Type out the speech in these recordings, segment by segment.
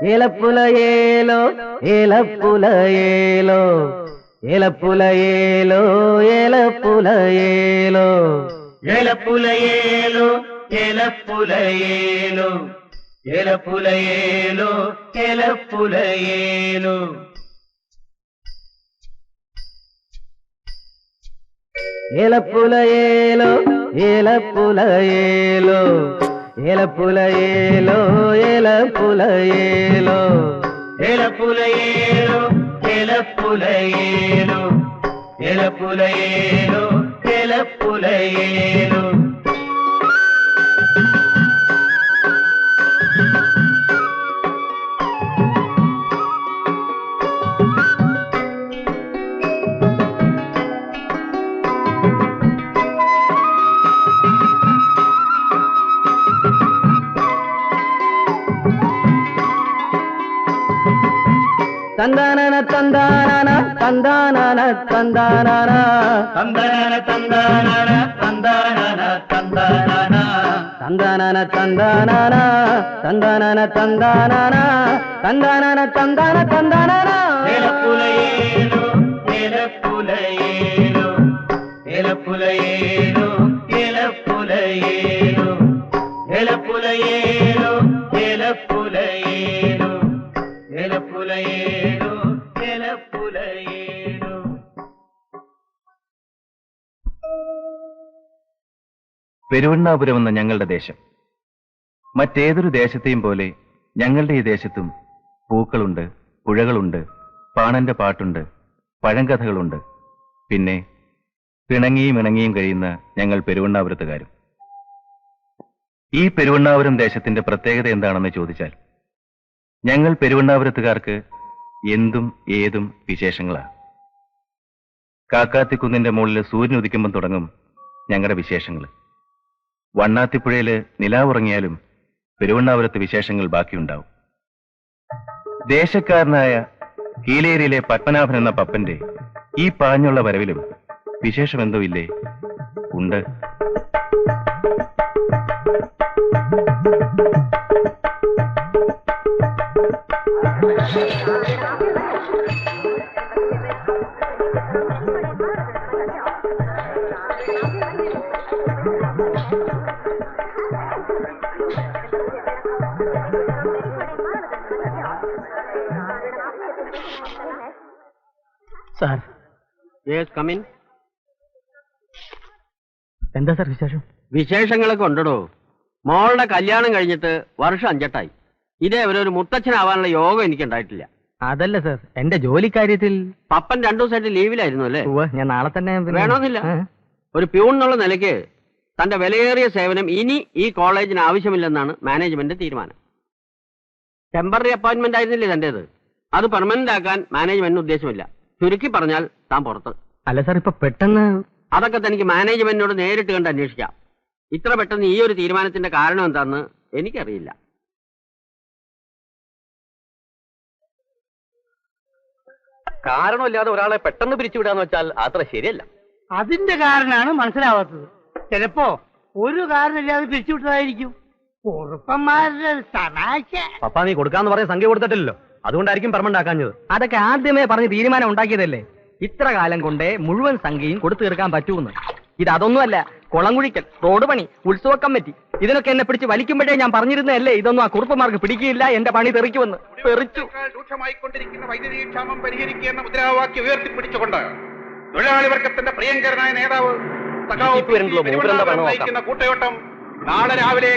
ఏలపుల ఏలో ఏలపుల ఏలో ఏలపుల ఏలో ఏలపుల ఏలో ఏలపుల ఏలో ఏలపుల ఏలో ఏలపుల ఏలో ఏలపుల ఏలో ఏలపుల ఏలో ఏలపుల ఏలో ఏలపుల ఏలో ఏలపుల ఏలో ఏలపుల ఏలో ఏలపుల ఏలో ఏలపుల ఏలో ఏలపుల ఏలో తందానన తందానన తందానన తందానన తందానన తందానన తందానన తందానన తందానన తందానన తందానన తందానన తందానన తందాన తందానన ఏలపుల ఏలో ఏలపుల ఏలో ఏలపుల ఏలో ఏలపుల ఏలో ఏలపుల ఏలో ఏలపుల ఏలో ఏలపుల ఏలో ఏలపుల ఏలో പെരുവണ്ണാപുരം എന്ന ഞങ്ങളുടെ ദേശം മറ്റേതൊരു ദേശത്തെയും പോലെ ഞങ്ങളുടെ ഈ ദേശത്തും പൂക്കളുണ്ട്, പുഴകളുണ്ട്, പാണന്റെ പാട്ടുണ്ട്, പഴങ്കഥകളുണ്ട്. പിന്നെ പിണങ്ങിയും ഇണങ്ങിയും കഴിയുന്ന ഞങ്ങൾ പെരുവണ്ണാപുരത്തുകാരും. ഈ പെരുവണ്ണാപുരം ദേശത്തിന്റെ പ്രത്യേകത എന്താണെന്ന് ചോദിച്ചാൽ ഞങ്ങൾ പെരുവണ്ണാപുരത്തുകാർക്ക് എന്തും ഏതും വിശേഷങ്ങളാണ്. കാക്കാത്തിക്കുന്നിന്റെ മുകളിൽ സൂര്യൻ ഉദിക്കുമ്പം തുടങ്ങും ഞങ്ങളുടെ വിശേഷങ്ങൾ. വണ്ണാത്തിപ്പുഴയില് നിലാവുറങ്ങിയാലും പെരുവണ്ണാപുരത്ത് വിശേഷങ്ങൾ ബാക്കിയുണ്ടാവും. ദേശക്കാരനായ കീലേരിയിലെ പത്മനാഭൻ എന്ന പപ്പന്റെ ഈ പാഞ്ഞുള്ള വരവിലും വിശേഷമെന്തോ ഇല്ലേ? ഉണ്ട്. Sir, come in. എന്താ സാർ വിശേഷം? വിശേഷങ്ങളൊക്കെ ഉണ്ടോ? മോളുടെ കല്യാണം കഴിഞ്ഞിട്ട് വർഷം 5 ഇതേ ഒരു മുത്തച്ഛനാവാനുള്ള യോഗം എനിക്ക് ഉണ്ടായിട്ടില്ല. അതല്ല സാർ, എന്റെ ജോലിക്കാര്യത്തിൽ പപ്പൻ 2 ദിവസമായിട്ട് ലീവിലായിരുന്നു അല്ലേ? ഞാൻ നാളെ തന്നെ വേണമെന്നില്ല. ഒരു പ്യൂൺ എന്നുള്ള നിലയ്ക്ക് തന്റെ വിലയേറിയ സേവനം ഇനി ഈ കോളേജിന് ആവശ്യമില്ലെന്നാണ് മാനേജ്മെന്റ് തീരുമാനം. ടെമ്പററി അപ്പോയിന്റ്മെന്റ് ആയിരുന്നില്ലേ തന്റേത്? അത് പെർമനന്റ് ആക്കാൻ മാനേജ്മെന്റിന് ഉദ്ദേശമില്ല. ചുരുക്കി പറഞ്ഞാൽ താൻ പുറത്ത്. അല്ല സാർ, ഇപ്പൊ പെട്ടെന്ന് അതൊക്കെ തനിക്ക് മാനേജ്മെന്റിനോട് നേരിട്ട് കണ്ട് അന്വേഷിക്കാം. ഇത്ര പെട്ടെന്ന് ഈ ഒരു തീരുമാനത്തിന്റെ കാരണം എന്താണെന്ന് എനിക്കറിയില്ല. കാരണമില്ലാതെ ഒരാളെ പെട്ടെന്ന് പിരിച്ചുവിടാന്ന് വെച്ചാൽ അത്ര ശരിയല്ല. അതിന്റെ കാരണമാണ് മനസ്സിലാവാത്തത്. ചിലപ്പോ ഒരു കാരണമില്ലാതെ പിരിച്ചുവിട്ടതായിരിക്കും. കുറുപ്പന്മാരുടെ തമാശ. പപ്പാ, നീ കൊടുക്കാന്ന് പറയാൻ സംഖ്യ കൊടുത്തിട്ടില്ലല്ലോ, അതുകൊണ്ടായിരിക്കും പെർമനന്റ് ആക്കാഞ്ഞത്. അതൊക്കെ ആദ്യമേ പറഞ്ഞ് തീരുമാനം ഉണ്ടാക്കിയതല്ലേ. ഇത്ര കാലം കൊണ്ടേ മുഴുവൻ സംഖ്യയും കൊടുത്തു തീർക്കാൻ പറ്റൂന്ന്. ഇതൊന്നുമല്ല, കുളംകുഴിക്കൽ, റോഡ് പണി, ഉത്സവ കമ്മിറ്റി, ഇതിനൊക്കെ എന്നെ പിടിച്ച് വലിക്കുമ്പോഴേ ഞാൻ പറഞ്ഞിരുന്നല്ലേ ഇതൊന്നും ആ കുറുപ്പന്മാർക്ക് പിടിക്കില്ല, എന്റെ പണി തെറിക്കുമെന്ന്. തെറിച്ചു. രൂക്ഷമായിക്കൊണ്ടിരിക്കുന്ന വൈദ്യുതി ക്ഷാമം പരിഹരിക്കുക എന്ന മുദ്രാവാക്യം ഉയർത്തിപ്പിടിച്ചുകൊണ്ട് തൊഴിലാളി വർഗത്തിന്റെ പ്രിയങ്കരനായ നേതാവ് നയിക്കുന്ന കൂട്ടയോട്ടം നാളെ രാവിലെ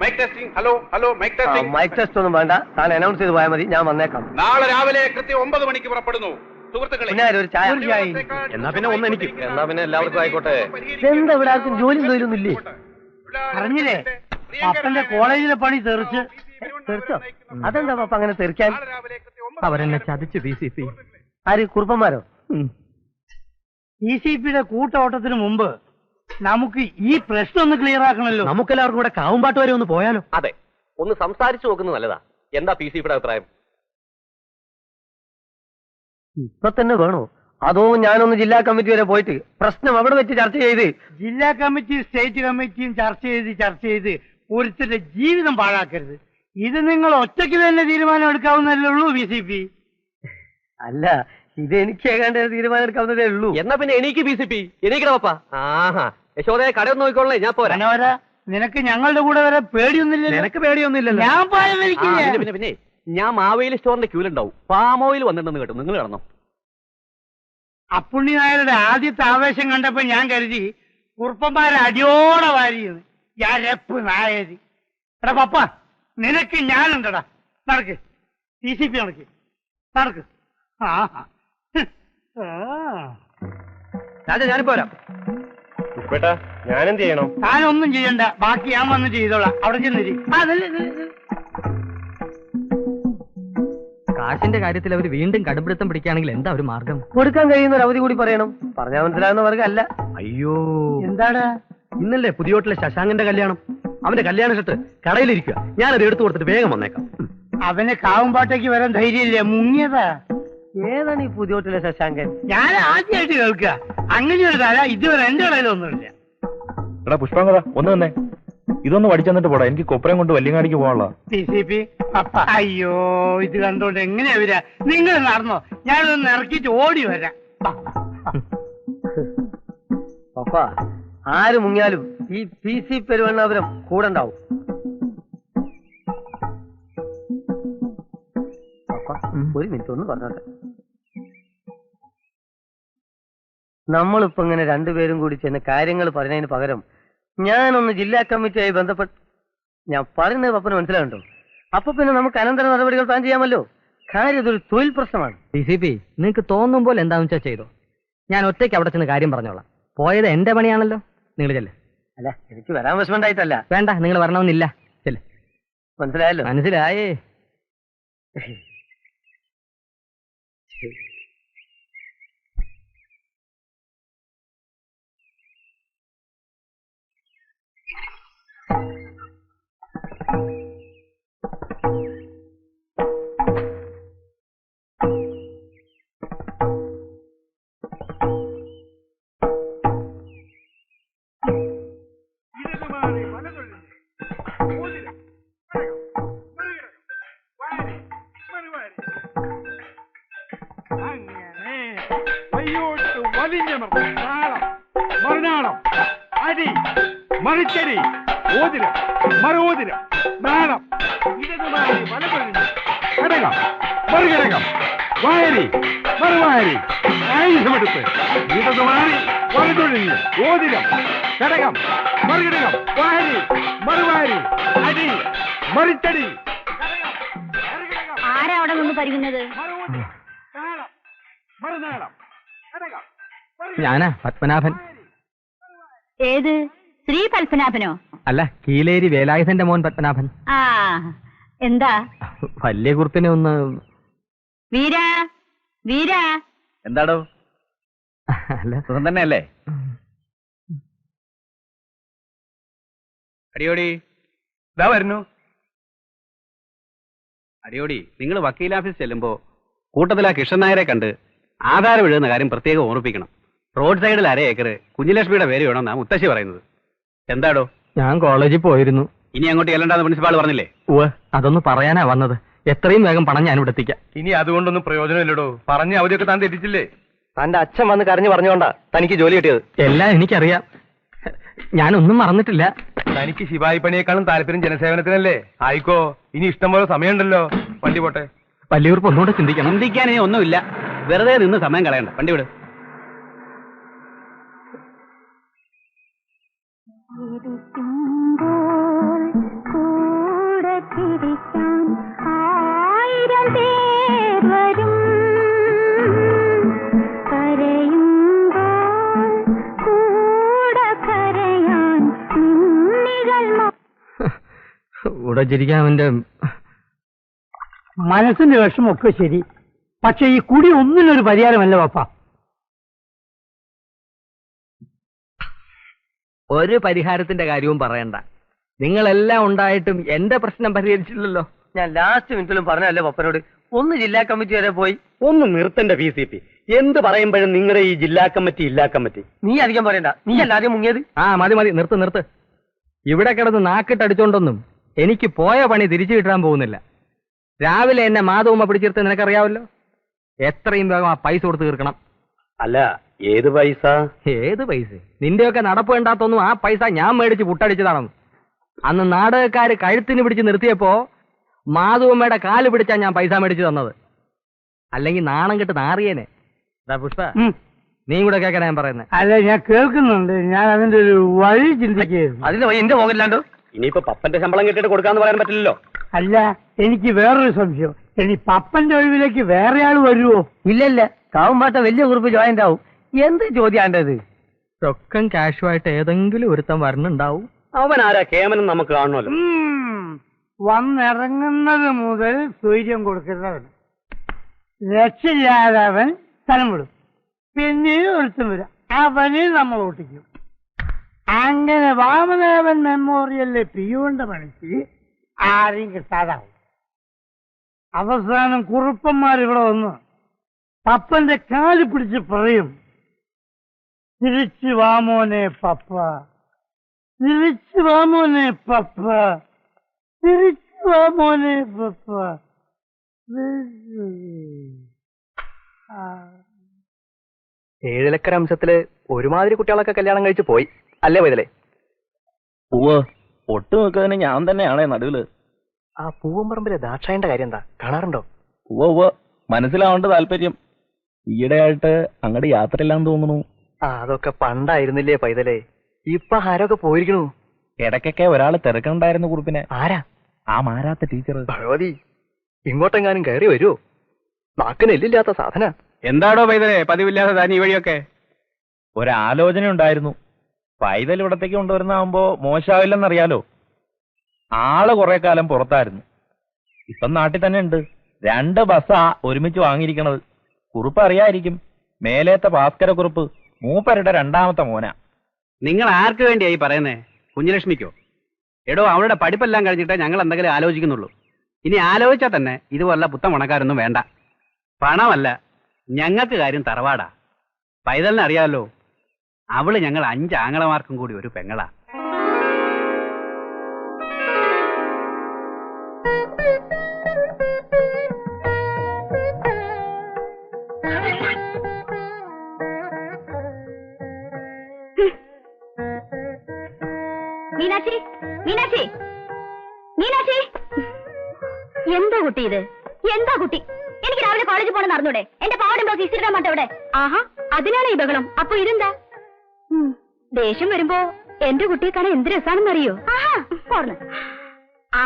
mic testing. Hello hello, mic testing. Mic test ഒന്നും വേണ്ട, താൻ അനൗൺസ് ചെയ്ത് പോയാൽ മതി, ഞാൻ വന്നേക്കാം. നാളെ രാവിലെ കൃത്യം 9 മണിക്ക് പുറപ്പെടുന്നു. സുഹൃത്തുക്കളെ, ഒരു ചായ. എന്നാ പിന്നെ ഒന്ന് എനിക്ക്. എന്നാ പിന്നെ എല്ലാവർക്കും ആയിക്കോട്ടെ. എന്താ ഇവിടെ ആർക്കും ജോലിയും തൊഴിലൊന്നും ഇല്ലേ? പറഞ്ഞില്ലേ, അപ്പന്റെ കോളേജിലെ പണി തെറിച്ചോ? അതെന്താ പപ്പ അങ്ങനെ തെറിക്കാൻ? അവരെന്നെ ചതിച്ചു. PCP ആര്? കുറുപ്പന്മാരോ? PCPയുടെ കൂട്ടോട്ടത്തിന് മുമ്പ് നമുക്ക് ഈ പ്രശ്നം ഒന്ന് ക്ലിയർ ആക്കണല്ലോ. നമുക്കെല്ലാവർക്കും കൂടെ കാവുംപാട്ട് വരെ ഒന്ന് പോയാലോ? അതെ, ഒന്ന് സംസാരിച്ചു നോക്കുന്നത് നല്ലതാ. എന്താ PCPയുടെ അഭിപ്രായം? ഇപ്പൊ തന്നെ വേണോ? അതോ ഞാനൊന്ന് ജില്ലാ കമ്മിറ്റി വരെ പോയിട്ട് പ്രശ്നം അവിടെ വെച്ച് ചർച്ച ചെയ്ത്? ജില്ലാ കമ്മിറ്റി സ്റ്റേറ്റ് കമ്മിറ്റിയും ചർച്ച ചെയ്ത് ഒരുത്തരുടെ ജീവിതം പാഴാക്കരുത്. ഇത് നിങ്ങൾ ഒറ്റയ്ക്ക് തന്നെ തീരുമാനം എടുക്കാവുന്നല്ലേ ഉള്ളൂ BCP. അല്ല, ഇത് എനിക്ക് ഏകാണ്ട് തീരുമാനം എടുക്കാവുന്നതേ ഉള്ളൂ. എന്നാ പിന്നെ എനിക്ക് BCP എനിക്കടാ പപ്പ. ആഹാ യശോദയെ കടയൊന്നും നോക്കിക്കോളേ, ഞാൻ പോരാ. മനോഹര, നിനക്ക് ഞങ്ങളുടെ കൂടെ വരെ പേടിയൊന്നുമില്ലല്ലോ? നിനക്ക് പേടിയൊന്നുമില്ലല്ലോ. ഞാൻ പോയാൽ പിന്നെ ഞാൻ മാവേലി സ്റ്റോറിന്റെ ക്യൂലുണ്ടാവും. പാം ഓയിൽ വന്നിട്ടുണ്ടെന്ന് കേട്ടു. നിങ്ങൾ കിടന്നോ? അപ്പുണ്ണി നായരുടെ ആദ്യത്തെ ആവേശം കണ്ടപ്പോ ഞാൻ കരുതി കുറുപ്പന്മാരെ അടിയോടെ വാരിയെന്ന്. ഞാരപ്പ് നായരി. എടാ പപ്പ, നിനക്ക് ഞാനുണ്ടടാ. നടക്ക്, BCP നടക്ക്, നടക്ക്. രാജ ഞാനിപ്പോ വരാം. ഞാനെന്ത് ചെയ്യണം? താനൊന്നും ചെയ്യണ്ട, ബാക്കി ഞാൻ വന്ന് ചെയ്തോളാം. അവിടെ ചെന്നിരി. കാശിന്റെ കാര്യത്തിൽ അവർ വീണ്ടും കടുപിടുത്തം പിടിക്കുകയാണെങ്കിൽ എന്താ ഒരു മാർഗം? കൊടുക്കാൻ കഴിയുന്ന ഒരു അവധി കൂടി പറയണം. പറഞ്ഞാൽ മനസ്സിലാകുന്ന വർഗമല്ല. അയ്യോ, എന്താടാ? ഇന്നല്ലേ പുതിയോട്ടിലെ ശശാങ്കന്റെ കല്യാണം. അവന്റെ കല്യാണ ഷർട്ട് കടയിലിരിക്കുക. ഞാനത് എടുത്തു കൊടുത്തിട്ട് വേഗം വന്നേക്കാം. അവന് കാവുംപാട്ടേക്ക് വരാൻ ധൈര്യമില്ല, മുങ്ങിയതാ. ഏതാണ് ഈ പുതിയോട്ടിലെ ശശാങ്കൻ? ഞാൻ ആദ്യമായിട്ട് കേൾക്കുക. അങ്ങനെ ഒരു തല ഇതുവരെ എന്റെ കടയിലൊന്നുമില്ല. എടാ പുഷ്പാങ്കത, ഒന്ന് തന്നെ ഇതൊന്ന് പഠിച്ചെന്നിട്ട് പോടാ. എനിക്ക് കൊപ്പരം കൊണ്ട് വല്യങ്ങാടിക്ക് പോകാനുള്ള. BCP പപ്പ, അയ്യോ ഇത് കണ്ടോണ്ട് എങ്ങനെയാ വരാ? നിങ്ങൾ നടന്നോ, ഞാനൊന്ന് ഇറക്കിട്ട് ഓടി വരാം. പപ്പ, ആര് മുങ്ങിയാലും ഈ PC പെരുവണ്ണാപുരം കൂടെ ഉണ്ടാവും. പപ്പ, ഒരു മിനിറ്റ് ഒന്ന് പറഞ്ഞോട്ടെ. നമ്മളിപ്പോ ഇങ്ങനെ രണ്ടുപേരും കൂടി ചെന്ന് കാര്യങ്ങൾ പറഞ്ഞതിന് പകരം ഞാനൊന്ന് ജില്ലാ കമ്മിറ്റിയായി ബന്ധപ്പെട്ട് ഞാൻ പറയുന്നത് പപ്പന് മനസ്സിലാകണ്ടോ? അപ്പൊ പിന്നെ നമുക്ക് അനന്തര നടപടികൾ പ്ലാൻ ചെയ്യാമല്ലോ. കാര്യം ഇതൊരു തൊഴിൽ പ്രശ്നമാണ്. BCP, നിങ്ങൾക്ക് തോന്നുമ്പോൾ എന്താണെന്ന് വെച്ചാൽ ചെയ്തോ. ഞാൻ ഒറ്റയ്ക്ക് അവിടെ ചെന്ന് കാര്യം പറഞ്ഞോളാം. പോയത് എന്റെ പണിയാണല്ലോ. നിങ്ങൾ ചെല്ലേ. അല്ല, എനിക്ക് വരാൻ വിഷമണ്ടായിട്ടല്ല. വേണ്ട, നിങ്ങൾ വരണമെന്നില്ല. ചെല്ലേ. മനസ്സിലായല്ലോ? മനസ്സിലായേ. മറുനാളം, അടി, മറിച്ചടി, ഓതിരം, മറുഓതിരം, നാളം, ഇടതുമാരി വലതൊഴിഞ്ഞ്, ഘടകം, മറുഘടകം, വായരി, മറുവായരി, ആയുധമെടുത്ത്, ഇടതുമാരി വലതൊഴിഞ്ഞ്, ഓതിരം, ഘടകം, മറുഘടകം, വായരി, മറുവായരി, അടി, മറിച്ചടി. ആരാ അവിടെ നിന്ന് പരിക്കുന്നത്? ഞാനാ പത്മനാഭൻ. ഏത് ശ്രീ പത്മനാഭനോ? അല്ല, കീലേരി വേലായുധന്റെ മോൻ പത്മനാഭൻ. ആ, എന്താ? വലിയ കുറുപ്പിനെ ഒന്ന്. വീരാ, വീരാ. എന്താടോ? അല്ല, സുഖം തന്നെയല്ലേ? അടിയോടി, ഇതാ വരുന്നു. അടിയോടി, നിങ്ങൾ വക്കീൽ ഓഫീസ് ചെല്ലുമ്പോ കൂട്ടത്തിൽ ആ കൃഷ്ണൻ നായരെ കണ്ട് ആധാരം എഴുതുന്ന കാര്യം പ്രത്യേകം ഓർമ്മിപ്പിക്കണം. റോഡ് സൈഡിൽ 1/2 ഏക്കർ കുഞ്ഞിലക്ഷ്മിയുടെ പേര് വേണമെന്നാ മുത്തശ്ശി പറയുന്നത്. എന്താടോ? ഞാൻ കോളേജിൽ പോയിരുന്നു. ഇനി അങ്ങോട്ട് ചെല്ലണ്ടെന്ന് പ്രിൻസിപ്പാൾ പറഞ്ഞില്ലേ? ഉവ്വ്, അതൊന്ന് പറയാനാ വന്നത്. എത്രയും വേഗം പണം ഞാൻ ഇവിടെ എത്തിക്കാം. ഇനി അതുകൊണ്ടൊന്നും പ്രയോജനമില്ലടോ. പറഞ്ഞ അവധിയൊക്കെ താൻ തെറ്റിച്ചില്ലേ? തന്റെ അച്ഛൻ വന്ന് കരഞ്ഞു പറഞ്ഞോണ്ടാ തനിക്ക് ജോലി കിട്ടിയത്. എല്ലാം എനിക്കറിയാം. ഞാനൊന്നും മറന്നിട്ടില്ല. തനിക്ക് ശിവായി പണിയേക്കാളും താല്പര്യം ജനസേവനത്തിനല്ലേ? ആയിക്കോ, ഇനി ഇഷ്ടംപോലെ സമയമുണ്ടല്ലോ. വണ്ടി പോട്ടെ. വലിയൂർപ്പ് ഒന്നുകൂടെ ചിന്തിക്കണം. ചിന്തിക്കാനേ ഒന്നുമില്ല. വെറുതെ നിന്ന് സമയം കളയണ്ട. വണ്ടി വിട്. ഇവിടെ ചിരിക്കാൻ അവന്റെ മനസ്സിന്റെ വിഷമൊക്കെ ശരി, പക്ഷെ ഈ കുടി ഒന്നിനൊരു പരിഹാരമല്ല പപ്പ. ഒരു പരിഹാരത്തിന്റെ കാര്യവും പറയണ്ട. നിങ്ങളെല്ലാം ഉണ്ടായിട്ടും എന്റെ പ്രശ്നം പരിഹരിച്ചില്ലല്ലോ. ഞാൻ ലാസ്റ്റ് മിനിറ്റിലും പറഞ്ഞല്ലേ പപ്പനോട്, ഒന്ന് ജില്ലാ കമ്മിറ്റി വരെ പോയി. ഒന്ന് നിർത്തന്റെ BCP. എന്ത് പറയുമ്പോഴും നിങ്ങളുടെ ഈ ജില്ലാ കമ്മിറ്റി ഇല്ലാ കമ്മിറ്റി. നീ അധികം പറയണ്ട, നീ അല്ലാതെ മുങ്ങിയത്. ആ മതി മതി, നിർത്ത് നിർത്ത്. ഇവിടെ കിടന്ന് നാക്കിട്ടടിച്ചോണ്ടൊന്നും എനിക്ക് പോയ പണി തിരിച്ചു കിട്ടാൻ പോകുന്നില്ല. രാവിലെ എന്നെ മാധവമ്മ പിടിച്ചെടുത്ത് നിനക്കറിയാവല്ലോ. എത്രയും വേഗം ആ പൈസ കൊടുത്ത് തീർക്കണം. അല്ല, ഏത് പൈസ? ഏത് പൈസ? നിന്റെയൊക്കെ നടപ്പ് വേണ്ടാത്തൊന്നും ആ പൈസ ഞാൻ മേടിച്ച് പുട്ടടിച്ചതാണെന്ന്. അന്ന് നാടകക്കാര് കഴുത്തിന് പിടിച്ച് നിർത്തിയപ്പോ മാധവമ്മയുടെ കാല് പിടിച്ചാ ഞാൻ പൈസ മേടിച്ചു തന്നത്. അല്ലെങ്കിൽ നാണം കെട്ട് നാറിയേനെ. പുഷ്പ, നീ കൂടെ കേൾക്കാൻ ഞാൻ പറയുന്നത്. അല്ല, ഞാൻ കേൾക്കുന്നുണ്ട്. ഞാൻ അതിന്റെ ഒരു വഴി ചിന്തിക്കുകയായിരുന്നു. അതിന്റെ വഴി എന്റെ പോകില്ലാണ്ടോ? ഇനിയിപ്പോ പപ്പന്റെ ശമ്പളം കിട്ടിയിട്ട് കൊടുക്കാന്ന് പറയാൻ പറ്റില്ലല്ലോ. അല്ല, എനിക്ക് വേറൊരു സംശയം. ഇനി പപ്പന്റെ ഒഴിവിലേക്ക് വേറെ ആള് വരുവോ? ഇല്ലല്ല, കാവുമ്പാട്ട വലിയ കുറിപ്പ് ജോയിന്റ് ആവും. എന്ത് ചോദ്യാണ്ടത്? റൊക്കം കാഷുമായിട്ട് ഏതെങ്കിലും ഒരുത്തം വരണുണ്ടാവും. അവൻ ആരാ കേമനും നമുക്ക് കാണണമല്ലോ. വന്നിറങ്ങുന്നത് മുതൽ സൂര്യം കൊടുക്കുന്നവൻ രക്ഷയില്ലാതെ അവൻ സ്ഥലം വിടും. പിന്നീട് ഒരുത്തം വരും, അവനെ നമ്മൾ ഓട്ടിക്കും. അങ്ങനെ വാമദേവൻ മെമ്മോറിയലിലെ പിയുവിന്റെ പണിക്ക് ആരെയും കിട്ടാതാവും. അവസാനം കുറുപ്പന്മാർ ഇവിടെ വന്ന് പപ്പന്റെ കാല് പിടിച്ച് പറയും, തിരിച്ചു വാമോനെ പപ്പ, തിരിച്ചു വാമോനെ പപ്പ, തിരിച്ചു വാമോനെ പപ്പ. ഏഴിലക്കര അംശത്തില് ഒരുമാതിരി കുട്ടികളൊക്കെ കല്യാണം കഴിച്ച് പോയി അല്ലേ വൈതലേ? പൂവ് ഒട്ടു നോക്കുന്നതിന് ഞാൻ തന്നെയാണേ നടുവില്. ആ പൂവമ്പറമ്പിലെ ദാക്ഷായന്റെ കാര്യം എന്താ, കാണാറുണ്ടോ? പൂവ് മനസ്സിലാവേണ്ട താല്പര്യം. ഈയിടെയായിട്ട് അങ്ങോട്ട് യാത്രയില്ലാന്ന് തോന്നുന്നു. അതൊക്കെ പണ്ടായിരുന്നില്ലേ പൈതലേ? ഇപ്പൊ ആരൊക്കെ പോയിരിക്കണു. ഇടയ്ക്കൊക്കെ ഒരാൾ തിരക്കുണ്ടായിരുന്നു കുറിപ്പിനെ. ആരാ? ആ മാരാത്ത ടീച്ചർ. ഭഗവതി, ഇങ്ങോട്ടെങ്ങാനും കയറി വരുമോ? നാക്കിന് എല്ലില്ലാത്ത സാധന. എന്താടോ പൈതലേ പതിവില്ലാതെ താൻ ഈ വഴിയൊക്കെ? ഒരാലോചന ഉണ്ടായിരുന്നു. പൈതൽ ഇവിടത്തേക്ക് കൊണ്ടുവരുന്നാകുമ്പോ മോശമാവില്ലെന്നറിയാലോ. ആള് കുറെ കാലം പുറത്തായിരുന്നു. ഇപ്പം നാട്ടിൽ തന്നെ ഉണ്ട്. 2 ബസ്സാ ഒരുമിച്ച് വാങ്ങിയിരിക്കണത്. കുറുപ്പ് അറിയായിരിക്കും. മേലേത്തെ ഭാസ്കര കുറുപ്പ് മൂപ്പരുടെ 2ാമത്തെ മോനാ. നിങ്ങൾ ആർക്ക് വേണ്ടിയായി പറയുന്നേ? കുഞ്ഞുലക്ഷ്മിക്കോ? എടോ, അവളുടെ പഠിപ്പെല്ലാം കഴിഞ്ഞിട്ടേ ഞങ്ങൾ എന്തെങ്കിലും ആലോചിക്കുന്നുള്ളൂ. ഇനി ആലോചിച്ചാൽ തന്നെ ഇതുപോലുള്ള പുത്തൻ ഉണക്കാരൊന്നും വേണ്ട. പണമല്ല, ഞങ്ങൾക്ക് കാര്യം തറവാടാ. പൈതലിനെ അറിയാമല്ലോ, അവള് ഞങ്ങൾ 5 ആങ്ങളമാർക്കും കൂടി ഒരു പെങ്ങളാ. മീനാക്ഷി, മീനാക്ഷി, മീനാക്ഷി, എന്താ കുട്ടി ഇത്? എന്താ കുട്ടി? എനിക്ക് രാവിലെ കോളേജിൽ പോകണം നടന്നൂടെ? എന്റെ പാവടം ബ്ലൗസ് ഇസ്തിരിടാൻ മാട്ടെ അവിടെ. ആഹാ, അതിനാണ് ഈ ബഹളം. അപ്പൊ ഇതെന്താ? ദേഷ്യം വരുമ്പോ എന്റെ കുട്ടിയെ കാണാൻ എന്ത് രസാണെന്ന് അറിയോ? ആ,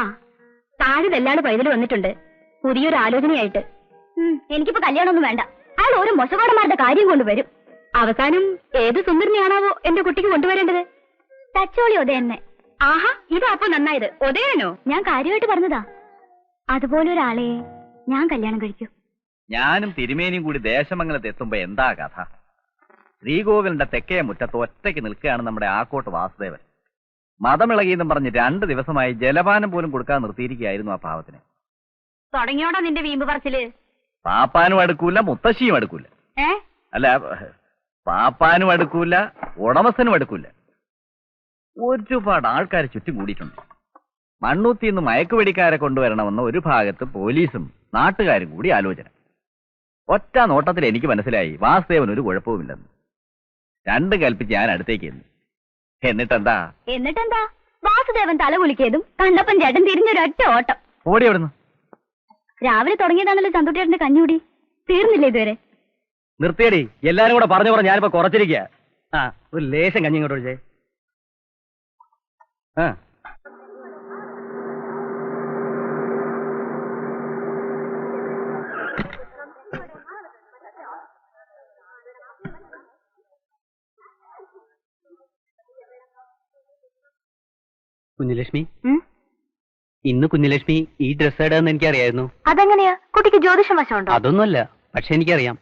താഴെ വെല്ലാട് പൈതൽ വന്നിട്ടുണ്ട് പുതിയൊരു ആലോചനയായിട്ട്. എനിക്കിപ്പോ കല്യാണമൊന്നും വേണ്ട. അയാൾ ഓരോ മൊശകോടന്മാരുടെ കാര്യം കൊണ്ടുവരും. അവസാനം ഏത് സുന്ദരനെയാണാവോ എന്റെ കുട്ടിക്ക് കൊണ്ടുവരേണ്ടത്? തച്ചോളി ഒതേന്നെ. ആഹാ, ഇതാ അപ്പൊ നന്നായത്. ഒതേനോ? ഞാൻ കാര്യമായിട്ട് പറഞ്ഞതാ. അതുപോലെ ഒരാളെ ഞാൻ കല്യാണം കഴിക്കൂ. ഞാനും തിരുമേനിയും കൂടി ദേശമംഗലത്ത് എത്തുമ്പോ എന്താ കഥ? ശ്രീകോവിലിന്റെ തെക്കേ മുറ്റത്ത് ഒറ്റയ്ക്ക് നിൽക്കുകയാണ് നമ്മുടെ ആക്കോട്ട് വാസുദേവൻ. മതമിളകിയെന്നും പറഞ്ഞ് 2 ദിവസമായി ജലപാനം പോലും കൊടുക്കാൻ നിർത്തിയിരിക്കുകയായിരുന്നു ആ പാവത്തിന്. തുടങ്ങിയോടാ നിന്റെ വീമ്പ് പറച്ചില്? പാപ്പാനും അടുക്കൂല, മുത്തശ്ശിയും അടുക്കൂല. അല്ല, പാപ്പാനും അടുക്കൂല, ഉടമസ്ഥനും അടുക്കൂല. ഒരുപാട് ആൾക്കാർ ചുറ്റും കൂടിയിട്ടുണ്ട്. മണ്ണൂത്തിന്ന് മയക്കുവെടിക്കാരെ കൊണ്ടുവരണമെന്ന് ഒരു ഭാഗത്ത് പോലീസും നാട്ടുകാരും കൂടി ആലോചന. ഒറ്റ നോട്ടത്തിൽ എനിക്ക് മനസ്സിലായി വാസുദേവൻ ഒരു കുഴപ്പവുമില്ലെന്ന്. 2 കൽപ്പിച്ച് ഞാൻ അടുത്തേക്ക് എന്നു. എന്നിട്ടെന്താ വാസുദേവൻ തല കുലിക്കിയതും കണ്ടപ്പൻ ചേട്ടൻ തിരിഞ്ഞൊരൊറ്റ ഓട്ടം. ഓടി എവിടുന്ന്? രാവിലെ തുടങ്ങിയതാണല്ലോ ചന്തുട്ടേട്ടന്റെ കഞ്ഞൂടി. തീർന്നില്ല ഇതുവരെ? നിർത്തിയടി, എല്ലാരും കൂടെ പറഞ്ഞു പറഞ്ഞ് ഞാനിപ്പോ കുറച്ചിരിക്കുക. ഒരു ലേശം കഞ്ഞി ഇങ്ങോട്ട് ഒഴിച്ചേ. കുഞ്ഞുലക്ഷ്മി, ഇന്ന് കുഞ്ഞുലക്ഷ്മി ഈ ഡ്രസ് ഇടാന്ന് എനിക്കറിയായിരുന്നു. അതെങ്ങനെയാ? കുട്ടിക്ക് ജ്യോതിഷം വശമുണ്ടോ? അതൊന്നുമല്ല, പക്ഷെ എനിക്കറിയാം.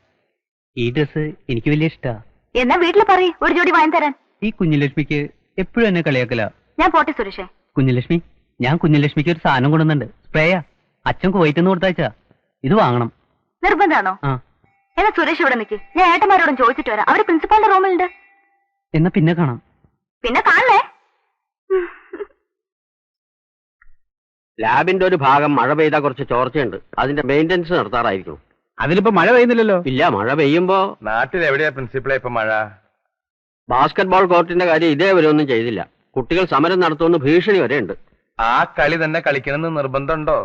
ഈ ഡ്രസ് എനിക്ക് വലിയ ഇഷ്ടാ. എന്നാ വീട്ടിൽ പറയ് ഒരു ജോഡി വാങ്ങി തരാൻ. ഈ കുഞ്ഞുലക്ഷ്മിക്ക് എപ്പോഴും എന്നെ കളിയാക്കല. ഞാൻ പോട്ടെ സുരേഷേ. കുഞ്ഞുലക്ഷ്മി, ഞാൻ കുഞ്ഞുലക്ഷ്മിക്ക് ഒരു സാധനം കൊണ്ടുവന്നുണ്ട്. സ്പ്രേയാ. അച്ഛൻ കുവൈറ്റിന്ന് കൊടുത്തയച്ചാ. ഇത് വാങ്ങണം. നിർബന്ധാണോ? എന്നാ സുരേഷ് ഇവിടെ നിൽക്ക്. ഞാൻ ഏട്ടന്മാരോടും ചോദിച്ചിട്ട് വരാം. അവര് പ്രിൻസിപ്പാളിന്റെ റൂമിലുണ്ട്. എന്നാ പിന്നെ കാണാം. പിന്നെ കാണണേ. ലാബിന്റെ ഒരു ഭാഗം മഴ പെയ്താൽ കുറച്ച് ചോർച്ചയുണ്ട്. അതിന്റെ മെയിൻ്റെനൻസ് നടത്താറായിരിക്കും. അതിലിപ്പോ മഴ പെയ്യുന്നില്ലല്ലോ. ഇല്ല, മഴ പെയ്യുമ്പോ നാട്ടിൽ എവിടെയാ പ്രിൻസിപ്പളെ ഇപ്പൊ മഴ? ബാസ്കറ്റ്ബോൾ കോർട്ടിന്റെ കാര്യം ഇതേവരെ ഒന്നും ചെയ്തില്ല. കുട്ടികൾ സമരം നടത്തുമെന്ന് ഭീഷണി വരെ ഉണ്ട്. ആ കളി തന്നെ കളിക്കണമെന്ന് നിർബന്ധമുണ്ടോ?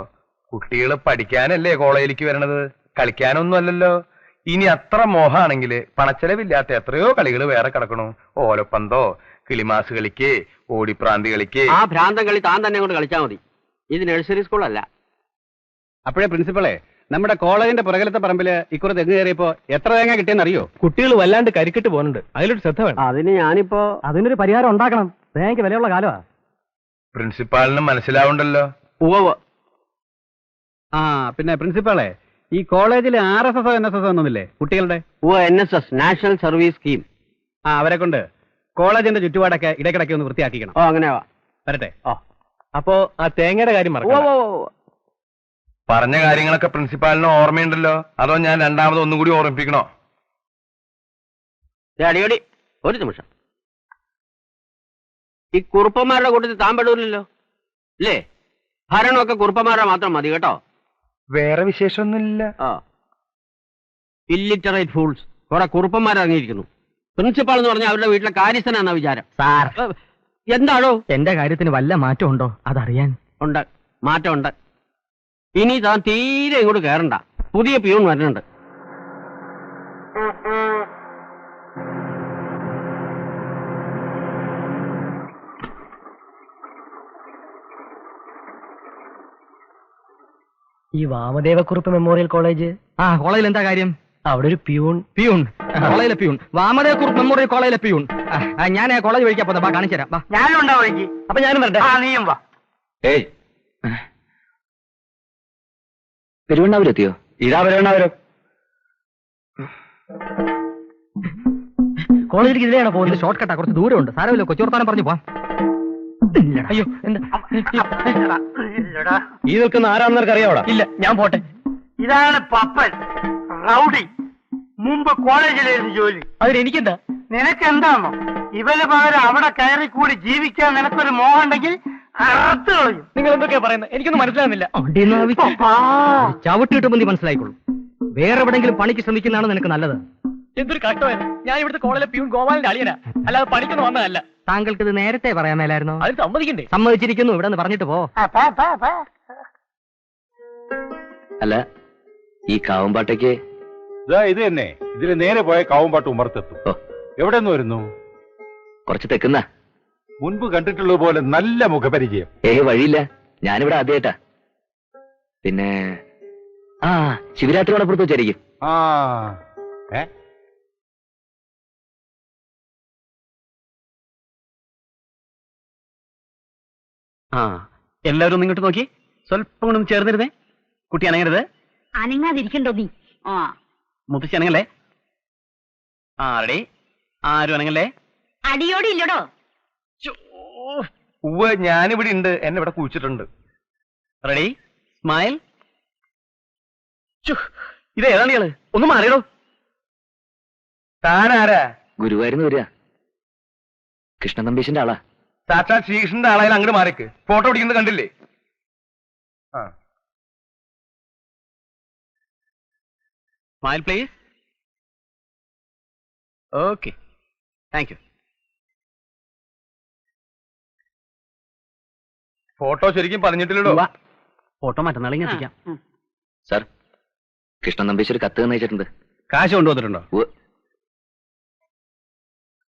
കുട്ടികൾ പഠിക്കാനല്ലേ കോളേജിലേക്ക് വരണത്, കളിക്കാനൊന്നും അല്ലല്ലോ. ഇനി അത്ര മോഹാണെങ്കിൽ പണച്ചെലവില്ലാത്ത എത്രയോ കളികൾ വേറെ കിടക്കണു. ഓലപ്പന്തോ, കിളിമാസ് കളിക്ക്, ഓടിപ്രാന്തി കളിക്ക്. ആ ഭ്രാന്തം കളി താൻ തന്നെ കൊണ്ട് കളിച്ചാൽ മതി. ഇത് നഴ്സറി സ്കൂളല്ല. അപ്പോഴേ പ്രിൻസിപ്പളെ, നമ്മുടെ കോളേജിന്റെ പുറകിലത്തെ പറമ്പില് ഇക്കുറി തെങ്ങ് കയറിയപ്പോ എത്ര തേങ്ങ കിട്ടിയെന്ന് അറിയോ? കുട്ടികൾ വല്ലാണ്ട് കരിക്കിട്ട് പോകുന്നുണ്ട്. അതിലൊരു ശ്രദ്ധ വേണം. അതിന് ഞാനിപ്പോ അതിനൊരു പരിഹാരം ഉണ്ടാക്കണം. തേങ്ങയ്ക്ക് വിലയുള്ള കാലമാ. പ്രിൻസിപ്പാളിന് മനസ്സിലാവുണ്ടല്ലോ. ഉവ്വ്. ആ പിന്നെ പ്രിൻസിപ്പളെ, ഈ കോളേജിൽ RSS NSS ഒന്നുമില്ലേ കുട്ടികളുടെ? NSS, national service scheme. ആ, അവരെ കൊണ്ട് കോളേജിന്റെ ചുറ്റുപാടൊക്കെ ഇടയ്ക്കിടയ്ക്ക് ഒന്ന് വൃത്തിയാക്കിക്കണം. ഓ, അങ്ങനെ വരട്ടെ. അപ്പോ ആ തേങ്ങയുടെ കാര്യം മറക്കണ്ട. പറഞ്ഞ കാര്യങ്ങളൊക്കെ പ്രിൻസിപ്പാളിന് ഓർമ്മയുണ്ടല്ലോ, അതോ ഞാൻ രണ്ടാമത് ഒന്നും കൂടി ഓർമ്മിപ്പിക്കണോ? അടിയോടി ഒരു നിമിഷം. ഈ കുറുപ്പന്മാരുടെ കൂട്ടത്തിൽ താൻ പെടൂല്ലോ അല്ലേ? ഭരണമൊക്കെ കുറുപ്പന്മാരുടെ മാത്രം മതി കേട്ടോ. വേറെ വിശേഷമൊന്നുമില്ല. ഇല്ലിറ്ററേറ്റ് ഫൂൾസ്, കുറെ കുറുപ്പന്മാരിറങ്ങിയിരിക്കുന്നു. പ്രിൻസിപ്പാൾ എന്ന് പറഞ്ഞാൽ അവരുടെ വീട്ടിലെ കാര്യസ്ഥനാണെന്ന വിചാരം. സാർ, എന്താണോ? എന്റെ കാര്യത്തിന് വല്ല മാറ്റം ഉണ്ടോ അതറിയാൻ? ഉണ്ട്, മാറ്റമുണ്ട്. ഇനി താൻ തീരെ ഇങ്ങോട്ട് കയറണ്ട. പുതിയ പ്യൂൺ വരുന്നുണ്ട്. ഈ വാമദേവക്കുറുപ്പ് മെമ്മോറിയൽ കോളേജ്, കോളേജിൽ എന്താ കാര്യം? അവിടെ ഒരു പ്യൂൺ കോളേജിലെ പ്യൂൺ, വാമദേവക്കുറുപ്പ് മെമ്മോറിയൽ കോളേജിലെ പ്യൂൺ. ഞാൻ കോളേജ് വഴിക്കാ പോതാ, കാണിച്ചു തരാം. ഞാനും ഉണ്ടാവും എനിക്ക്. അപ്പൊ ഞാനും വരട്ടെ. നീയും വാ. ഏയ്, പെരുവണ്ണാവൂരെത്തിയോ? ഇതാ പെരുവണ്ണാവൂരം. കോളേജിലേക്ക് ഇതിലെയാണോ പോകുന്നത്? ഷോർട്ട് കട്ടാ, കുറച്ച് ദൂരമുണ്ട്. സാരമില്ല, കൊച്ചുവർത്താനം പറഞ്ഞു പോവാം. അയ്യോ, എന്താ ഈ നിൽക്കുന്ന ആരാണെന്നൊക്കെ അറിയാവോടാ? ഇല്ല, ഞാൻ പോട്ടെ. ഇതാണ് പപ്പൻ, റൗഡി. മുമ്പ് കോളേജിലായിരുന്നു ജോലി. അതിനെനിക്കെന്താ? നിനക്കെന്താണോ? ഇവന് പകരം അവിടെ കയറി കൂടി ജീവിക്കാൻ നിനക്കൊരു മോഹം ഉണ്ടെങ്കിൽ അറുത്ത് കളയും. നിങ്ങൾ എന്തൊക്കെയാ പറയുന്നത്? എനിക്കൊന്നും മനസ്സിലാകുന്നില്ല. ചവിട്ട് കിട്ടുമ്പോൾ നീ മനസ്സിലായിക്കോളൂ. വേറെ എവിടെങ്കിലും പണിക്ക് ശ്രമിക്കുന്നതാണ് നിനക്ക് നല്ലത്. എന്തൊരു കഷ്ടമായിരുന്നു. ഞാൻ ഇവിടുത്തെ കോളേജിലെ പ്യൂൺ ഗോപാലിന്റെ അളിയനാ, അല്ലാതെ പണിക്കൊന്നും വന്നതല്ല. താങ്കൾക്ക് ഇത് നേരത്തെ പറയാൻ മേലായിരുന്നോ? അത് സമ്മതിക്കണ്ടേ? സമ്മതിച്ചിരിക്കുന്നു. ഇവിടെ നിന്ന് പറഞ്ഞിട്ട് പോ. അല്ല, ഈ കാവുംപാട്ടയ്ക്ക് ഇത് തന്നെ. ഇതിന് നേരെ പോയ കാവുംപാട്ട് ഉമ്മർത്തെത്തും. എവിടെ നിന്ന് വരുന്നു? കുറച്ച് തെക്കുന്ന. മുൻപ് കണ്ടിട്ടുള്ളത് പോലെ നല്ല മുഖപരിചയം. വഴിയില്ല, ഞാനിവിടെ ആദ്യമായിട്ടാ. പിന്നെ ശിവരാത്രിയോടപ്പുറത്ത് വെച്ചായിരിക്കും. എല്ലാവരും ഇങ്ങോട്ട് നോക്കി. സ്വല്പം കൊണ്ടൊന്ന് ചേർന്നിരുന്നേ. കുട്ടി അനങ്ങരുത്. അനങ്ങാതിരിക്കണ്ടോ നീ? മുത്തശ്ശി അനങ്ങല്ലേ? റെഡി. ആരും അനങ്ങല്ലേ? അടിയോടി ഇല്ലടോ. ഞാനിവിടെ ഉണ്ട്, എന്നെ ഇവിടെ കുഴിച്ചിട്ടുണ്ട്. Ready, smile. ഇത് ഏതാണ് ഇയാള്? ഒന്ന് മാറിയടോ. താനാരാ? ഗുരുവായൂരിന്ന് വരിക. കൃഷ്ണൻ നമ്പീശന്റെ ആളാ. സാക്ഷാൽ ശ്രീകൃഷ്ണന്റെ ആളായാലും അങ്ങോട്ട് മാറിക്ക്. ഫോട്ടോ പിടിക്കുന്നത് കണ്ടില്ലേ? Smile please. Okay, thank you. Photo ശരിക്കും പറഞ്ഞിട്ടില്ലല്ലോ. ഫോട്ടോ മറ്റന്നാൾ ഇങ്ങനെ എത്തിക്കാം. സാർ, കൃഷ്ണൻ നമ്പീശ് ഒരു കത്ത് തന്നയച്ചിട്ടുണ്ട്. കാശ് കൊണ്ടുവന്നിട്ടുണ്ടോ?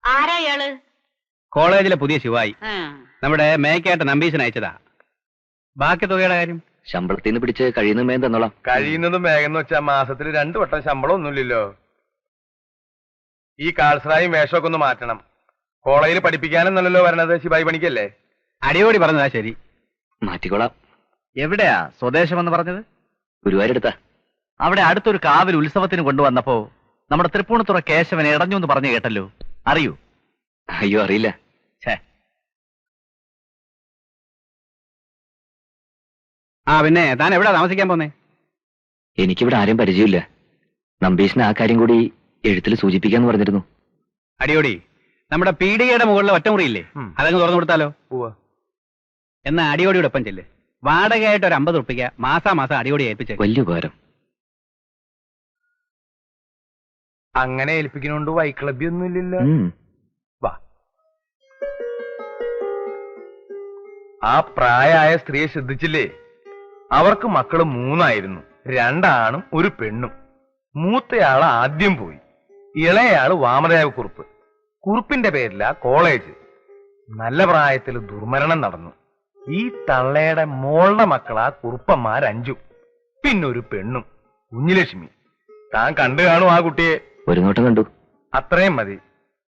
ആരാ ഇയാള്? കോളേജിലെ പുതിയ ശിവായി. നമ്മുടെ മേക്കായിട്ട് നമ്പീശൻ അയച്ചതാ. ബാക്കി തുകയുടെ കാര്യം ശമ്പളത്തിൽ നിന്ന് പിടിച്ച് കഴിയുന്ന മേം തന്നോളാം. കഴിയുന്നതും വേഗം വെച്ചാൽ മാസത്തിൽ 2 വട്ടം ശമ്പളം ഒന്നുമില്ലല്ലോ. ഈ കാൾസറായും വേഷമൊക്കെ ഒന്ന് മാറ്റണം. കോളേജിൽ പഠിപ്പിക്കാനെന്നല്ലോ വരണത്, ശിവായി പണിക്കല്ലേ? അടിയോടി പറഞ്ഞതാ ശരി. മാറ്റിക്കോളാം. എവിടെയാ സ്വദേശം എന്ന് പറഞ്ഞത്? ഗുരുവായൂരെടുത്താ. അവിടെ അടുത്തൊരു കാവിൽ ഉത്സവത്തിന് കൊണ്ടുവന്നപ്പോ നമ്മുടെ തൃപ്പൂണിത്തുറ കേശവനെ ഇടഞ്ഞു എന്ന് പറഞ്ഞു കേട്ടല്ലോ, അറിയൂ? അയ്യോ, അറിയില്ല. പിന്നെ താൻ എവിടാ താമസിക്കാൻ പോന്നേ? എനിക്കിവിടെ ആരും പരിചയമില്ല. നമ്പീശിന് ആ കാര്യം കൂടി എഴുത്തിൽ സൂചിപ്പിക്കാന്ന് പറഞ്ഞിരുന്നു. അടിയോടി, നമ്മുടെ പീഡികയുടെ മുകളിലെ ഒറ്റമുറിയില്ലേ, അതങ്ങ് തുറന്നു കൊടുത്താലോ? എന്നാ അടിയോടിയുടെ ഒപ്പം ചെല്ലേ. വാടകയായിട്ട് ഒരു 50 ഉറുപ്പിക മാസാമാസം അടിയോടി ഏൽപ്പിച്ചേ. വലിയ ഉപകാരം. അങ്ങനെ ഏൽപ്പിക്കുന്നോണ്ട് വൈക്ലബ്യൊന്നും ഇല്ലല്ലോ. വാ. ആ പ്രായമായ സ്ത്രീയെ ശ്രദ്ധിച്ചില്ലേ? അവർക്ക് മക്കള് 3 2 ആണും 1 പെണ്ണും. മൂത്തയാള് ആദ്യം പോയി. ഇളയയാള് വാമദേവക്കുറുപ്പ്. കുറുപ്പിന്റെ പേരിലാ കോളേജ്. നല്ല പ്രായത്തിൽ ദുർമരണം നടന്നു. ഈ തള്ളയുടെ മോളുടെ മക്കളാ കുറുപ്പന്മാർ 5, പിന്നൊരു പെണ്ണും, കുഞ്ഞുലക്ഷ്മി. താൻ കണ്ടു കാണും ആ കുട്ടിയെ? ഒരു നോട്ടം കണ്ടു. അത്രയും മതി.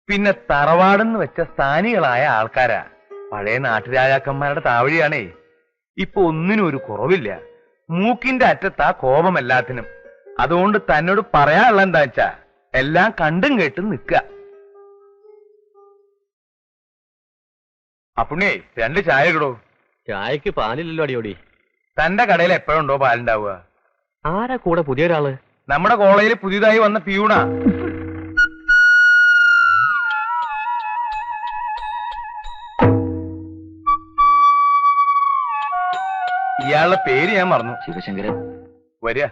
പിന്നെ തറവാടെന്ന് വെച്ച സ്ഥാനികളായ ആൾക്കാരാ. പഴയ നാട്ടുരാജാക്കന്മാരുടെ താവഴിയാണേ. ഇപ്പൊ ഒന്നിനും ഒരു കുറവില്ല. മൂക്കിന്റെ അറ്റത്താ കോപം എല്ലാത്തിനും. അതുകൊണ്ട് തന്നോട് പറയാനുള്ള എന്താ വെച്ചാ എല്ലാം കണ്ടും കേട്ടും നിക്ക. അപ്പുണ്ണേ 2 ചായ ഇടോ. ചായക്ക് പാലില്ലല്ലോ അടിയോടി. തന്റെ കടയിൽ എപ്പോഴുണ്ടോ പാലുണ്ടാവുക? ആരാ കൂടെ പുതിയൊരാള്? നമ്മുടെ കോളേജിൽ പുതിയതായി വന്ന പിയൂണാ. ഇയാളുടെ പേര് ഞാൻ മറന്നു. ശിവശങ്കരൻ. വരിക.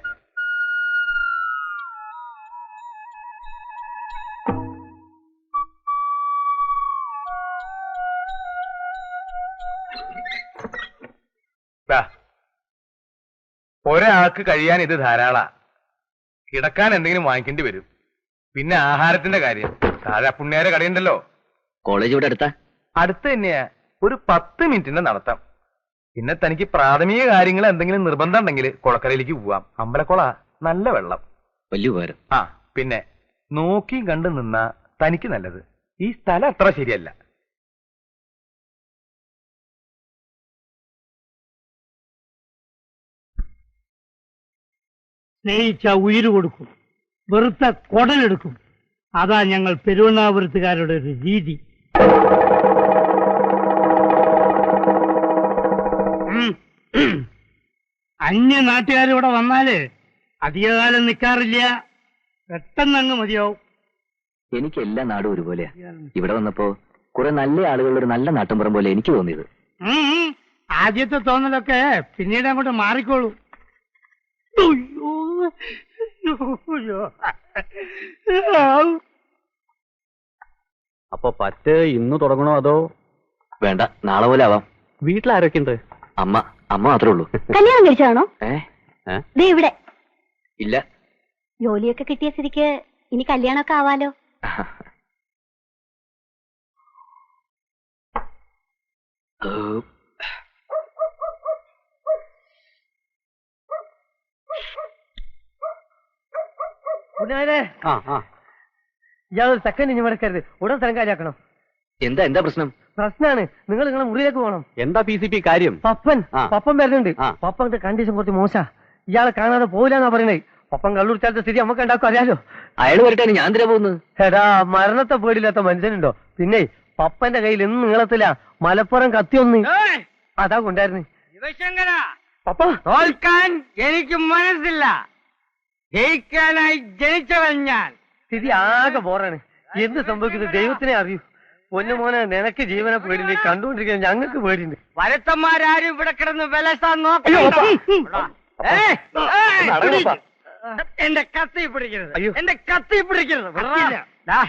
ഒരാൾക്ക് കഴിയാൻ ഇത് ധാരാളാ. കിടക്കാൻ എന്തെങ്കിലും വാങ്ങിക്കേണ്ടി വരും. പിന്നെ ആഹാരത്തിന്റെ കാര്യം. താഴെ പുണ്യാരെ കടയുണ്ടല്ലോ. കോളേജ് ഇവിടെ അടുത്താ? അടുത്ത് തന്നെയാ. ഒരു 10 മിനിറ്റിന്റെ നടത്തം. പിന്നെ തനിക്ക് പ്രാഥമിക കാര്യങ്ങൾ എന്തെങ്കിലും നിർബന്ധം ഉണ്ടെങ്കിൽ കുളക്കരയിലേക്ക് പോവാം. അമ്പലക്കുള, നല്ല വെള്ളം. വലിയ ഉപകാരം. ആ പിന്നെ നോക്കിയും കണ്ടു നിന്നാ തനിക്ക് നല്ലത്. ഈ സ്ഥലം അത്ര ശരിയല്ല. സ്നേഹിച്ച ഉയിര് കൊടുക്കും, വെറുത്ത കൊടലെടുക്കും. അതാ ഞങ്ങൾ പെരുവണ്ണാപുരത്തുകാരുടെ ഒരു രീതി. അന്യ നാട്ടുകാരിവിടെ വന്നാല് അധികകാലം നിൽക്കാറില്ല. പെട്ടെന്നങ്ങ് മതിയാവും. എനിക്ക് എല്ലാ നാടും ഒരുപോലെയാ. ഇവിടെ വന്നപ്പോ കുറെ നല്ല ആളുകളുടെ ഒരു നല്ല നാട്ടിൻപുറം പോലെ എനിക്ക് തോന്നിയത്. ആദ്യത്തെ തോന്നലൊക്കെ പിന്നീട് അങ്ങോട്ട് മാറിക്കോളൂ. അപ്പൊ പറ്റ് ഇന്ന് തുടങ്ങണോ അതോ? വേണ്ട, നാളെ പോലെ ആവാം. വീട്ടിലാരൊക്കെ ഉണ്ട്? അമ്മ മാത്രമേ ഉള്ളൂ. കല്യാണം കഴിച്ചാണോ? ദേ ഇവിടെ ഇല്ല. ജോലിയൊക്കെ കിട്ടിയ സ്ഥിതിക്ക് ഇനി കല്യാണമൊക്കെ ആവാലോ. ഇയാളൊരു സെക്കൻഡ് ഇനി മടക്കരുത്. ഉടൻ സ്ഥലം കാര്യാക്കണം. എന്താ പ്രശ്നം? പ്രശ്നമാണ്. നിങ്ങൾ നിങ്ങളെ മുറിയിലേക്ക് പോകണം. എന്താ PCP കാര്യം? പപ്പൻ വരുന്നുണ്ട്. പപ്പന്റെ കണ്ടീഷൻ കുറച്ച് മോശ. ഇയാളെ കാണാതെ പോവില്ലെന്നാ പറയണേ. പപ്പൻ കള്ളൂർച്ചാലത്തെ സ്ഥിതി നമുക്ക് ഉണ്ടാക്കും, അറിയാലോ. അയാൾ വരട്ടെ, ഞാൻ എന്തിനാ പോകുന്നത്? എടാ, മരണത്തെ പേടില്ലാത്ത മനുഷ്യനുണ്ടോ? പിന്നെ പപ്പന്റെ കയ്യിൽ എന്ന് നീളത്തിലാ മലപ്പുറം കത്തിയൊന്ന് അതാ കൊണ്ടായിരുന്നു. ശിവശങ്കര, പപ്പ തോൽക്കാൻ എനിക്ക് മനസ്സില്ല. ജയിക്കാനായി ജനിച്ചവൻ ഞാൻ. സ്ഥിതി ആകെ ബോറാണ്. എന്ത് സംഭവിക്കുന്നത് ദൈവത്തിനെ അറിയൂ. പൊന്നുമോനെ, നിനക്ക് ജീവനെ പേടില്ല, കണ്ടുകൊണ്ടിരിക്കുന്ന ഞങ്ങൾക്ക് പേടിയുണ്ട്. വരത്തന്മാരും ഇവിടെ കിടന്ന് വിലസാൻ നോക്കി. എന്റെ കത്തി പിടിക്കരുത്, എന്റെ കത്തി പിടിക്കരുത്.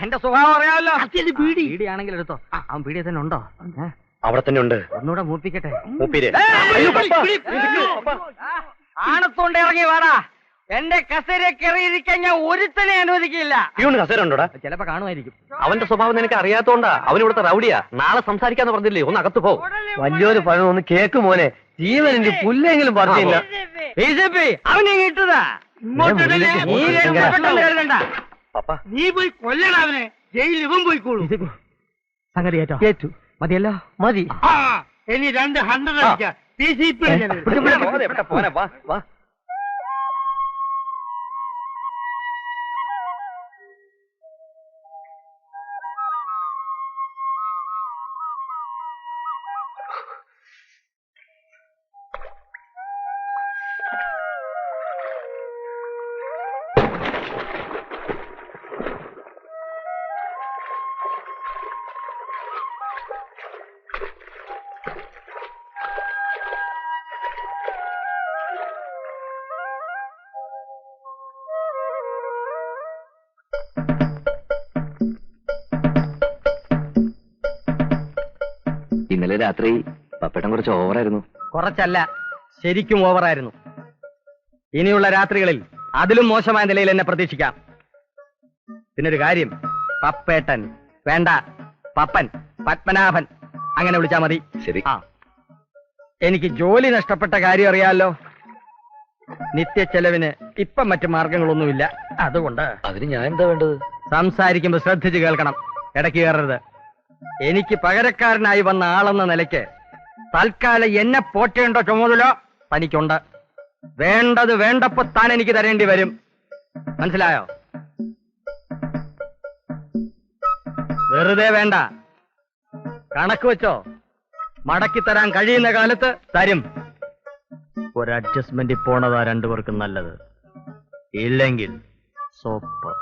എന്റെ സ്വഭാവം അറിയാമല്ലോ. പീടിയാണെങ്കിൽ എടുത്തോ. അവൻ പീടിയ തന്നെ ഉണ്ടോ? അവിടെ തന്നെ ഉണ്ട്. ഒന്നുകൂടെ മൂപ്പിക്കട്ടെ. ആണത്തോണ്ട് ഇറങ്ങി വാടാ. എന്റെ കസേര കയറിയിരിക്കാൻ ഞാൻ ഒരുത്തനെ അനുവദിക്കില്ല. കസേര ഉണ്ടോടാ? ചിലപ്പോ കാണുമായിരിക്കും. അവന്റെ സ്വഭാവം നിനക്ക് അറിയാത്തോണ്ടാ. അവൻ ഇവിടുത്തെ റൗഡിയാ. നാളെ സംസാരിക്കാന്ന് പറഞ്ഞില്ലേ? ഒന്ന് അകത്ത് പോ. വലിയൊരു പഴം ഒന്ന് കേക്ക് മോനെ. ജീവനെന്റെ പുല്ലെങ്കിലും പറഞ്ഞില്ല. അവനെ കിട്ടതാ. നീ പോയി കൊല്ലണം അവനെ. ജയിലിൽ ഇവൻ പോയിക്കോളൂ. സംഗതി ഏറ്റു. മതിയല്ലോ? മതി. ഇനി 200 അടിക്കാം. PCP ഇന്നലെ രാത്രി പപ്പേട്ടൻ കുറച്ച് ഓവറായിരുന്നു. കുറച്ചല്ല, ശരിക്കും ഓവറായിരുന്നു. ഇനിയുള്ള രാത്രികളിൽ അതിലും മോശമായ നിലയിൽ എന്നെ പ്രതീക്ഷിക്കാം. പിന്നൊരു കാര്യം, പപ്പേട്ടൻ വേണ്ട, പപ്പൻ, പത്മനാഭൻ അങ്ങനെ വിളിച്ചാ മതി. ശരി. ആ, എനിക്ക് ജോലി നഷ്ടപ്പെട്ട കാര്യം അറിയാമല്ലോ. നിത്യ ചെലവിന് ഇപ്പം മറ്റു മാർഗങ്ങളൊന്നുമില്ല. അതുകൊണ്ട് അതിന് ഞാൻ എന്താ വേണ്ടത്? സംസാരിക്കുമ്പോൾ ശ്രദ്ധിച്ച് കേൾക്കണം, ഇടയ്ക്ക് കയറരുത്. എനിക്ക് പകരക്കാരനായി വന്ന ആളെന്ന നിലയ്ക്ക് തൽക്കാലം എന്നെ പോറ്റേണ്ട ചുമതല തനിക്കുണ്ട്. വേണ്ടത് വേണ്ടപ്പോ താൻ എനിക്ക് തരേണ്ടി വരും. മനസ്സിലായോ? വെറുതെ വേണ്ട, കണക്ക് വെച്ചോ. മടക്കി തരാൻ കഴിയുന്ന കാലത്ത് തരും. ഒരു അഡ്ജസ്റ്റ്മെന്റിൽ പോണതാ രണ്ടുപേർക്കും നല്ലത്. ഇല്ലെങ്കിൽ സോപ്പ്.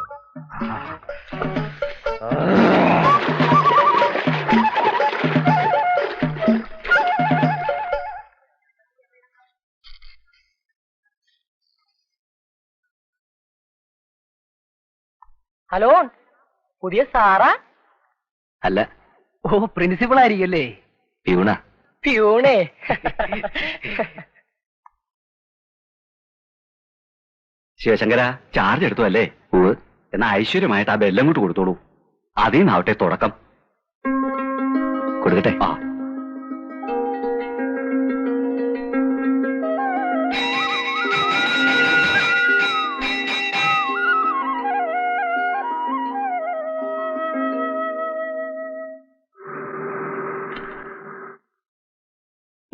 ഹലോ, പുതിയ സാറാ? അല്ല, ഓ, പ്രിൻസിപ്പൾ ആയിരിക്കുമല്ലേ? പ്യൂണ. പ്യൂണേ. ശിവശങ്കര, ചാർജ് എടുത്തു അല്ലേ? എന്നാ ഐശ്വര്യമായിട്ട് ആ ബെല്ലം കൂട്ട് കൊടുത്തോളൂ. അതിൽ നിന്നാവട്ടെ തുടക്കം. കൊടുക്കട്ടെ? ആ.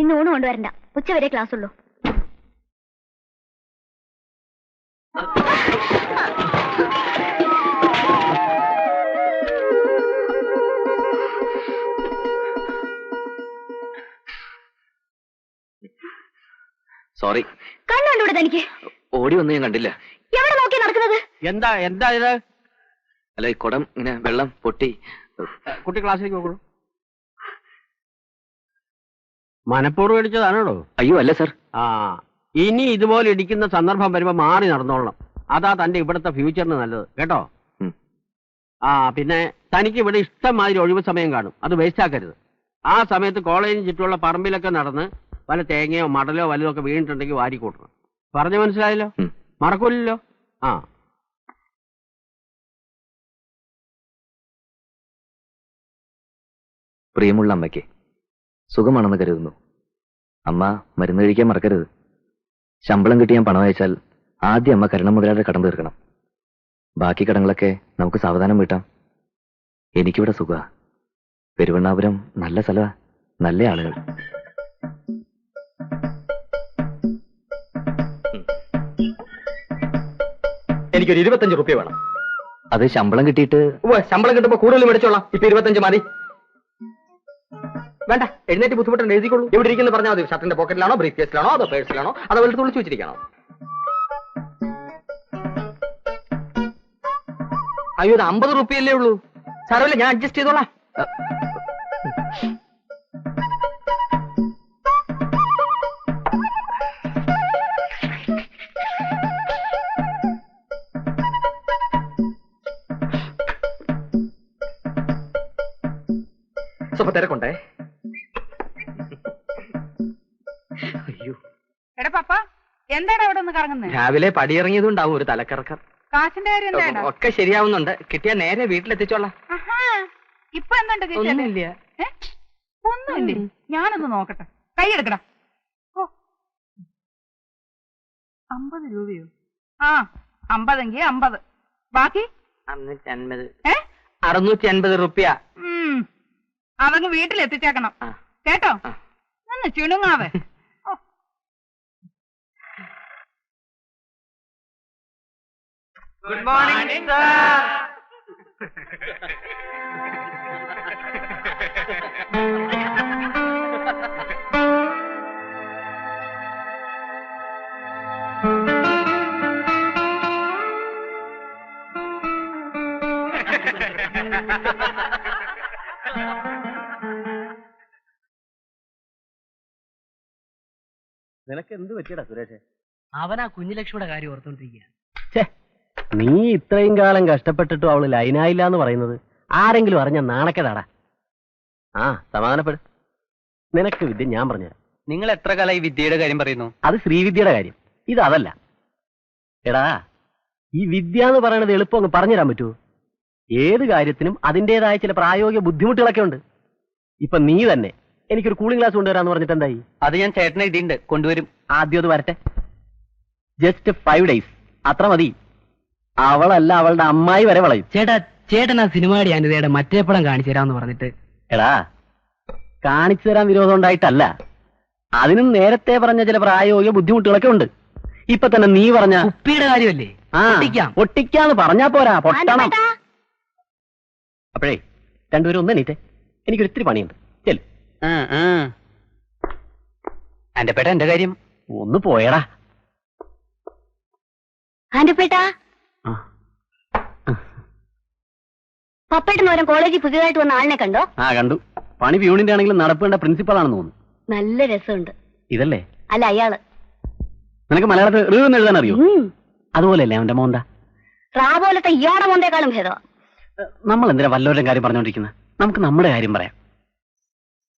ഇന്ന് ഊണ് കൊണ്ടുവരണ്ട, ഉച്ചവരെ ക്ലാസ് ഉള്ളൂ. സോറി. കണ്ണുണ്ടൂടെ തനിക്ക്? ഓടി വന്ന് ഞാൻ കണ്ടില്ല. എവിടെ നോക്കി നടക്കുന്നത്? എന്താ ഇത്? അല്ല, ഈ കുടം ഇങ്ങനെ വെള്ളം പൊട്ടി. കുട്ടി ക്ലാസ്സിലേക്ക് നോക്കൂ. മനഃപൂർവ്വം ഇടിച്ചതാണോ? അയ്യോ അല്ല സർ. ആ, ഇനി ഇതുപോലെ ഇടിക്കുന്ന സന്ദർഭം വരുമ്പോ മാറി നടന്നോളണം. അതാ തന്റെ ഇവിടുത്തെ ഫ്യൂച്ചറിന് നല്ലത്, കേട്ടോ? ആ, പിന്നെ തനിക്ക് ഇവിടെ ഇഷ്ടംമാതിരി ഒഴിവ് സമയം കാണും, അത് വേസ്റ്റ് ആക്കരുത്. ആ സമയത്ത് കോളേജിന് ചുറ്റുമുള്ള പറമ്പിലൊക്കെ നടന്ന് വല്ല തേങ്ങയോ മടലോ വല്ലതോ ഒക്കെ വീണിട്ടുണ്ടെങ്കിൽ വാരി കൂട്ടണം. പറഞ്ഞു മനസ്സിലായല്ലോ? മറക്കൂലല്ലോ? ആ. പ്രിയമുള്ള അമ്മയ്ക്ക് സുഖമാണെന്ന് കരുതുന്നു. അമ്മ മരുന്ന് കഴിക്കാൻ മറക്കരുത്. ശമ്പളം കിട്ടി ഞാൻ പണം അയച്ചാൽ ആദ്യം അമ്മ കരുണ മുതലാളിയുടെ കടം തീർക്കണം. ബാക്കി കടങ്ങളൊക്കെ നമുക്ക് സാവധാനം വീട്ടാം. എനിക്കിവിടെ സുഖ. പെരുവണ്ണാപുരം നല്ല സ്ഥലമാ, നല്ല ആളുകൾ. എനിക്കൊരു 25 റുപ്യ വേണം. അത് ശമ്പളം കിട്ടിയിട്ട്. ശമ്പളം കിട്ടുമ്പോ കൂടുതൽ മേടിച്ചോളാം. ഇപ്പൊ 25 മതി. വേണ്ട, എഴുന്നേറ്റ് ബുദ്ധിമുട്ടുണ്ട്, എഴുതിക്കൊള്ളൂ. എവിടെ ഇരിക്കുന്നു പറഞ്ഞാൽ മതി. ഷർട്ടിന്റെ പോക്കറ്റിലാണോ, ബ്രീഫ് കേസിലാണോ, അതോ പേഴ്സിലാണോ, അതോ വലുത് തുളിച്ചു വെച്ചിരിക്കണോ? അയ്യോ, ഇത് 50 റുപ്യല്ലേ ഉള്ളൂ. സാരമില്ല, ഞാൻ അഡ്ജസ്റ്റ് ചെയ്തോളാം. സ്വപ്പം തിരക്കുണ്ടേ. അയ്യോ, എടാ പപ്പ, എന്താടാ അവിടെ ഒന്ന് കറങ്ങുന്നത്? രാവിലെ പടിയിറങ്ങിയതുണ്ടാവും ഒരു തലക്കറക്കം. കാശിന്റെ കാര്യം എന്താടാ? ഒക്കെ ശരിയാവുന്നുണ്ട്. കിട്ടിയാ നേരെ വീട്ടിലെത്തിച്ചോളാം. ഇപ്പൊ എന്തുണ്ട്? ഒന്നുമില്ല. ഒന്നുമില്ലേ? ഞാനൊന്ന് നോക്കട്ടെ. കൈ എടുക്കടാ. ഓ, 50 രൂപയോ? ആ, 50 50. ബാക്കി 550. 650 റുപ്യ. അതങ്ങ് വീട്ടിലെത്തിച്ചേക്കണം, കേട്ടോ? ഒന്ന് ചിണുങ്ങാവേ. Good morning sir. നിനക്ക് എന്ത് പറ്റിയടാ സുരേഷ്? അവനാ കുഞ്ഞുലക്ഷ്മിയുടെ കാര്യം ഓർത്തോണ്ടിരിക്കുക. നീ ഇത്രയും കാലം കഷ്ടപ്പെട്ടിട്ടും അവള് ലൈനായില്ല എന്ന് പറയുന്നത് ആരെങ്കിലും അറിഞ്ഞ നാണക്കേടാടാ. ആ, സമാധാനപ്പെടും. നിനക്ക് വിദ്യ ഞാൻ പറഞ്ഞുതരാം. നിങ്ങൾ എത്ര കാലം ഈ വിദ്യയുടെ കാര്യം പറയുന്നു? അത് ശ്രീവിദ്യയുടെ കാര്യം, ഇത് അതല്ല. എടാ, ഈ വിദ്യ എന്ന് പറയുന്നത് എളുപ്പം അങ്ങ് പറഞ്ഞുതരാൻ പറ്റുമോ? ഏത് കാര്യത്തിനും അതിൻ്റെതായ ചില പ്രായോഗിക ബുദ്ധിമുട്ടുകളൊക്കെ ഉണ്ട്. ഇപ്പൊ നീ തന്നെ എനിക്കൊരു കൂളിംഗ് ഗ്ലാസ് കൊണ്ടുവരാന്ന് പറഞ്ഞിട്ട് എന്തായി? അത് ഞാൻ ചേട്ടനെ ഇടിയുണ്ട്, കൊണ്ടുവരും. ആദ്യം അത് വരട്ടെ. ജസ്റ്റ് 5 days, അത്ര മതി. അവളല്ല അവളുടെ അമ്മായി വരെ വളയും. ചേട്ടൻ ആ സിനിമയുടെ അനിതയുടെ മറ്റേ പടം കാണിച്ചു തരാമെന്ന് പറഞ്ഞിട്ട്. എടാ, കാണിച്ചു തരാൻ വിരോധം ഉണ്ടായിട്ടല്ല, അതിനും നേരത്തെ പറഞ്ഞ ചില പ്രായോഗിക ബുദ്ധിമുട്ടുകളൊക്കെ ഉണ്ട്. ഇപ്പൊ തന്നെ നീ പറഞ്ഞ കുപ്പിയുടെ കാര്യമല്ലേ? പൊട്ടിക്കാന്ന് പറഞ്ഞാ പോരാ, പൊട്ടണം. അപ്പോഴേ രണ്ടുപേരും ഒന്ന് എണീറ്റേ, എനിക്കൊരു ഇത്തിരി പണിയുണ്ട്. ചെല്. എന്റെ പേട്ട എന്റെ കാര്യം ഒന്ന് പോയടാ. ആന്റപ്പേട്ടാ, പപ്പേട്ടൻ ഓരോ കോളേജിൽ പുതിയതായിട്ട് വന്ന ആളിനെ കണ്ടോ? ആ കണ്ടു. പണി പ്യൂണിന്റെ ആണെങ്കിലും നടപ്പേണ്ട പ്രിൻസിപ്പൾ ആണെന്ന് തോന്നുന്നു. നല്ല രസമുണ്ട്. ഇതല്ലേ? അല്ല, അയാള്. നിനക്ക് മലയാളത്തിൽ എന്ന് എഴുതാൻ അറിയോ? അതുപോലെയല്ലേ അവന്റെ മോന്ത? റാ പോലത്തെ ഇയാടെ മോന്തേക്കാളും ഭേദം. നമ്മൾ എന്തിനാ വല്ലവരുടെ കാര്യം പറഞ്ഞോണ്ടിരിക്കുന്നത്? നമുക്ക് നമ്മുടെ കാര്യം പറയാം.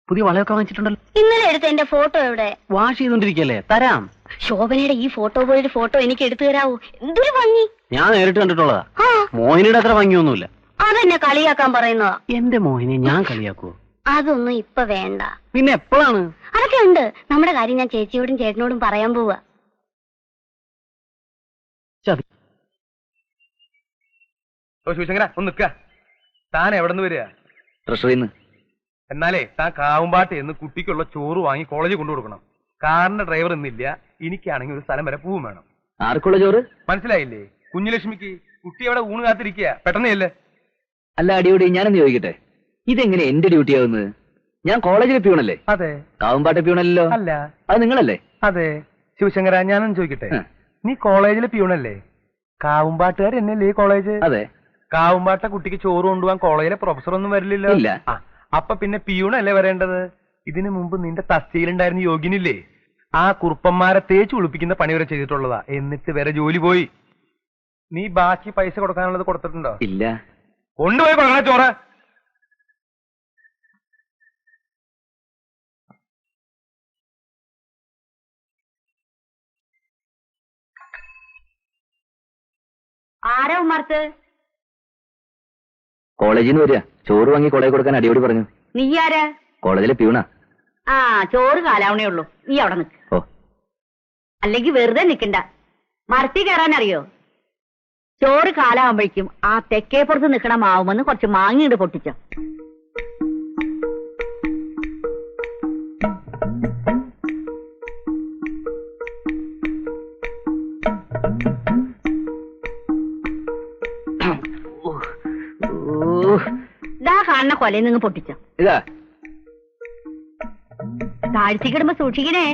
പുതിയ വളയൊക്കെ വാങ്ങിച്ചിട്ടുണ്ടല്ലോ. ഇന്നലെ എടുത്ത എന്റെ ഫോട്ടോ എവിടെ? വാഷ് ചെയ്തോണ്ടിരിക്കല്ലേ, തരാം. ശോഭനയുടെ ഈ ഫോട്ടോ പോലൊരു ഫോട്ടോ എനിക്ക് എടുത്തു തരാവോ? എന്തൊരു ഭംഗി. ഞാൻ നേരിട്ട് കണ്ടിട്ടുള്ളതാ. മോഹിനിയുടെ അത്ര ഭംഗിയൊന്നുമില്ല. അതെന്നെ കളിയാക്കാൻ പറയുന്നതാ. എന്റെ മോഹിനെ ഞാൻ കളിയാക്കുവോ? അതൊന്നും ഇപ്പൊ വേണ്ട. പിന്നെ എപ്പോഴാണ്? അതൊക്കെ ഉണ്ട്. നമ്മുടെ കാര്യം ഞാൻ ചേച്ചിയോടും ചേട്ടനോടും പറയാൻ പോവാ. ശിവശങ്കര ഒന്ന് നിക്ക. താൻ എവിടെ നിന്ന് വരിക? ട്രഷറിന്ന്. എന്നാലേ താൻ കാവുമ്പാട്ട് എന്ന് കുട്ടിക്കുള്ള ചോറ് വാങ്ങി കോളേജിൽ കൊണ്ടു കൊടുക്കണം. കാറിന്റെ ഡ്രൈവർ ഇന്നില്ല. എനിക്കാണെങ്കിൽ ഒരു സ്ഥലം വരെ പൂവും വേണം. ആർക്കുള്ള ചോറ്? മനസ്സിലായില്ലേ? കുഞ്ഞുലക്ഷ്മിക്ക്. കുട്ടി അവിടെ ഊണ് കാത്തിരിക്കുക. പെട്ടെന്നല്ലേ? അല്ല അടിയോടി, ഞാനെന്ന് ചോദിക്കട്ടെ, ഇതെങ്ങനെ എന്റെ ഡ്യൂട്ടി ആവുന്നത്? ഞാൻ കോളേജിലെ പ്യൂണല്ലേ? അതെ. കാവുമ്പാട്ടെ പ്യൂണല്ലോ? അല്ല. അത് നിങ്ങളല്ലേ? അതെ. ശിവശങ്കര, ഞാനൊന്ന് ചോദിക്കട്ടെ, നീ കോളേജിലെ പ്യൂണല്ലേ? കാവുമ്പാട്ടുകാർ എന്നല്ലേ ഈ കോളേജ്? അതെ. കാവുമ്പാട്ട കുട്ടിക്ക് ചോറ് കൊണ്ടുപോകാൻ കോളേജിലെ പ്രൊഫസർ ഒന്നും വരില്ലല്ലോ? ഇല്ല. അപ്പൊ പിന്നെ പ്യൂണല്ലേ വരേണ്ടത്? ഇതിനു മുമ്പ് നിന്റെ തസ്തിയിലുണ്ടായിരുന്ന യോഗ്യനില്ലേ? ആ കുറുപ്പന്മാരെ തേച്ച് കുളിപ്പിക്കുന്ന പണി വരെ ചെയ്തിട്ടുള്ളതാ. എന്നിട്ട് വേറെ ജോലി പോയി. നീ ബാക്കി പൈസ കൊടുക്കാനുള്ളത് കൊടുത്തിട്ടുണ്ടോ? ഇല്ല. കൊണ്ടുപോയി കൊടുക്കണ ചോറ്. ആരാ ഉമ്മർത്ത്? കോളേജിൽ നിന്ന് വരിക. ചോറ് വാങ്ങി കോളേജ് കൊടുക്കാൻ അടിയോടി പറഞ്ഞു. നീ ആരാ? കോളേജിലെ പ്യൂണാ. ആ, ചോറ് കാലാവണേ ഉള്ളൂ. നീ അവിടെ നിൽക്ക്. ഓ, അല്ലെങ്കിൽ വെറുതെ നിൽക്കണ്ട. മരത്തി കയറാൻ അറിയോ? ചോറ് കാലാവുമ്പോഴേക്കും ആ തെക്കേപ്പുറത്ത് നിൽക്കണ മാവുമെന്ന് കുറച്ച് മാങ്ങിയിട്ട് പൊട്ടിച്ചോ. ഇതാ കാണുന്ന കൊലയിൽ നിന്ന് പൊട്ടിച്ചോ. ഇതാ താഴ്ത്തിക്കിടുമ്പോ സൂക്ഷിക്കണേ.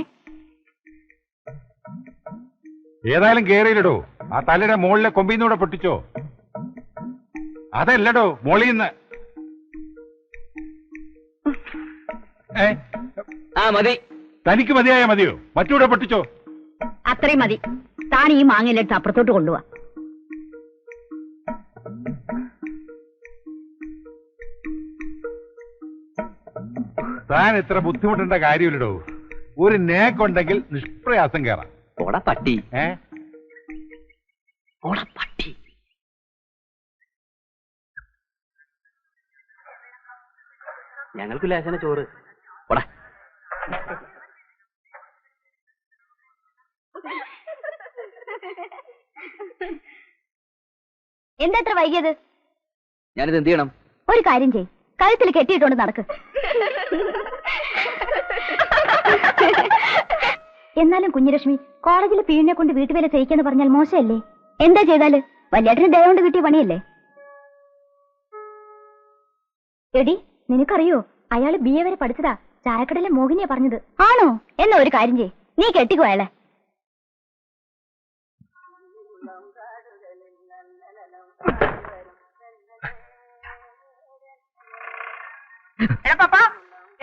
ഏതായാലും കേറിയില്ലടോ. ആ തലയുടെ മുകളിലെ കൊമ്പിന്നൂടെ പൊട്ടിച്ചോ. അതല്ലടോ, മോളിന്ന്. മതി. തനിക്ക് മതിയായ മതിയോ? മറ്റൂടെ പൊട്ടിച്ചോ. അത്രയും മതി. താൻ ഈ മാങ്ങയിലെടുത്ത് അപ്പുറത്തോട്ട് കൊണ്ടുപോവാ. താൻ ഇത്ര ബുദ്ധിമുട്ടേണ്ട കാര്യമില്ലടോ. ഒരു നേക്കുണ്ടെങ്കിൽ നിഷ്പ്രയാസം കയറാം. ഓടാ പട്ടി. ഓടാ പട്ടി. ഞങ്ങൾക്ക് ലേശന ചോറ്. ഓടാ. എന്താ എത്ര വൈകിയത്? ഞാനിത് എന്ത് ചെയ്യണം? ഒരു കാര്യം ചെയ്, കഴുത്തിൽ കെട്ടിയിട്ടുണ്ട് നടക്ക്. എന്നാലും കുഞ്ഞുലക്ഷ്മി, കോളേജിലെ പീഡിനെ കൊണ്ട് വീട്ടുവേല ചെയ്യിക്കാന്ന് പറഞ്ഞാൽ മോശമല്ലേ? എന്താ ചെയ്താല്? വല്യേട്ടന് ദയ കൊണ്ട് കിട്ടിയ പണിയല്ലേ? എടി, നിനക്കറിയോ, അയാള് BA വരെ പഠിച്ചതാ. ചായക്കടയിലെ മോഹിനിയാ പറഞ്ഞത്. ആണോ? എന്നാ ഒരു കാര്യം ചെയ്, നീ കെട്ടിക്കോ അയാളെ.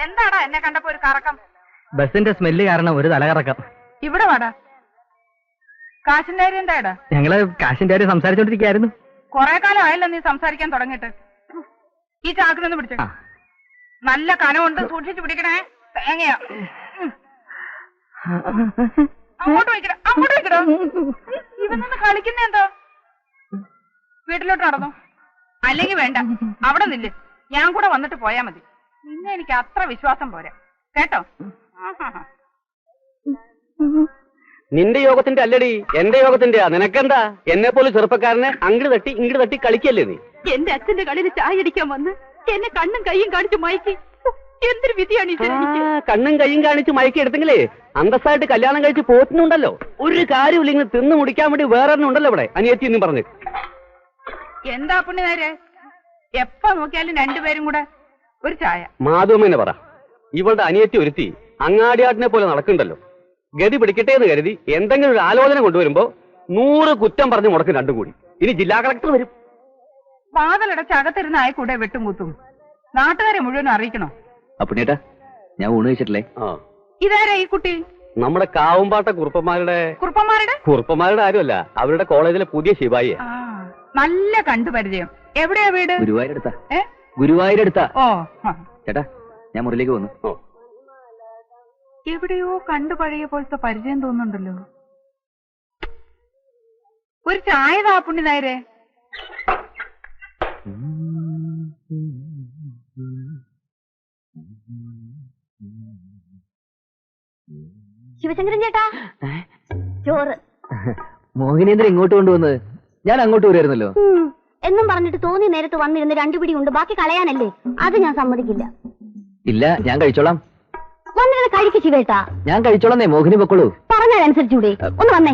എന്താടാ എന്നെ കണ്ടപ്പോ ഒരു കറക്കം? ബസിന്റെ സ്മെല്ല് കാരണം ഒരു തലകറക്കം. ഇവിടെ വാടാ. കാശിന്റെ കാര്യം എന്താടാ? ഞങ്ങള് കാശിന്റെ കാര്യം സംസാരിച്ചോണ്ടിരിക്കായിരുന്നു. കൊറേ കാലം ആയല്ലോ നീ സംസാരിക്കാൻ തുടങ്ങിയിട്ട്. ഈ ചാക്കിനൊന്ന് പിടിച്ചേ. നല്ല കനമുണ്ട്, സൂക്ഷിച്ചു പിടിക്കണേ. തേങ്ങയാ. അങ്ങോട്ട് വയ്ക്കടാ, അങ്ങോട്ട് വയ്ക്കടാ. ഇവൻ നിന്ന് കളിക്കുന്ന എന്തോ? വീട്ടിലോട്ട് നടന്നു. അല്ലെങ്കിൽ വേണ്ട, അവിടെ നില്ല്. ഞാൻ കൂടെ വന്നിട്ട് പോയാ മതി. നിന്നെ എനിക്ക് അത്ര വിശ്വാസം പോരാ കേട്ടോ. നിന്റെ യോഗത്തിന്റെ അല്ലടി, എന്റെ യോഗത്തിന്റെ. നിനക്കെന്താ? എന്നെ പോലെ ചെറുപ്പക്കാരനെ അങ്ങട് തട്ടി ഇങ്ങട് തട്ടി കളിക്കല്ലേ നീ? എന്റെ അച്ഛന്റെ കളിയിൽ ചായ അടിക്കാൻ വന്ന് എന്നെ കണ്ണും കൈയും കാണിച്ച് മയക്കി. എന്തൊരു വിധിയാണ് കണ്ണും കൈയും കാണിച്ച് മയക്കി എടുത്തെങ്കിലേ അന്തസ്സായിട്ട് കല്യാണം കഴിച്ച് പോറ്റുന്നുണ്ടല്ലോ. ഒരു കാര്യമില്ല, ഇങ്ങനെ തിന്നു മുടിക്കാൻ വേണ്ടി വേറെ ഉണ്ടല്ലോ ഇവിടെ അനിയത്തി എന്നും പറഞ്ഞു. എന്താ പുണ്യ നേരെ? എപ്പ നോക്കിയാലും രണ്ടുപേരും കൂടെ ഒരു ചായ. മാധവമ്മനെ പറ, ഇവളുടെ അനിയത്തി ഒരുത്തി അങ്ങാടിയാട്ടിനെ പോലെ നടക്കണ്ടല്ലോ. ഗതി പിടിക്കട്ടെ എന്ന് കരുതി എന്തെങ്കിലും ഒരു ആലോചന കൊണ്ടുവരുമ്പോ 100 കുറ്റം പറഞ്ഞ് മുടക്കും രണ്ടും കൂടി. ഇനി ജില്ലാ കളക്ടർ വരും. വാതിലടച്ച് അകത്തിരുന്ന ആയിക്കൂടെ വെട്ടും കൂത്തും. നാട്ടുകാരെ മുഴുവൻ അറിയിക്കണോ? അപ്പുണ്ണിയേട്ടാ, ഞാൻ ഊണ് കഴിച്ചിട്ടില്ലേ? ഇതാരാ ഈ കുട്ടി? നമ്മുടെ കാവുമ്പാട്ട കുറുപ്പന്മാരുടെ കുറുപ്പന്മാരുടെ ആരുമല്ല, അവരുടെ കോളേജിലെ പുതിയ ശിവായിയെ. നല്ല കണ്ടുപരിചയം. എവിടെയാ വീട്? ഗുരുവായൂരടുത്താ. ഗുരുവായൂരടുത്താ. ഓ ചേട്ടാ, ഞാൻ മുറിയിലേക്ക് വന്നു. എവിടെയോ കണ്ടു പഴയ പോലത്തെ പരിചയം തോന്നുന്നുണ്ടല്ലോ. ഒരു ചായ താ പുണ്ണി നേരെ. ശിവശങ്കരൻ ചേട്ടാ, ചോറ്. മോഹിനേന്ദ്രൻ ഇങ്ങോട്ട് കൊണ്ടുവന്നത്? ഞാൻ അങ്ങോട്ട് വരുമായിരുന്നല്ലോ. എന്നും പറഞ്ഞിട്ട് തോന്നി നേരത്ത് വന്നിരുന്ന് 2 പിടി ഉണ്ട്, ബാക്കി കളയാനല്ലേ? അത് ഞാൻ സമ്മതിക്കില്ല. ഇല്ല, ഞാൻ കഴിച്ചോളാം. വന്നിരുന്ന് കഴിക്ക് ശിവേട്ടാ. ഞാൻ കഴിച്ചോളന്നേ, മോഹിനി പൊക്കോളൂ. പറഞ്ഞതനുസരിച്ചൂടെ? ഒന്ന് വന്നേ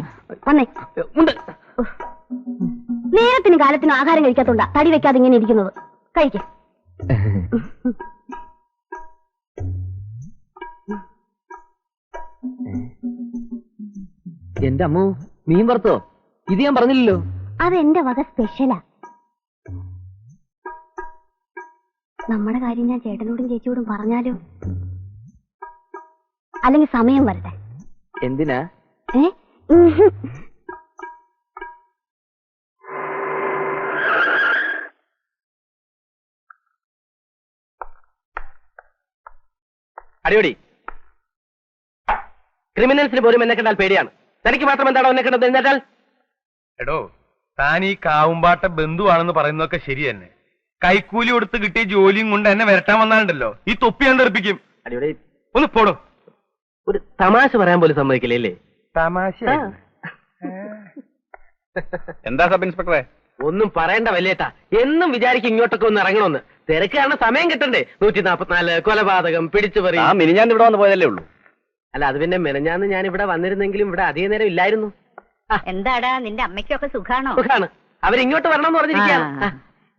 വന്നേ. നേരത്തിനും കാലത്തിനും ആഹാരം കഴിക്കാത്തോണ്ടാ തടി വെക്കാതെ ഇങ്ങനെ ഇരിക്കുന്നത്. കഴിക്ക. എന്റെ അമ്മു, മീൻ വറുത്തോ? ഇത് ഞാൻ പറഞ്ഞില്ലല്ലോ. അതെന്റെ വക സ്പെഷ്യലാ. നമ്മുടെ കാര്യം ഞാൻ ചേട്ടനോടും ചേച്ചിയോടും പറഞ്ഞാലോ? അല്ലെങ്കിൽ സമയം വരട്ടെ. എന്തിനാ? അടിയോടി. ക്രിമിനൽസിന് പോലും എന്നെ കണ്ടാൽ പേടിയാണ്. തനിക്ക് മാത്രം എന്താണോ എന്നെ കണ്ടത്? എന്നിട്ടാൽ എടോ, താൻ ഈ കാവുമ്പാട്ട ബന്ധുവാണെന്ന് പറയുന്നതൊക്കെ ശരി തന്നെ. കൈക്കൂലി കൊടുത്ത് കിട്ടിയ ജോലിയും കൊണ്ട് എന്നെ വരട്ടാൻ വന്നാലുണ്ടല്ലോ, ഈ തൊപ്പി ഞാൻ തെറിപ്പിക്കും. അടിയോടി, ഒന്ന് പോടോ. ഒരു തമാശ പറയാൻ പോലും സമ്മതിക്കില്ലേ? തമാശ എന്താ സബ് ഇൻസ്പെക്ടറെ? ഒന്നും പറയണ്ട വല്യേട്ടാ. എന്നും വിചാരിക്കും ഇങ്ങോട്ടൊക്കെ ഒന്ന് ഇറങ്ങണമെന്ന്. തിരക്കാണ്, സമയം കിട്ടണ്ടേ? 144 കൊലപാതകം, പിടിച്ചുപറി. മിനിഞ്ഞാൻ ഇവിടെ വന്ന് പോയതല്ലേ ഉള്ളൂ. അല്ല, അത് പിന്നെ മെനഞ്ഞാന്ന് ഞാൻ ഇവിടെ വന്നിരുന്നെങ്കിലും ഇവിടെ അധിക നേരം ഇല്ലായിരുന്നു. എന്താടാ, നിന്റെ അമ്മയ്ക്കൊക്കെ സുഖാണോ? സുഖാണ്. അവരിങ്ങോട്ട് വരണമെന്ന് പറഞ്ഞിരിക്കുകയാണ്.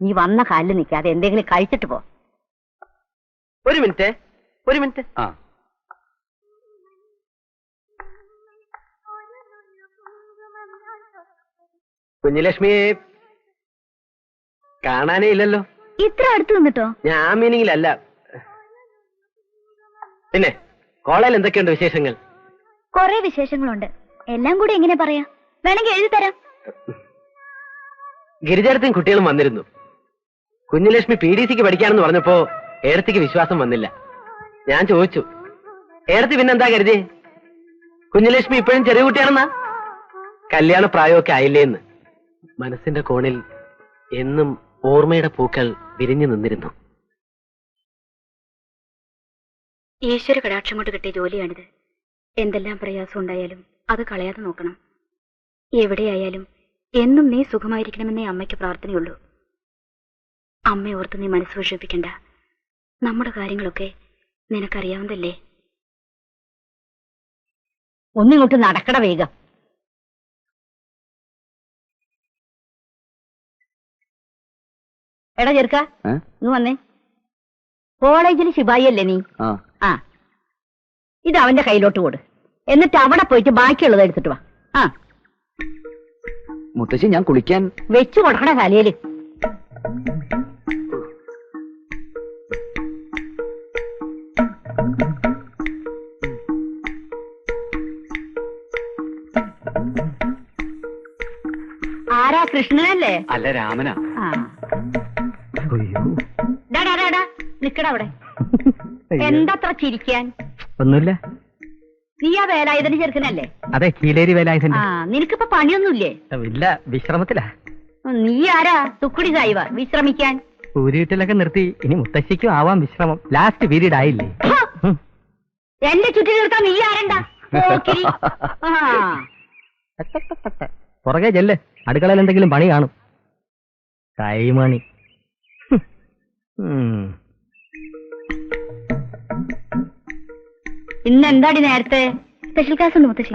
നീ വന്ന കാലിൽ നിൽക്കാതെ എന്തെങ്കിലും കഴിച്ചിട്ട് പോ. ഒരു മിനിറ്റ്. കുഞ്ഞലക്ഷ്മിയെ കാണാനേ ഇല്ലല്ലോ. ഇത്ര അടുത്ത് നിന്നിട്ടോ? ഞാൻ ആ മീനിങ്ങിലല്ല. പിന്നെ കോളേജിൽ എന്തൊക്കെയുണ്ട് വിശേഷങ്ങൾ? കൊറേ വിശേഷങ്ങളുണ്ട്. എല്ലാം കൂടി എങ്ങനെ പറയാ? വേണമെങ്കിൽ എഴുതി തരാം. ഗിരിജാരത്തും കുട്ടികളും വന്നിരുന്നു. കുഞ്ഞലക്ഷ്മി PDCക്ക് പഠിക്കാനെന്ന് പറഞ്ഞപ്പോ ഏടത്തിക്ക് വിശ്വാസം വന്നില്ല. ഞാൻ ചോദിച്ചു, ഏടത്തി പിന്നെന്താ കരുതി? കുഞ്ഞലക്ഷ്മി ഇപ്പോഴും ചെറിയ കുട്ടിയാണെന്നാ? കല്യാണ പ്രായമൊക്കെ ആയില്ലേന്ന്. മനസ്സിന്റെ കോണിൽ എന്നും ഓർമ്മയുടെ പൂക്കൾ വിരിഞ്ഞു നിന്നിരുന്നു. ഈശ്വര കടാക്ഷം കൊണ്ട് കിട്ടിയ ജോലിയാണിത്. എന്തെല്ലാം പ്രയാസം ഉണ്ടായാലും അത് കളയാതെ നോക്കണം. എവിടെയായാലും എന്നും നീ സുഖമായിരിക്കണമെന്നേ അമ്മയ്ക്ക് പ്രാർത്ഥനയുള്ളൂ. അമ്മ ഓർത്ത് നീ മനസ്സ് വിഷമിപ്പിക്കണ്ട. നമ്മുടെ കാര്യങ്ങളൊക്കെ നിനക്കറിയാവുന്നതല്ലേ. ഒന്നിങ്ങോട്ട് നടക്കട വേഗം. എടാ ചെറുക്ക, ഇന്ന് വന്നേ. കോളേജിൽ ശിവായി അല്ലേ നീ? ആ, ഇത് അവന്റെ കയ്യിലോട്ട് കൊടു. എന്നിട്ട് അവിടെ പോയിട്ട് ബാക്കിയുള്ളത് എടുത്തിട്ട് വാ. ആ മുത്തശ്ശി, ഞാൻ കുളിക്കാൻ വെച്ചു കൊടുക്കണ കലയില്. ആരാ? കൃഷ്ണനല്ലേ? അല്ല, രാമനാ. നിക്കട അവിടെ. എന്തത്ര ചിരിക്കാൻ? ഒന്നുമില്ല. നീ ആ വേലായുധന് ചെറുക്കനല്ലേ? അതെ, കീലേരി വേലായുധൻ. നിനക്കിപ്പോ പണിയൊന്നുമില്ലേ? ഇല്ല, വിശ്രമത്തിലാ. നീ ആരാ തുക്കുടി സായിവ വിശ്രമിക്കാൻ? ഊരിട്ടിലൊക്കെ നിർത്തി. ഇനി മുത്തശ്ശിക്കും ആവാം വിശ്രമം. ലാസ്റ്റ് പീരീഡ് ആയില്ലേ? എന്റെ ചുറ്റി തീർക്കാൻ നീ ആരണ്ട? പുറകെ ചെല്ല്, അടുക്കളയിൽ എന്തെങ്കിലും പണി കാണും. കൈമണി. ഇന്ന് എന്താടി നേരത്തെ? സ്പെഷ്യൽ ക്ലാസ് ഉണ്ട് മുത്തശ്ശി.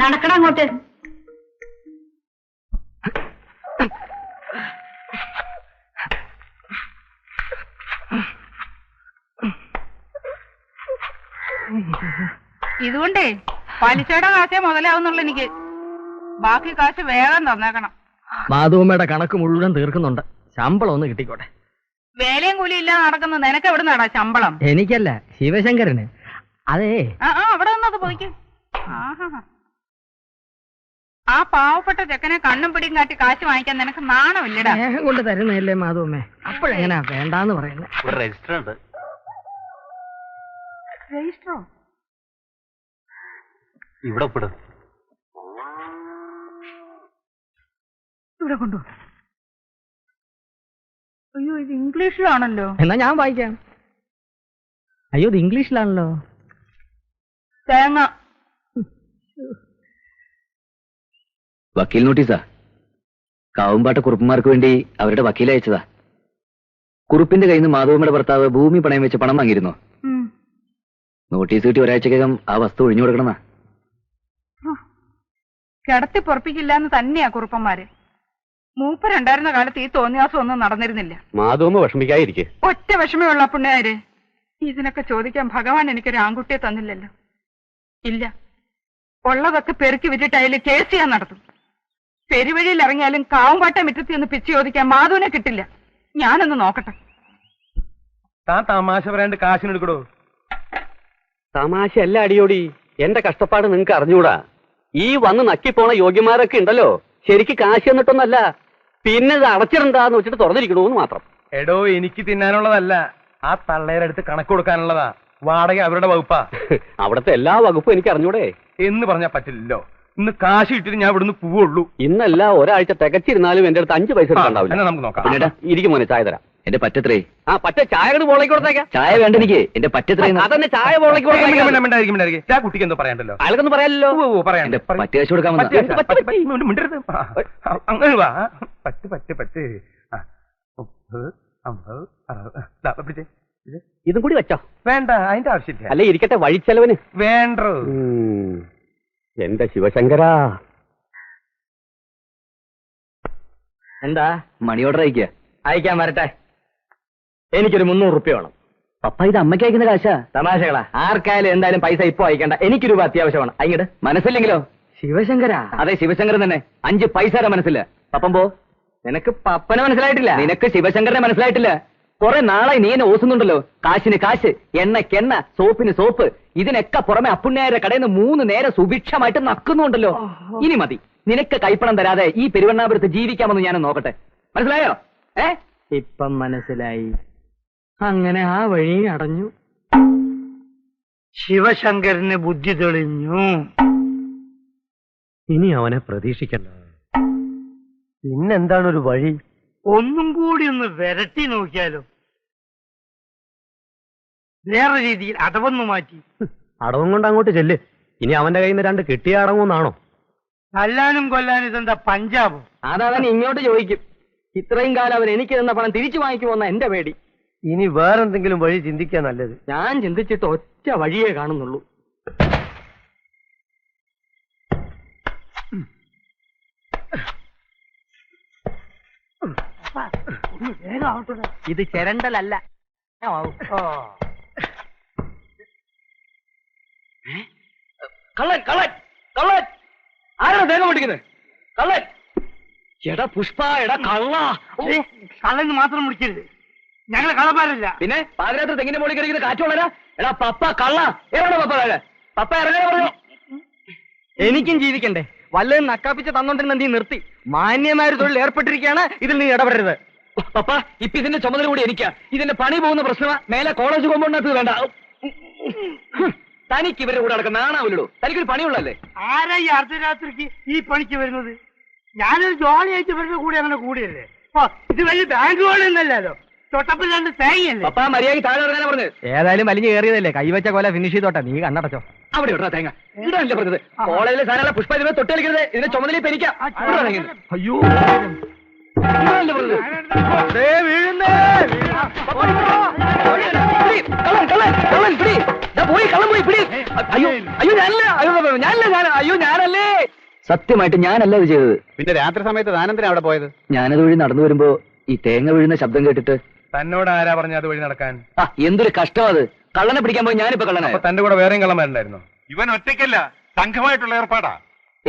നടക്കണം അങ്ങോട്ട്. ഇതുകൊണ്ടേ പലിശയുടെ കാശേ മുതലാവുന്നുള്ള എനിക്ക്. ബാക്കി കാശ് വേഗം തന്നേക്കണം. മാധവമ്മയുടെ കണക്ക് മുഴുവൻ തീർക്കുന്നുണ്ട്. ശമ്പളം ഒന്ന് കിട്ടിക്കോട്ടെ. വേലയും കൂലിയും ഇല്ലാതെ നടക്കുന്ന നിനക്ക് എവിടെ നടാ ശമ്പളം? എനിക്കല്ല, ശിവശങ്കരന്. അതേ, അവിടെ വന്നത് പോയിക്ക്. ആ പാവപ്പെട്ട ചെക്കനെ കണ്ണും പിടിയും കാട്ടി കാശ് വാങ്ങിക്കാൻ നിനക്ക് നാണമില്ലടാ. സ്നേഹം കൊണ്ട് തരുന്നതല്ലേ മാധവമ്മേ, അപ്പോഴെങ്ങനാ വേണ്ടാന്ന് പറയുന്നത്? രജിസ്റ്റർ ഉണ്ട്. രജിസ്റ്ററോ? ഇവിടെ ഒപ്പിടും. ഇവിടെ കൊണ്ടു. അയ്യോ, ഇത് ഇംഗ്ലീഷിലാണല്ലോ. എന്നാ ഞാൻ വായിക്കാം. അയ്യോ, ഇത് ഇംഗ്ലീഷിലാണല്ലോ. തേങ്ങ. വക്കീൽ നോട്ടീസാ. കാവുംപാട്ട കുറുപ്പന്മാർക്ക് വേണ്ടി അവരുടെ വക്കീൽ അയച്ചതാ. കുറുപ്പിന്റെ കയ്യിൽ നിന്ന് മാധവമ്മയുടെ ഭർത്താവ് ഭൂമി പണയം വെച്ച് പണം വാങ്ങിയിരുന്നോ? നോട്ടീസ് കിട്ടി ഒരാഴ്ചക്കകം ആ വസ്തു ഒഴിഞ്ഞു കൊടുക്കണമെന്നാ. കിടത്തി പൊറപ്പിക്കില്ലാന്ന് തന്നെയാ കുറുപ്പന്മാര്. മൂപ്പരുണ്ടായിരുന്ന കാലത്ത് ഈ തോന്നിയാസം ഒന്നും നടന്നിരുന്നില്ല. മാധവമ്മ വിഷമിക്കാതിരിക്കെ. ഒറ്റ വിഷമമുള്ള പുണ്യാര്. ഇതിനൊക്കെ ചോദിക്കാൻ ഭഗവാൻ എനിക്കൊരു ആൺകുട്ടിയെ തന്നില്ലല്ലോ. ഇല്ല, ഉള്ളതൊക്കെ പെരുക്കി വിറ്റിട്ട് അതിൽ കേസ് ചെയ്യാൻ നടത്തും. പെരുവഴിയിൽ ഇറങ്ങിയാലും കാവുംപാട്ട മിറ്റത്തി ഒന്ന് പിച്ച് ചോദിക്കാൻ മാധവനെ കിട്ടില്ല. ഞാനൊന്ന് നോക്കട്ടെ. താൻ തമാശ പറയാണ്ട് കാശിനെടുക്കടോ. തമാശ അല്ല അടിയോടി. എന്റെ കഷ്ടപ്പാട് നിങ്ങക്ക് അറിഞ്ഞൂടാ. ഈ വന്ന് നക്കിപ്പോണ യോഗ്യന്മാരൊക്കെ ഉണ്ടല്ലോ, ശരിക്ക് കാശ് എന്നിട്ടൊന്നല്ല, പിന്നെ ഇത് അടച്ചിടണ്ടാന്ന് വെച്ചിട്ട് തുറന്നിരിക്കണോന്ന് മാത്രം. എടോ, എനിക്ക് തിന്നാനുള്ളതല്ല, ആ തള്ളയുടെ അടുത്ത് കണക്ക് കൊടുക്കാനുള്ളതാ. വാടക അവരുടെ വകുപ്പാ. അവിടുത്തെ എല്ലാ വകുപ്പും എനിക്ക് അറിഞ്ഞൂടെ എന്ന് പറഞ്ഞാ പറ്റില്ലല്ലോ. ഇന്ന് കാശ് കിട്ടിട്ട് ഞാൻ ഇവിടുന്ന് പോവുള്ളൂ. ഇന്നല്ല, ഒരാഴ്ച തികച്ചിരുന്നാലും എന്റെ അടുത്ത് 5 പൈസ ഉണ്ടാവില്ല. നമുക്ക് നോക്കാം. ഇരിക്കും മോനെ, ചായ തരാം. എന്റെ പറ്റത്രേ. പറ്റ ചായ ബോളേക്ക് കൊടുത്തേക്കാം. ചായ വേണ്ട എനിക്ക്, എന്റെ പറ്റത്രേ. അതന്നെ, ചായ ബോളേക്ക് കൊടുത്തേക്കാം. ആ കുട്ടിക്ക് എന്തോ പറയാണ്ടല്ലോ. അയാൾക്കൊന്നും പറയാനല്ലോ. പറയാണ്ട് പറ്റ് കാശ് കൊടുക്കാൻ മിണ്ടരുത്. അങ്ങനെ വാ. പറ്റ് പറ്റ് പറ്റ്. 50, 60. പിടിച്ചേ. ഇതും കൂടി വെച്ചോ. വേണ്ട, അതിന്റെ ആവശ്യമില്ല. അല്ലെ ഇരിക്കട്ടെ, വഴിച്ചെലവന് വേണ്ടോ. എന്റെ ശിവശങ്കരാ. എന്താ? മണി ഓർഡർ അയക്കുക. അയക്കാൻ വരട്ടെ. എനിക്കൊരു 300 റുപ്യ വേണം. പപ്പ, ഇത് അമ്മയ്ക്ക് അയക്കുന്ന കാശാ. തമാശകളാ. ആർക്കായാലും എന്തായാലും പൈസ ഇപ്പൊ അയക്കണ്ട. എനിക്ക് രൂപ അത്യാവശ്യമാണ്. അയങ്ങട്. മനസ്സില്ലെങ്കിലോ? ശിവശങ്കരാ. അതെ, ശിവശങ്കരൻ തന്നെ. 5 പൈസ മനസ്സില്ല. പപ്പം പോ. നിനക്ക് പപ്പനെ മനസ്സിലായിട്ടില്ല. നിനക്ക് ശിവശങ്കരനെ മനസ്സിലായിട്ടില്ല. കുറെ നാളായി നീ എന്നെ ഓസുന്നുണ്ടല്ലോ. കാശിന് കാശ്, എണ്ണയ്ക്കെണ്ണ, സോപ്പിന് സോപ്പ്, ഇതിനൊക്കെ പുറമെ അപ്പുണ്യാരുടെ കടയിൽ നിന്ന് 3 നേരം സുഭിക്ഷമായിട്ട് നക്കുന്നുണ്ടല്ലോ. ഇനി മതി. നിനക്ക് കൈപ്പണം തരാതെ ഈ പെരുവണ്ണാപുരത്ത് ജീവിക്കാമെന്ന് ഞാൻ നോക്കട്ടെ. മനസ്സിലായോ? ഇപ്പം മനസ്സിലായി. അങ്ങനെ ആ വഴി അടഞ്ഞു. ശിവശങ്കരന് ബുദ്ധി തെളിഞ്ഞു. ഇനി അവനെ പ്രതീക്ഷിക്കണ്ട. പിന്നെന്താണ് ഒരു വഴി? ഒന്നും കൂടി ഒന്ന് വിരട്ടി നോക്കിയാലോ? വേറെ രീതിയിൽ അടവൊന്നു മാറ്റി. അടവും കൊണ്ട് അങ്ങോട്ട് ചെല്ല്. ഇനി അവന്റെ കയ്യിൽ നിന്ന് 2 കിട്ടിയ അടങ്ങുന്നാണോ? തല്ലാനും കൊല്ലാനും ഇതെന്താ പഞ്ചാബോ? അതവൻ ഇങ്ങോട്ട് ചോദിക്കും. ഇത്രയും കാലം അവൻ എനിക്ക് തന്ന പണം തിരിച്ചു വാങ്ങിക്കുമോന്ന എന്റെ പേടി. ഇനി വേറെന്തെങ്കിലും വഴി ചിന്തിക്കാൻ നല്ലത്. ഞാൻ ചിന്തിച്ചിട്ട് ഒറ്റ വഴിയേ കാണുന്നുള്ളൂ. ഇത് ചെരണ്ടലല്ല. കള്ളൻ കള്ളൻ കള്ളൻ! ആരാണ് തേങ്ങ പൊട്ടിക്കുന്നത്? കള്ളൻ! എടാ പുഷ്പ, എടാ കള്ള! കള്ളന് മാത്രം മുടിക്കരുത്, ഞങ്ങളെ കള്ളന്മാരല്ല. പിന്നെ പാതിരാത്രി തെങ്ങിന്റെ മുകളിൽ കളിക്കുന്ന കാറ്റുള്ളരാ? എടാ പപ്പ കള്ള! എവിടെ പപ്പ? പപ്പ ഇറങ്ങാൻ പറഞ്ഞു. എനിക്കും ജീവിക്കണ്ടേ? വല്ലതും നക്കാപ്പിച്ച് തന്നോണ്ടിരുന്ന നീ നിർത്തി. മാന്യമായ ഒരു തൊഴിൽ ഏർപ്പെട്ടിരിക്കുകയാണ്, ഇതിൽ നീ ഇടപെടരുത്. പപ്പ ഇപ്പൊ ഇതിന്റെ ചുമതല കൂടി എനിക്കാ. ഇതിന്റെ പണി പോകുന്ന പ്രശ്നമാ. മേലെ കോളേജ് കോമ്പൗണ്ടിനകത്ത് വേണ്ട. തനിക്ക് ഇവരുടെ കൂടെ നടക്കുന്ന നാണാവില്ലടോ. തനിക്കൊരു പണിയുള്ളല്ലേ? ആരാ ഈ അർദ്ധരാത്രിക്ക് ഈ പണിക്ക് വരുന്നത്? ഞാനൊരു ജോലിയായിട്ട് ഇവരുടെ കൂടെ അങ്ങനെ കൂടിയല്ലേ. ഇത് വലിയ ബാങ്ക് ലോണൊന്നല്ലോ. തൊട്ടപ്പം രണ്ട് തേങ്ങയല്ലേ. പപ്പ മര്യാദ താഴെ ഇറങ്ങാനാ പറഞ്ഞത്. ഏതായാലും വലിഞ്ഞു കയറിയതല്ലേ. കൈവച്ച കൊല ഫിനിഷ് ചെയ്തോട്ടെ. നീ കണ്ണടച്ചോ. അവിടെ ഇടാ തേങ്ങ. ഇടല്ലേ പറഞ്ഞത്. കോളേജിലെ സാധനങ്ങളെ പുഷ്പ ഇതിനെ തൊട്ട് കളിക്കരുത്. ഇതിന്റെ ചുമതല ഇപ്പൊ എനിക്കാ. അയ്യോ ഞാനല്ലേ. സത്യമായിട്ട് ഞാനല്ല ഇത് ചെയ്തത്. പിന്നെ രാത്രി സമയത്ത് താനെന്തിനാ അവിടെ പോയത്? ഞാനത് വഴി നടന്നു വരുമ്പോ ഈ തേങ്ങ വീഴുന്ന ശബ്ദം കേട്ടിട്ട്. തന്നോട് ആരാ പറഞ്ഞ അത് വഴി നടക്കാൻ? എന്തൊരു കഷ്ടം അത്. കള്ളനെ പിടിക്കാൻ പോയി ഞാനിപ്പോ കള്ളനായി. തന്റെ കൂടെ വേറെയും കള്ളന്മാരുണ്ടായിരുന്നോ? ഇവൻ ഒറ്റയ്ക്കല്ല, സംഘമായിട്ടുള്ള ഏർപ്പാടാ.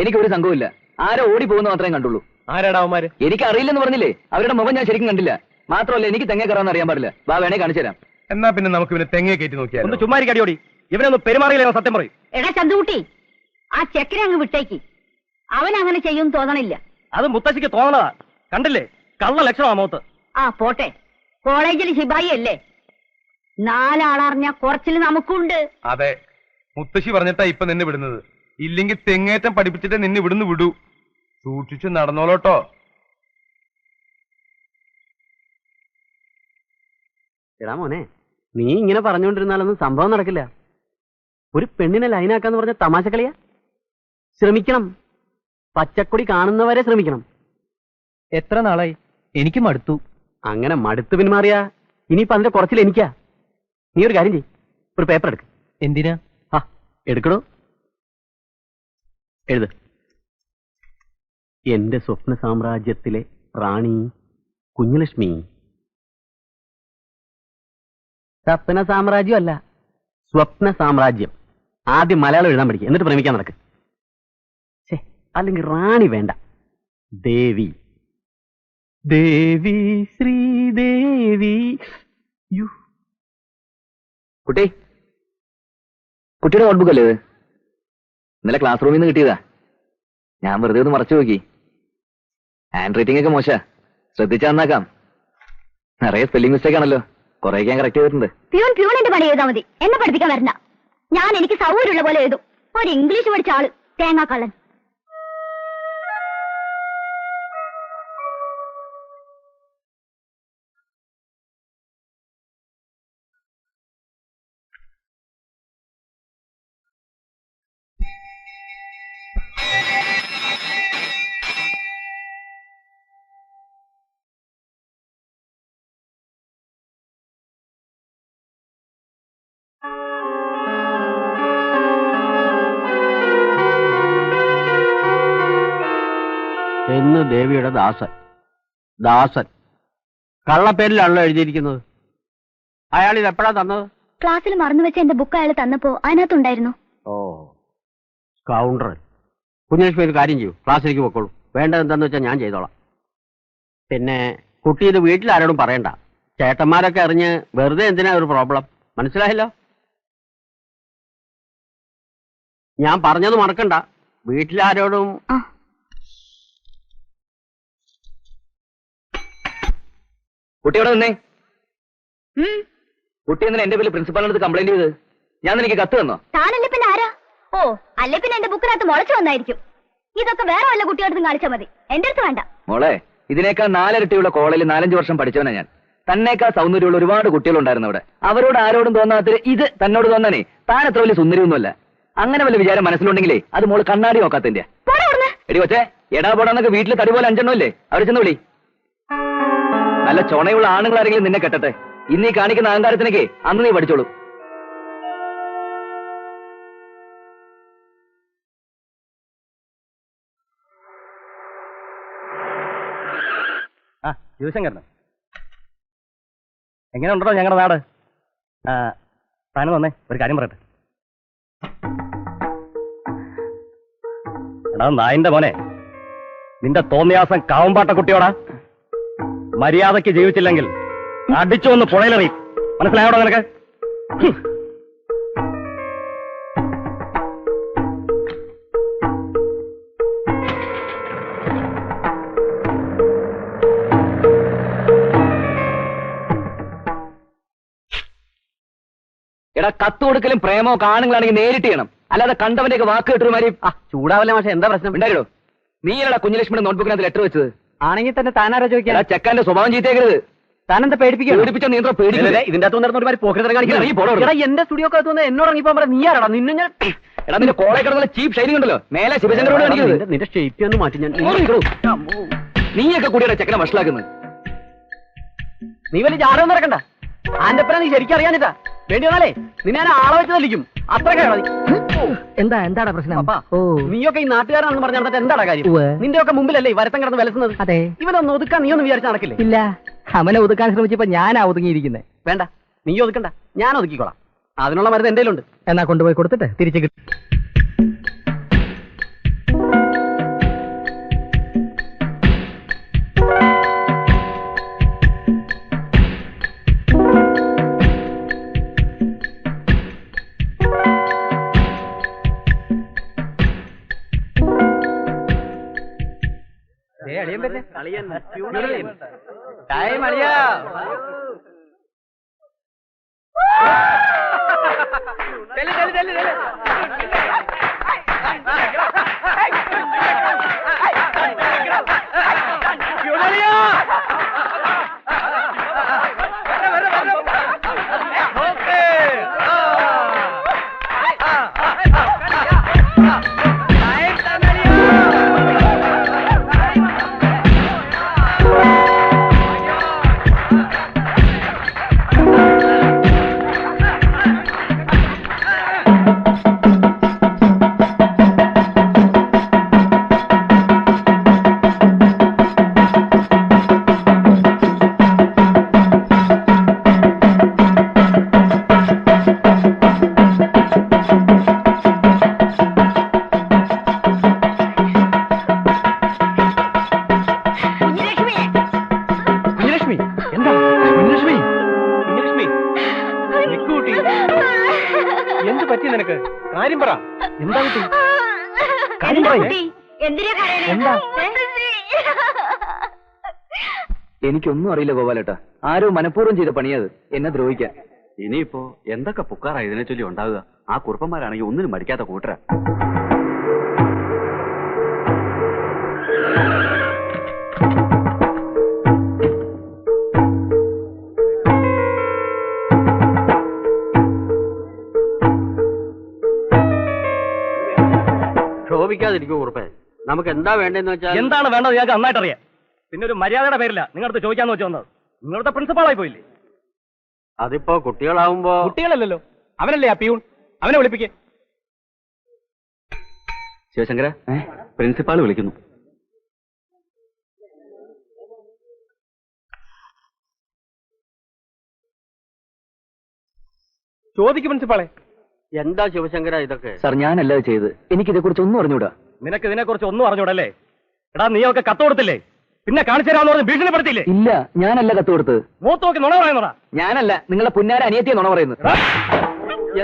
എനിക്കൊരു സംഘവുമില്ല. ആരോ ഓടി പോകുന്ന മാത്രമേ കണ്ടുള്ളൂ. ആരാടാ അവന്മാര്? എനിക്ക് അറിയില്ലെന്ന് പറഞ്ഞില്ലേ. അവരുടെ മുഖം ഞാൻ ശരിക്കും കണ്ടില്ല. മാത്രമല്ല എനിക്ക് തെങ്ങ കയറാന്ന് അറിയാൻ പാടില്ല. വാ വേണേ കാണിച്ചു തരാം. എന്നാ പിന്നെ നമുക്ക് ഇവനെ തെങ്ങ കയറ്റി നോക്കിയാൽ. ഒന്ന് ചുമ്മാരിക്ക് അടിയോടി. ഇവനൊന്ന് പെരുമാറിയില്ല സത്യം പറയും. എടാ ചന്തുകുട്ടി, ആ ചെക്കനെ അങ്ങ് വിട്ടേക്ക്. അവൻ അങ്ങനെ ചെയ്യും തോന്നണില്ല. അത് മുത്തശ്ശിക്ക് തോന്നണതാ. കണ്ടില്ലേ കള്ള ലക്ഷണമാ മുഖത്ത്. ആ പോട്ടെ, കോളേജിൽ ശിപായി അല്ലേ. 4 ആളറിഞ്ഞ കുറച്ചിൽ നമുക്കുണ്ട്. അതെ, മുത്തശ്ശി പറഞ്ഞിട്ടാ ഇപ്പൊ നിന്നെ വിടുന്നത്. ഇല്ലെങ്കിൽ തെങ്ങേറ്റം പഠിപ്പിച്ചിട്ട് നിന്നെ ഇവിടുന്ന് വിടൂ. സൂക്ഷിച്ചു നടന്നോളോട്ടോ. എടാ മോനെ, നീ ഇങ്ങനെ പറഞ്ഞുകൊണ്ടിരുന്നാലൊന്നും സംഭവം നടക്കില്ല. ഒരു പെണ്ണിനെ ലൈനാക്കാന്ന് പറഞ്ഞ തമാശ കളിയാ. ശ്രമിക്കണം, പച്ചക്കൊടി കാണുന്നവരെ ശ്രമിക്കണം. എത്ര നാളായി? എനിക്ക് മടുത്തു. അങ്ങനെ മടുത്ത് പിന്മാറിയാ ഇനിയിപ്പോ അതിന്റെ കുറച്ചിൽ എനിക്കാ. നീ ഒരു കാര്യം ചെയ്യ്, ഒരു പേപ്പർ എടുക്ക്. എന്തിനാ? എടുക്കണോ? എഴുത്. എന്റെ സ്വപ്ന സാമ്രാജ്യത്തിലെ റാണി കുഞ്ഞുലക്ഷ്മി. സ്വപ്ന സാമ്രാജ്യം അല്ല, സ്വപ്ന സാമ്രാജ്യം. ആദ്യം മലയാളം എഴുതാൻ പഠിക്കുക, എന്നിട്ട് പ്രേമിക്കാൻ നടക്ക്. അല്ലെങ്കിൽ റാണി വേണ്ട, ദേവി. ദേവി ശ്രീദേവി. കുട്ടി, കുട്ടിയുടെ നോട്ട്ബുക്ക് അല്ലേ ഇത്? ഇന്നലെ ക്ലാസ് റൂമിൽ നിന്ന് കിട്ടിയതാ. ഞാൻ വെറുതെ ഒന്ന് മറച്ചു നോക്കി. ഹാൻഡ് റൈറ്റിംഗ് ഒക്കെ മോശ. ശ്രദ്ധിച്ചാ നന്നാക്കാം. നിറയെ സ്പെല്ലിംഗ് മിസ്റ്റേക്ക് ആണല്ലോ. കുറെ ഞാൻ കറക്റ്റ് ചെയ്തിട്ടുണ്ട്. പ്യൂണിന്റെ പണി എഴുതാ മതി, എന്നെ പഠിപ്പിക്കാൻ വരണ്ട. ഞാൻ എനിക്ക് സൗകര്യമുള്ള പോലെ എഴുതും. ഒരു ഇംഗ്ലീഷ് പഠിച്ച ആള് തേങ്ങാക്കള്ളൻ. എന്ന് ദേവിയുടെ ദാസൻ. ദാസൻ കള്ളപ്പേരിലാണല്ലോ എഴുതിയിരിക്കുന്നത്. അയാൾ ഇത് എപ്പോഴാ തന്നത്? ക്ലാസ്സിൽ മറന്നുവെച്ച എന്റെ ബുക്ക് അയാൾ തന്നപ്പോ അതിനകത്തുണ്ടായിരുന്നു. ഓ, കൗണ്ടർ. കുഞ്ഞലക്ഷ്മി ഒരു കാര്യം ചെയ്യൂ, ക്ലാസ്സിലേക്ക് പൊക്കോളൂ. വേണ്ടത് എന്താന്ന് വെച്ചാൽ ഞാൻ ചെയ്തോളാം. പിന്നെ കുട്ടി ഇത് വീട്ടിൽ ആരോടും പറയണ്ട. ചേട്ടന്മാരൊക്കെ അറിഞ്ഞ് വെറുതെ എന്തിനാ ഒരു പ്രോബ്ലം. മനസ്സിലായല്ലോ? ഞാൻ പറഞ്ഞത് മറക്കണ്ട. വീട്ടിലാരോടും. കുട്ടിയോടെ നിന്നേ. കുട്ടി എന്തിനാ എന്റെ പേരിൽ പ്രിൻസിപ്പാളിനടുത്ത് കംപ്ലൈന്റ് ചെയ്ത്? ഞാൻ എനിക്ക് കത്ത് തന്നോ? താനല്ലേ പിന്നെ ആരാ? ഓ, അല്ലേ പിന്നെ എന്റെ ബുക്കിനകത്ത് മുളച്ചു വന്നായിരിക്കും. ഇതൊക്കെ വേറെ വല്ല കുട്ടിയോടത്തും കാണിച്ചാൽ മതി, എന്റെ അടുത്ത് വേണ്ട. മോളെ, ഇതിനേക്കാൾ 4 ഇരട്ടിയുള്ള കോളേജിൽ 4-5 വർഷം പഠിച്ചവനാ ഞാൻ. തന്നേക്കാൾ സൗന്ദര്യമുള്ള ഒരുപാട് കുട്ടികളുണ്ടായിരുന്നു അവിടെ. അവരോട് ആരോടും തോന്നാത്ത ഇത് തന്നോട് തോന്നാനേ താൻ അത്ര വലിയ സുന്ദരിയൊന്നുമല്ല. അങ്ങനെ വല്ല വിചാരം മനസ്സിലുണ്ടെങ്കിലേ അത് മോള് കണ്ണാടി നോക്കാത്തതിന്റെ. എടി കൊച്ചേ, എടാ പോടാന്നൊക്കെ വീട്ടിൽ തടി പോലെ 5 ഇല്ലേ? അവിടെ ചെന്ന് വിളി. നല്ല ചുണയുള്ള ആണുങ്ങൾ ആരെങ്കിലും നിന്നെ കെട്ടട്ടെ. ഇന്നീ കാണിക്കുന്ന അഹങ്കാരത്തിനൊക്കെ അന്ന് നീ പഠിച്ചോളൂ. ശിവശങ്കരന് എങ്ങനെ ഉണ്ടോ ഞങ്ങളുടെ നാട്? താനും വന്നേ, ഒരു കാര്യം പറയട്ടെ. എടാ നായിന്റെ മോനെ, നിന്റെ തോന്നിയാസം കാവുമ്പാട്ട കുട്ടിയോടാ. മര്യാദയ്ക്ക് ജീവിച്ചില്ലെങ്കിൽ അടിച്ചു വന്ന് പുഴയിലെറിയും. മനസ്സിലായോടോ നിനക്ക്? എടാ കത്ത് കൊടുക്കലും പ്രേമോ കാണുകളാണെങ്കിൽ നേരിട്ട് ചെയ്യണം, അല്ലാതെ കണ്ടവന്റെയൊക്കെ വാക്ക് കിട്ടുമാതിരി. ചൂടാവല്ലേ മാഷെ, എന്താ പ്രശ്നം? ഉണ്ടായിരോ നീയല്ലടാ കുഞ്ഞലക്ഷ്മിയുടെ നോട്ട്ബുക്കിനകത്ത് ലെറ്റർ വെച്ചത്? ആണെങ്കിൽ തന്നെ താനാരാ ചോദിക്കാൻ? ചെക്കാന്റെ സ്വഭാവം ചെയ്തേക്കരുത്. താനെന്താ പേടിപ്പിക്കുക? പേടിപ്പിച്ച നീ പേടിക്കില്ല. ഇതിന്റെ അകത്ത് നടന്ന ഒരുമാതിരി പോക്കറ്റ് കാണിക്കണം. എന്റെ സ്റ്റുഡിയോ ഒക്കെ വന്ന് എന്നോട് ഇറങ്ങിപ്പോ നീ ആരാടാ? നിന്നെ ഞാൻ എടാ നിന്റെ കോളേജ് കിടന്നുള്ള ചീപ്പ് ഷൈനിങ് ഉണ്ടല്ലോ, മേലെ ശിവചന്ദ്രനോട് കാണിക്കരുത്. നിന്റെ ഷേപ്പ് ഒന്ന് മാറ്റി ഞാൻ. നീയൊക്കെ കൂടിയുടെ ചെക്കനെ വഷളാക്കുന്നത്. നീ വലിയ ജാടകം നടക്കണ്ട. ആന്റപ്പന നീ ശരിക്കും അറിയാഞ്ഞിട്ടാ. വേണ്ടി വന്നാലേ നിന്നെ ഞാൻ ആളെ വെച്ച് തല്ലിക്കും. അത്രക്കാണ്. എന്താടാ പ്രശ്നം? നീയൊക്കെ ഈ നാട്ടുകാരാണെന്ന് പറഞ്ഞ നടന്നിട്ട് എന്താടാ കാര്യം? നിന്റെ ഒക്കെ മുമ്പിലല്ലേ ഈ വരത്തം കിടന്ന് വിലസുന്നത്? അതെ. ഇവനൊന്ന് ഒതുക്കാൻ നീ ഒന്ന് വിചാരിച്ച നടക്കില്ലേ? ഇല്ല, അവനെ ഒതുക്കാൻ ശ്രമിച്ചപ്പോ ഞാനാ ഒതുങ്ങിയിരിക്കുന്നത്. വേണ്ട, നീ ഒതുക്കണ്ട, ഞാൻ ഒതുക്കിക്കോളാം. അതിനുള്ള മരുന്ന് എന്റെ കയ്യിലുണ്ട്. എന്നാ കൊണ്ടുപോയി കൊടുത്തിട്ട് തിരിച്ചു കിട്ടും. എന്ത് പറ്റി നിനക്ക്? കാര്യം പറ. എന്താ പറ്റി? എനിക്കൊന്നും അറിയില്ല ഗോപാലേട്ടാ, ആരോ മനഃപൂർവ്വം ചെയ്ത പണിയത് എന്നെ ദ്രോഹിക്കാൻ. ഇനിയിപ്പോ എന്തൊക്കെ പുക്കാറാ ഇതിനെ ചൊല്ലി ഉണ്ടാവുക? ആ കുറുപ്പന്മാരാണെങ്കിൽ ഒന്നിനും മടിക്കാത്ത കൂട്ടരാ. ക്ഷോഭിക്കാതിരിക്കൂ കുറുപ്പേ. നമുക്ക് എന്താ വേണ്ടെന്ന് വെച്ചാൽ? എന്താണ് വേണ്ടത് ഞങ്ങൾക്ക് നന്നായിട്ട് അറിയാം. പിന്നെ ഒരു മര്യാദയുടെ പേരില്ല നിങ്ങളടുത്ത് ചോദിക്കാന്ന് വെച്ച് വന്നത്. നിങ്ങളുടെ പ്രിൻസിപ്പാളായി പോയില്ലേ? അതിപ്പോ കുട്ടികളാവുമ്പോ. കുട്ടികളല്ലല്ലോ, അവനല്ലേ ആ പിയൂൺ. അവനെ വിളിപ്പിക്കേ. ശിവശങ്കര, പ്രിൻസിപ്പാൾ വിളിക്കുന്നു. ചോദിക്കും പ്രിൻസിപ്പാളെ. എന്താ ശിവശങ്കര ഇതൊക്കെ? സാർ ഞാനല്ല ചെയ്ത്, എനിക്കിതെ കുറിച്ച് ഒന്നും അറിഞ്ഞൂടാ. നിനക്ക് ഇതിനെ കുറിച്ച് ഒന്നും അറിഞ്ഞൂടല്ലേ? എടാ നീയൊക്കെ കത്ത് കൊടുത്തില്ലേ? പിന്നെ കാണിച്ചു തരാന്ന് പറഞ്ഞ് ഭീഷണിപ്പെടുത്തില്ലേ? ഇല്ല, ഞാനല്ല കത്ത് കൊടുത്തത്. മൂത്ത് നോക്കി നുണ പറയുന്നതാ. ഞാനല്ല, നിങ്ങളുടെ പുന്നാര അനിയത്തിയെ നുണ പറയുന്നത്.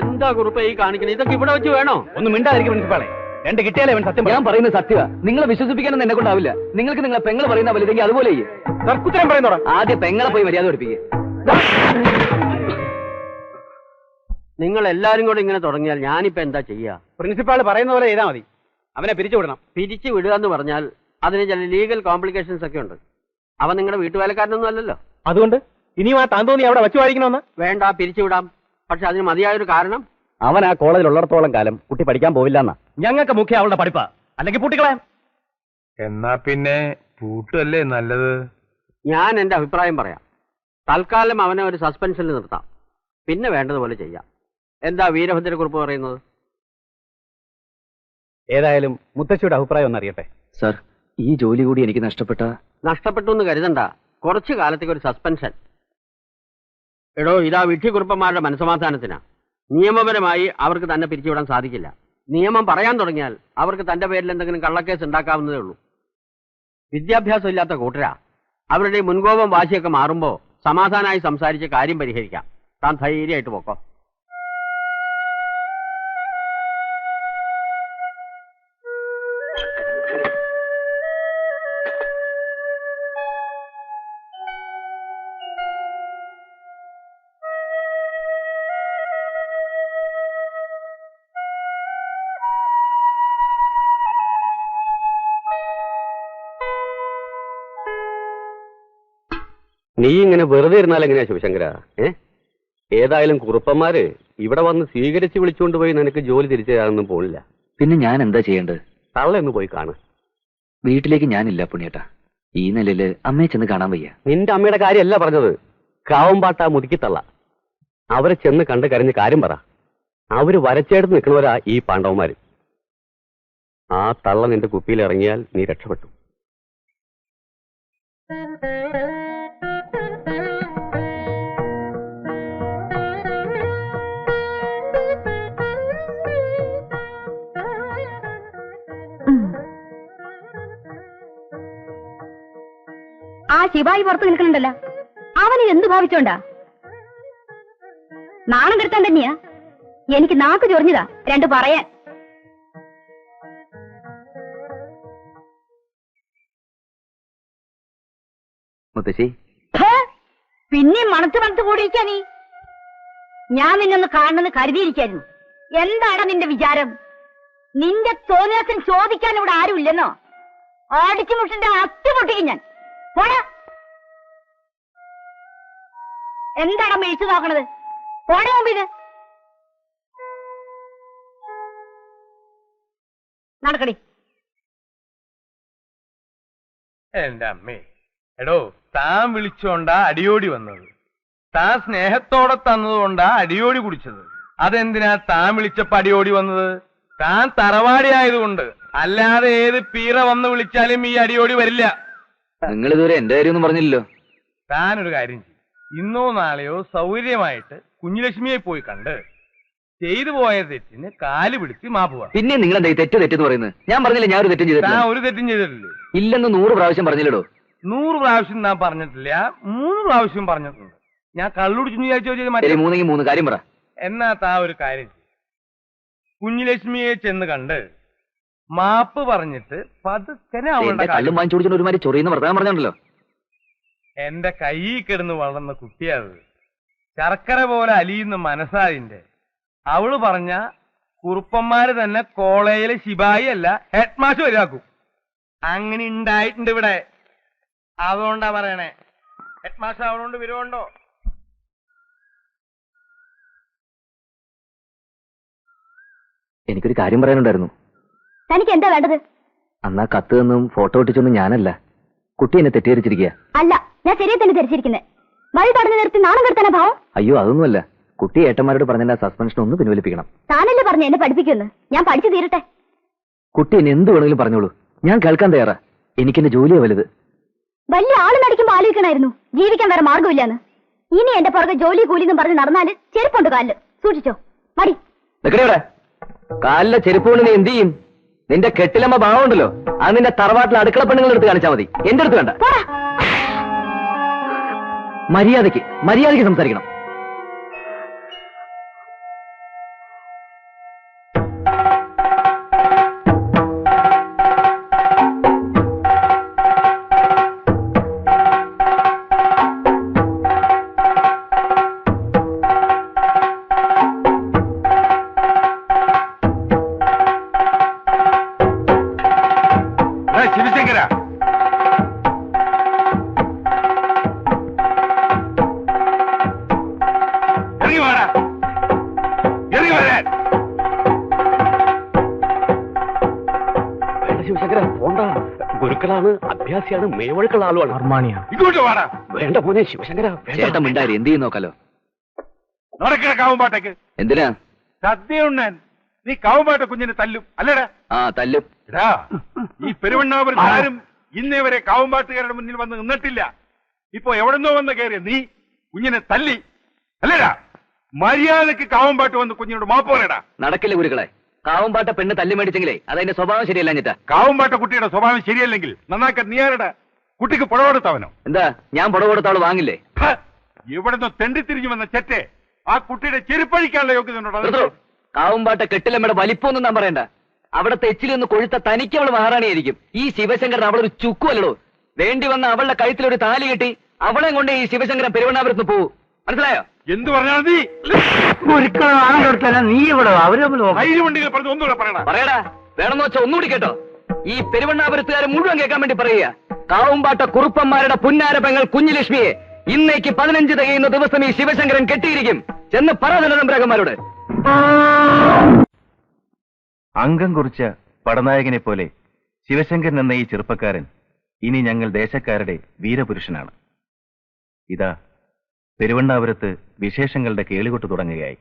എന്താ കുറുപ്പേ ഈ കാണിക്കണേ? ഇതൊക്കെ ഇവിടെ വെച്ച് വേണോ? ഒന്നും മിണ്ടാതിരിക്കും പ്രിൻസിപ്പാളെ. രണ്ട് കിട്ടിയാലേ അവൻ സത്യം. ഞാൻ പറയുന്നത് സത്യമാ. നിങ്ങളെ വിശ്വസിപ്പിക്കാനൊന്നും എന്നെ കൊണ്ടാവില്ല. നിങ്ങൾക്ക് നിങ്ങളെ പെങ്ങൾ പറയുന്ന വലുതെങ്കിൽ അതുപോലെ തർക്കുത്തരം പറയുന്നോടാ. ആദ്യം പെങ്ങളെ പോയി മര്യാദ പഠിപ്പിക്കുക. നിങ്ങൾ എല്ലാരും കൂടെ ഇങ്ങനെ തുടങ്ങിയാൽ ഞാനിപ്പോ എന്താ ചെയ്യാ? പ്രിൻസിപ്പാൾ പറയുന്ന പോലെ ചെയ്താൽ മതി. അവനെ പിരിച്ചു വിടണം. പിരിച്ചു വിടുക എന്ന് പറഞ്ഞാൽ അതിന് ചില ലീഗൽ കോംപ്ലിക്കേഷൻസ് ഒക്കെ ഉണ്ട്. അവൻ നിങ്ങളുടെ വീട്ടുവേലക്കാരനൊന്നും അല്ലല്ലോ. അതുകൊണ്ട് ഇനിയും ആ താന്തോന്നി അവിടെ വച്ചു വായിക്കണമെന്ന്? വേണ്ട, പിരിച്ചുവിടാം. പക്ഷെ അതിന് മതിയായൊരു കാരണം. അവൻ ആ കോളേജിൽ ഉള്ളിടത്തോളം കാലം കുട്ടി പഠിക്കാൻ പോവില്ല എന്നാ. ഞങ്ങൾക്ക് മുഖ്യ അവളുടെ പഠിപ്പാ, അല്ലെങ്കിൽ പൂട്ടിക്കളയാം. എന്നാ പിന്നെ പൂട്ടല്ലേ നല്ലത്. ഞാൻ എന്റെ അഭിപ്രായം പറയാം. തൽക്കാലം അവനെ ഒരു സസ്പെൻഷനിൽ നിർത്താം, പിന്നെ വേണ്ടതുപോലെ ചെയ്യാം. എന്താ വീരഭദ്രക്കുറിപ്പ് പറയുന്നത്? ഏതായാലും മുത്തശ്ശിയുടെ അഭിപ്രായം ഒന്നറിയട്ടെ. സാർ, ഈ ജോലി കൂടി എനിക്ക് നഷ്ടപ്പെട്ടു എന്ന് കരുതണ്ട. കുറച്ചു കാലത്തേക്ക് ഒരു സസ്പെൻഷൻ. എടോ, ഇതാ വിഡ്ഢിക്കുറുപ്പന്മാരുടെ മനസ്സമാധാനത്തിനാ. നിയമപരമായി അവർക്ക് തന്നെ പിരിച്ചുവിടാൻ സാധിക്കില്ല. നിയമം പറയാൻ തുടങ്ങിയാൽ അവർക്ക് തന്റെ പേരിൽ എന്തെങ്കിലും കള്ളക്കേസ് ഉണ്ടാക്കാവുന്നതേ ഉള്ളൂ. വിദ്യാഭ്യാസം ഇല്ലാത്ത കൂട്ടരാ. അവരുടെ മുൻകോപം വാശിയൊക്കെ മാറുമ്പോ സമാധാനമായി സംസാരിച്ച് കാര്യം പരിഹരിക്കാം. താൻ ധൈര്യമായിട്ട് പോക്കോ. നീ ഇങ്ങനെ വെറുതെ ഇരുന്നാൽ എങ്ങനെയാ ശിവശങ്കര? ഏതായാലും കുറുപ്പന്മാര് ഇവിടെ വന്ന് സ്വീകരിച്ച് വിളിച്ചുകൊണ്ട് പോയി നിനക്ക് ജോലി തിരിച്ചു തരാനൊന്നും പോണില്ല. പിന്നെ ഞാൻ എന്താ ചെയ്യേണ്ടത്? തള്ളയൊന്ന് പോയി കാണും. വീട്ടിലേക്ക് ഞാനില്ല പുണ്യേട്ടാ. ഈ നിലയില് അമ്മയെ ചെന്ന് കാണാൻ വയ്യ. നിന്റെ അമ്മയുടെ കാര്യമല്ല പറഞ്ഞത്, കാവമ്പാട്ട മുതുക്കിത്തള്ള. അവരെ ചെന്ന് കണ്ട് കരഞ്ഞ് കാര്യം പറ. അവര് വരച്ചെടുത്ത് നിൽക്കുന്നവരാ ഈ പാണ്ഡവന്മാര്. ആ തള്ള നിന്റെ കുപ്പിയിൽ ഇറങ്ങിയാൽ നീ രക്ഷപ്പെട്ടു. ആ ശിവായി പുറത്ത് നിൽക്കണുണ്ടല്ലോ, അവന് എന്ത് ഭാവിച്ചോണ്ടാ? നാണം കെടുത്താൻ തന്നെയാ. എനിക്ക് നാക്ക് ചൊറിഞ്ഞതാ രണ്ട് പറയാൻ. മുത്തശ്ശി, പിന്നെയും മണത്ത് കൂടിയിരിക്കാ നീ. ഞാൻ നിന്നൊന്ന് കാണണമെന്ന് കരുതിയിരിക്കായിരുന്നു. എന്താണ് നിന്റെ വിചാരം? നിന്റെ തോന്നിയാസം ചോദിക്കാൻ ഇവിടെ ആരുമില്ലെന്നോ? ആടിച്ചു മുഷിന്റെ അത്തി പൊട്ടിക്കും ഞാൻ. പോടാ. എന്താണ് മേടിച്ചു നോക്കണത്? പോടാ മുമ്പിത്. നടക്കടി. എന്റെ അമ്മേ, എടോ താൻ വിളിച്ചോണ്ടാ അടിയോടി വന്നത്. താൻ സ്നേഹത്തോടെ തന്നതുകൊണ്ടാ അടിയോടി കുടിച്ചത്. അതെന്തിനാ താൻ വിളിച്ചപ്പോ അടിയോടി വന്നത്? താൻ തറവാടി ആയതുകൊണ്ട്. അല്ലാതെ ഏത് പീറ വന്ന് വിളിച്ചാലും ഈ അടിയോടി വരില്ല. നിങ്ങൾ ഇതുവരെ എന്റെ കാര്യമൊന്നും പറഞ്ഞില്ലല്ലോ. താനൊരു കാര്യം ചെയ്യും, ഇന്നോ നാളെയോ സൗകര്യമായിട്ട് കുഞ്ഞുലക്ഷ്മിയെ പോയി കണ്ട് ചെയ്തു പോയ തെറ്റിന് കാല് പിടിച്ച് മാപ്പ് പറ. പിന്നെ നിങ്ങൾ എന്താ തെറ്റെന്ന് പറയുന്നത്? ഞാൻ പറഞ്ഞില്ല ഞാൻ ഒരു തെറ്റും ചെയ്തിട്ടില്ല. താൻ ഒരു തെറ്റും ചെയ്തിട്ടില്ലേ? ഇല്ലെന്ന് 100 പ്രാവശ്യം പറഞ്ഞില്ലടോ. 100 പ്രാവശ്യം ഞാൻ പറഞ്ഞിട്ടില്ല, 3 പ്രാവശ്യം പറഞ്ഞിട്ടുണ്ട്. ഞാൻ കള്ളുടിച്ചു വിചാരിച്ചോ? 3 കാര്യം പറ. എന്നാ താ ഒരു കാര്യം ചെയ്യും, കുഞ്ഞുലക്ഷ്മിയെ ചെന്ന് കണ്ട് മാപ്പ് പറഞ്ഞിട്ട് പതുക്കനെ അവളുടെ കള്ളും വാങ്ങിച്ചു കൊടുക്കുന്ന ഒരുമാതിരി ചൊറിയുന്ന വർത്തമാനം പറഞ്ഞോണ്ടല്ലോ. എന്റെ കയ്യിൽ കിടന്ന് വളർന്ന കുട്ടിയത്, ശർക്കര പോലെ അലിയുന്ന മനസ്സാതിന്റെ. അവള് പറഞ്ഞ കുറുപ്പന്മാര് തന്നെ കോളേജിലെ ശിപായി അല്ല ഹെഡ് മാസ്റ്റർ വരാക്കും. അങ്ങനെ ഉണ്ടായിട്ടുണ്ട് ഇവിടെ. അതുകൊണ്ടാ പറയണേ. ഹെഡ് മാസ്റ്റർ അവളോണ്ട് വിരോണ്ടോ? എനിക്കൊരു കാര്യം പറയാനുണ്ടായിരുന്നു. തനിക്ക് എന്താ വേണ്ടത്? അന്നാ കത്ത് നിന്നും ഫോട്ടോ ഒട്ടിച്ചൊന്നും ഞാനല്ല. കുട്ടി എന്നെ തെറ്റിദ്ധരിച്ചിരിക്കുക. അല്ല, ഞാൻ ശരിയെ തന്നെ ധരിച്ചിരിക്കുന്നത്. വഴി തടഞ്ഞു നിർത്തി നാണം കെടുത്താനാ ഭാവം? അയ്യോ, അതൊന്നുമല്ല. കുട്ടി ഏട്ടന്മാരോട് പറഞ്ഞ സസ്പെൻഷൻ ഒന്ന് പിൻവലിപ്പിക്കണം. താനല്ലേ പറഞ്ഞു എന്നെ പഠിപ്പിക്കുമെന്ന്? ഞാൻ പഠിച്ചു തീരട്ടെ. കുട്ടി എന്നെ എന്ത് വേണമെങ്കിലും പറഞ്ഞോളൂ, ഞാൻ കേൾക്കാൻ തയ്യാറാ. എനിക്കെന്റെ ജോലിയാ വലുത്. വലിയ ആള് നടിക്കുമ്പോ ആലോചിക്കണമായിരുന്നു ജീവിക്കാൻ വേറെ മാർഗമില്ലാന്ന്. ഇനി എന്റെ പുറകെ ജോലി കൂലിന്നും പറഞ്ഞ് നടന്നാല് ചെരുപ്പുണ്ട് കാലില്, സൂക്ഷിച്ചോ. മടി നിക്കടെ. കാലിലെ ചെരുപ്പ് കൊണ്ട് നീ എന്ത് ചെയ്യും? നിന്റെ കെട്ടിലമ്മ ഭാവമുണ്ടല്ലോ, അത് നിന്റെ തറവാട്ടിലെ അടുക്കള പെണ്ണുങ്ങൾ എടുത്ത് കാണിച്ചാൽ മതി. എന്റെ അടുത്ത് വേണ്ട. മര്യാദയ്ക്ക് സംസാരിക്കണം. ശിവശങ്കര, ഇറങ്ങി വാടാ, ഇറങ്ങി വരാൻ. ശിവശങ്കര പോണ്ട. ഗുരുക്കളാണ്, അഭ്യാസിയാണ്, മേവഴുക്കുള്ള ആളുമാണ്. അർമാണിയാ. ഇങ്ങോട്ട് വാടാ. വേണ്ട പോനെ ശിവശങ്കര. ചേട്ടൻ മിണ്ടാരി, എന്ത് ചെയ്യുന്നു നോക്കാലോ. നടക്കണ കാവുമ്പാട്ടേക്ക്. എന്തിനാ? സദ്യ ഉണ്ണാൻ. നീ കാവുമ്പാട്ട കുഞ്ഞിനെ തല്ലും അല്ലേടാ? ആ, തല്ലും. ഈ പെരുവണ്ണാപുരത്ത് ആരും ഇന്നേ വരെ കാവുമ്പാട്ടുകാരുടെ മുന്നിൽ വന്ന് നിന്നിട്ടില്ല. ഇപ്പൊ എവിടെന്നോ വന്ന് കയറിയ നീ കുഞ്ഞിനെ തല്ലി അല്ലേടാ? മര്യാദക്ക് കാവുമ്പാട്ട് വന്ന് കുഞ്ഞിനോട് മാപ്പ് പറയടാ. നടക്കില്ല ഗുരുക്കളെ. കാവുമ്പാട്ട പെണ്ണ് തല്ലി മേടിച്ചെങ്കിലേ അതതിന്റെ സ്വഭാവം ശരിയല്ല. കാവുമ്പാട്ട കുട്ടിയുടെ സ്വഭാവം ശരിയല്ലെങ്കിൽ നന്നാക്കാൻ നീ ആരടാ? കുട്ടിക്ക് പുടവ കൊടുത്തവനോ? എന്താ, ഞാൻ പുടവ കൊടുത്തവള് വാങ്ങില്ലേ? ഇവിടുന്ന് തെണ്ടിത്തിരിഞ്ഞു വന്ന ചെറ്റെ ആ കുട്ടിയുടെ ചെരുപ്പഴിക്കാനുള്ള യോഗ്യത. കാവുമ്പാട്ട കെട്ടിലമ്മയുടെ വലിപ്പമൊന്നും ഞാൻ പറയണ്ട. അവിടത്തെ എച്ചിലൊന്ന് കൊഴുത്ത തനിക്ക് അവള് മഹാറാണിയായിരിക്കും. ഈ ശിവശങ്കരൻ അവളൊരു ചുക്കുമല്ലോ. വേണ്ടി വന്ന അവളുടെ കഴുത്തിലൊരു താലി കെട്ടി അവളെ കൊണ്ട് ഈ ശിവശങ്കരൻ പെരുവണ്ണാപുരത്ത് പോവൂ. മനസ്സിലായോ? എന്ത് പറഞ്ഞാൽ നീ നീ ഇവിടെ ഒന്നുകൂടെ പറയണ. പറയടാ. വേണമെന്ന് വെച്ചാൽ ഒന്നുകൂടി കേട്ടോ. ഈ പെരുവണ്ണാപുരത്തുകാരെ മുഴുവൻ കേൾക്കാൻ വേണ്ടി പറയുക. കാവുമ്പാട്ട കുറുപ്പന്മാരുടെ പുന്നാര പെങ്ങൾ കുഞ്ഞുലക്ഷ്മിയെ ഇന്നേക്ക് 15 തികയുന്ന ദിവസം ഈ ശിവശങ്കരൻ കെട്ടിയിരിക്കും. ചെന്ന് പറതലംബ്രകന്മാരോട്. അംഗം കുറിച്ച പടനായകനെ പോലെ ശിവശങ്കരൻ എന്ന ഈ ചെറുപ്പക്കാരൻ ഇനി ഞങ്ങൾ ദേശക്കാരുടെ വീരപുരുഷനാണ്. ഇതാ പെരുവണ്ണാപുരത്ത് വിശേഷങ്ങളുടെ കേളികൊട്ട് തുടങ്ങുകയായി.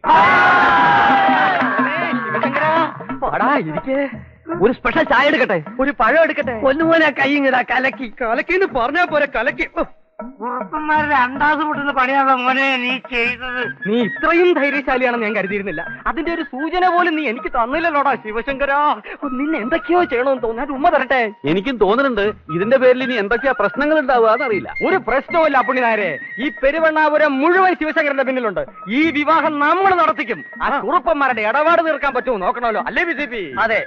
ഒരു സ്പെഷ്യൽ ചായ എടുക്കട്ടെ, ഒരു പഴം എടുക്കട്ടെ. ഒന്നുപോലെ കൈ ഇങ്ങടാ കലക്കി കലക്കിന്ന് പറഞ്ഞാ പോരെ കലക്കി. കുറുപ്പന്മാരുടെ അണ്ടാസ് പൊട്ടുന്ന പണിയാണോ മോനെ നീ ചെയ്തത്? നീ ഇത്രയും ധൈര്യശാലിയാണെന്ന് ഞാൻ കരുതിയിരുന്നില്ല. അതിന്റെ ഒരു സൂചന പോലും നീ എനിക്ക് തന്നില്ലല്ലോടാ ശിവശങ്കരാ. നിന്നെ എന്തൊക്കെയോ ചെയ്യണമെന്ന് തോന്നാൻ ഉമ്മ തരട്ടെ. എനിക്കും തോന്നുന്നുണ്ട് ഇതിന്റെ പേരിൽ ഇനി എന്തൊക്കെയാ പ്രശ്നങ്ങൾ ഉണ്ടാവുക എന്നറിയില്ല. ഒരു പ്രശ്നവുമില്ല പുണ്യനായരെ. ഈ പെരുവണ്ണാപുരം മുഴുവൻ ശിവശങ്കരന്റെ പിന്നിലുണ്ട്. ഈ വിവാഹം നമ്മൾ നടത്തിക്കും. ആ കുറുപ്പന്മാരുടെ ഇടപാട് തീർക്കാൻ പറ്റുമോ നോക്കണമല്ലോ, അല്ലേ BJP? അതെ,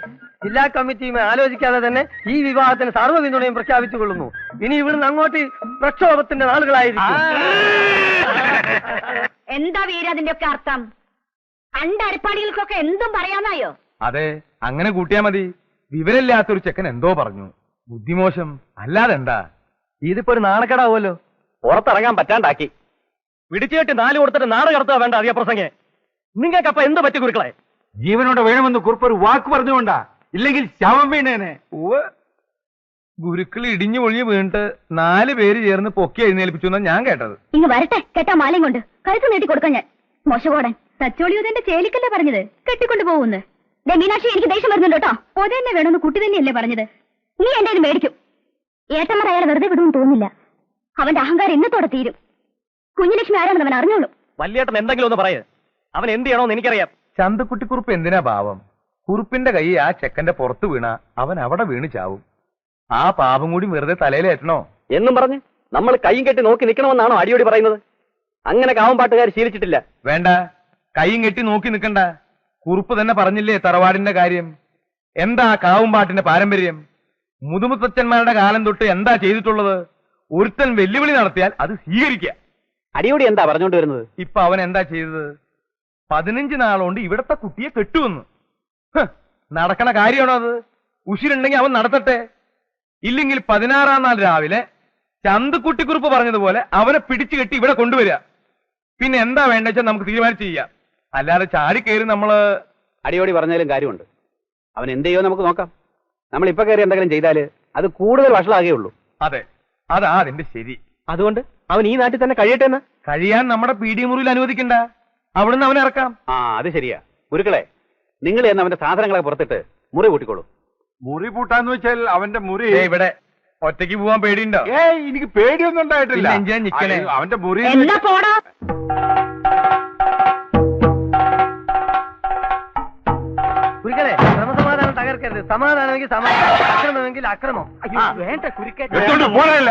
ജില്ലാ കമ്മിറ്റിയുമേ ആലോചിക്കാതെ തന്നെ ഈ വിവാഹത്തിന് സർവ്വ പിന്തുണയും പ്രഖ്യാപിച്ചു കൊള്ളുന്നു. ഇനി ഇവിടുന്ന് അങ്ങോട്ട് പ്രക്ഷോഭത്തിന്റെ നാളുകളായിരിക്കും. എന്താ വീര അതിന്റെ ഒക്കെ അർത്ഥം? അണ്ടരിപ്പാടികൾക്കൊക്കെ എന്തും പറയാനായോ? അതെ, അങ്ങനെ കൂട്ടിയാ മതി. വിവരമില്ലാത്തൊരു ചെക്കൻ എന്തോ പറഞ്ഞു. ബുദ്ധിമോശം അല്ലാതെ എന്താ? ഇതിപ്പോ ഒരു നാണക്കേടാവുമല്ലോ. പുറത്തിറങ്ങാൻ പറ്റാണ്ടാക്കി. പിടിച്ചുകെട്ടി 4 കൊടുത്തിട്ട് നാട് കടത്തുക വേണ്ട അധിക പ്രസംഗേ. നിങ്ങൾക്കപ്പ എന്ത് പറ്റി കുരുക്കളെ? ജീവനോടെ വേണമെന്ന് കുറിപ്പ് ഒരു വാക്ക് പറഞ്ഞുകൊണ്ടാ, ഇല്ലെങ്കിൽ ശവം വീണേനെ. ഗുരുക്കൾ ഇടിഞ്ഞു പൊളിഞ്ഞു വീണിട്ട് 4 പേര് ചേർന്ന് പൊക്കി എഴുന്നേൽപ്പിച്ചു എന്നാ ഞാൻ കേട്ടത്. ഇങ്ങ് വരട്ടെ കെട്ടാ മാലയും കൊണ്ട് കഴുത്ത് നീട്ടി കൊടുക്കാൻ ഞാൻ. മോശകോടൻ തച്ചോളിയോതെന്റെ ചേലിക്കല്ലേ പറഞ്ഞത് കെട്ടിക്കൊണ്ട് പോകുന്നു. മീനാക്ഷി എനിക്ക് ദേഷ്യം വരുന്നുണ്ട് കേട്ടോ. ഒതേ തന്നെ വേണമെന്ന് കുട്ടി തന്നെയല്ലേ പറഞ്ഞത്. നീ എന്റെ മേടിക്കും. ഏട്ടന്മാർ അയാളെ വെറുതെ വിടുമെന്ന് തോന്നില്ല. അവന്റെ അഹങ്കാരം ഇന്നത്തോടെ തീരും. കുഞ്ഞുലക്ഷ്മി ആരാണെന്ന് അവൻ അറിഞ്ഞോളൂ. വല്യേട്ടൻ എന്തെങ്കിലും ഒന്ന് പറയേ. അവൻ എന്ത് ചെയ്യണോന്ന് എനിക്കറിയാം. ചന്തക്കുട്ടിക്കുറുപ്പ് എന്തിനാ ഭാവം? കുറുപ്പിന്റെ കൈ ആ ചെക്കന്റെ പുറത്ത് വീണ അവൻ അവിടെ വീണ് ചാവും. ആ പാപം കൂടി വെറുതെ തലയിലേറ്റണോ എന്നും പറഞ്ഞ് നമ്മൾ കൈയും കെട്ടി നോക്കി നിൽക്കണമെന്നാണോ അടിയോടി പറയുന്നത്? അങ്ങനെ കാവമ്പാട്ടുകാർ ശീലിച്ചിട്ടില്ല. വേണ്ട, കൈയും കെട്ടി നോക്കി നിൽക്കണ്ട. കുറുപ്പ് തന്നെ പറഞ്ഞില്ലേ തറവാടിന്റെ കാര്യം. എന്താ കാവുംപാട്ടിന്റെ പാരമ്പര്യം? മുതുമുത്തച്ഛന്മാരുടെ കാലം തൊട്ട് എന്താ ചെയ്തിട്ടുള്ളത്? ഒരുത്തൻ വെല്ലുവിളി നടത്തിയാൽ അത് സ്വീകരിക്കുക. അടിയോടി എന്താ പറഞ്ഞുകൊണ്ട് വരുന്നത്? ഇപ്പൊ അവൻ എന്താ ചെയ്തത്? 15 നാളുകൊണ്ട് ഇവിടത്തെ കുട്ടിയെ കെട്ടുവന്നു. നടക്കണ കാര്യമാണോ അത്? ഉശിരുണ്ടെങ്കിൽ അവൻ നടത്തട്ടെ. ഇല്ലെങ്കിൽ 16-ാം നാൾ രാവിലെ ചന്തക്കുട്ടിക്കുറുപ്പ് പറഞ്ഞതുപോലെ അവനെ പിടിച്ചു കെട്ടി ഇവിടെ കൊണ്ടുവരിക. പിന്നെ എന്താ വേണ്ടെച്ചാൽ നമുക്ക് തീരുമാനിച്ച് ചെയ്യാം. അല്ലാതെ ചാടിക്കയറി നമ്മള് അടിയോടി പറഞ്ഞാലും കാര്യമുണ്ട്. അവൻ എന്ത് ചെയ്യുമോ നമുക്ക് നോക്കാം. നമ്മൾ ഇപ്പൊ കയറി എന്തെങ്കിലും ചെയ്താല് അത് കൂടുതൽ വഷളാകേ ഉള്ളൂ. അതെ, അതാ അതിന്റെ ശരി. അതുകൊണ്ട് അവൻ ഈ നാട്ടിൽ തന്നെ കഴിയട്ടെ എന്ന്. കഴിയാൻ നമ്മുടെ പീഡിയ മുറിയിൽ അനുവദിക്കണ്ട. അവിടുന്ന് അവനെ ഇറക്കാം. ആ അത് ശരിയാ. ഗുരുക്കളെ, നിങ്ങൾ എന്ന് അവന്റെ സാധനങ്ങളെ പുറത്തിട്ട് മുറി കൂട്ടിക്കോളൂ. മുറി പൂട്ടാന്ന് വെച്ചാൽ അവന്റെ മുറി ഇവിടെ ഒറ്റയ്ക്ക് പോവാൻ പേടിയുണ്ടോ? എനിക്ക് പേടിയൊന്നും ഉണ്ടായിട്ടില്ല. നിക്കണേ. അവന്റെ മുറി എന്താ പോടാ? കുരുക്കളെ, ക്രമസമാധാനം തകർക്കരുത്. സമാധാനമെങ്കിൽ സമാധാനം, അക്രമമെങ്കിൽ അക്രമം. വേണ്ട കുരുക്കെ. എടുത്തോണ്ട് പോണല്ല.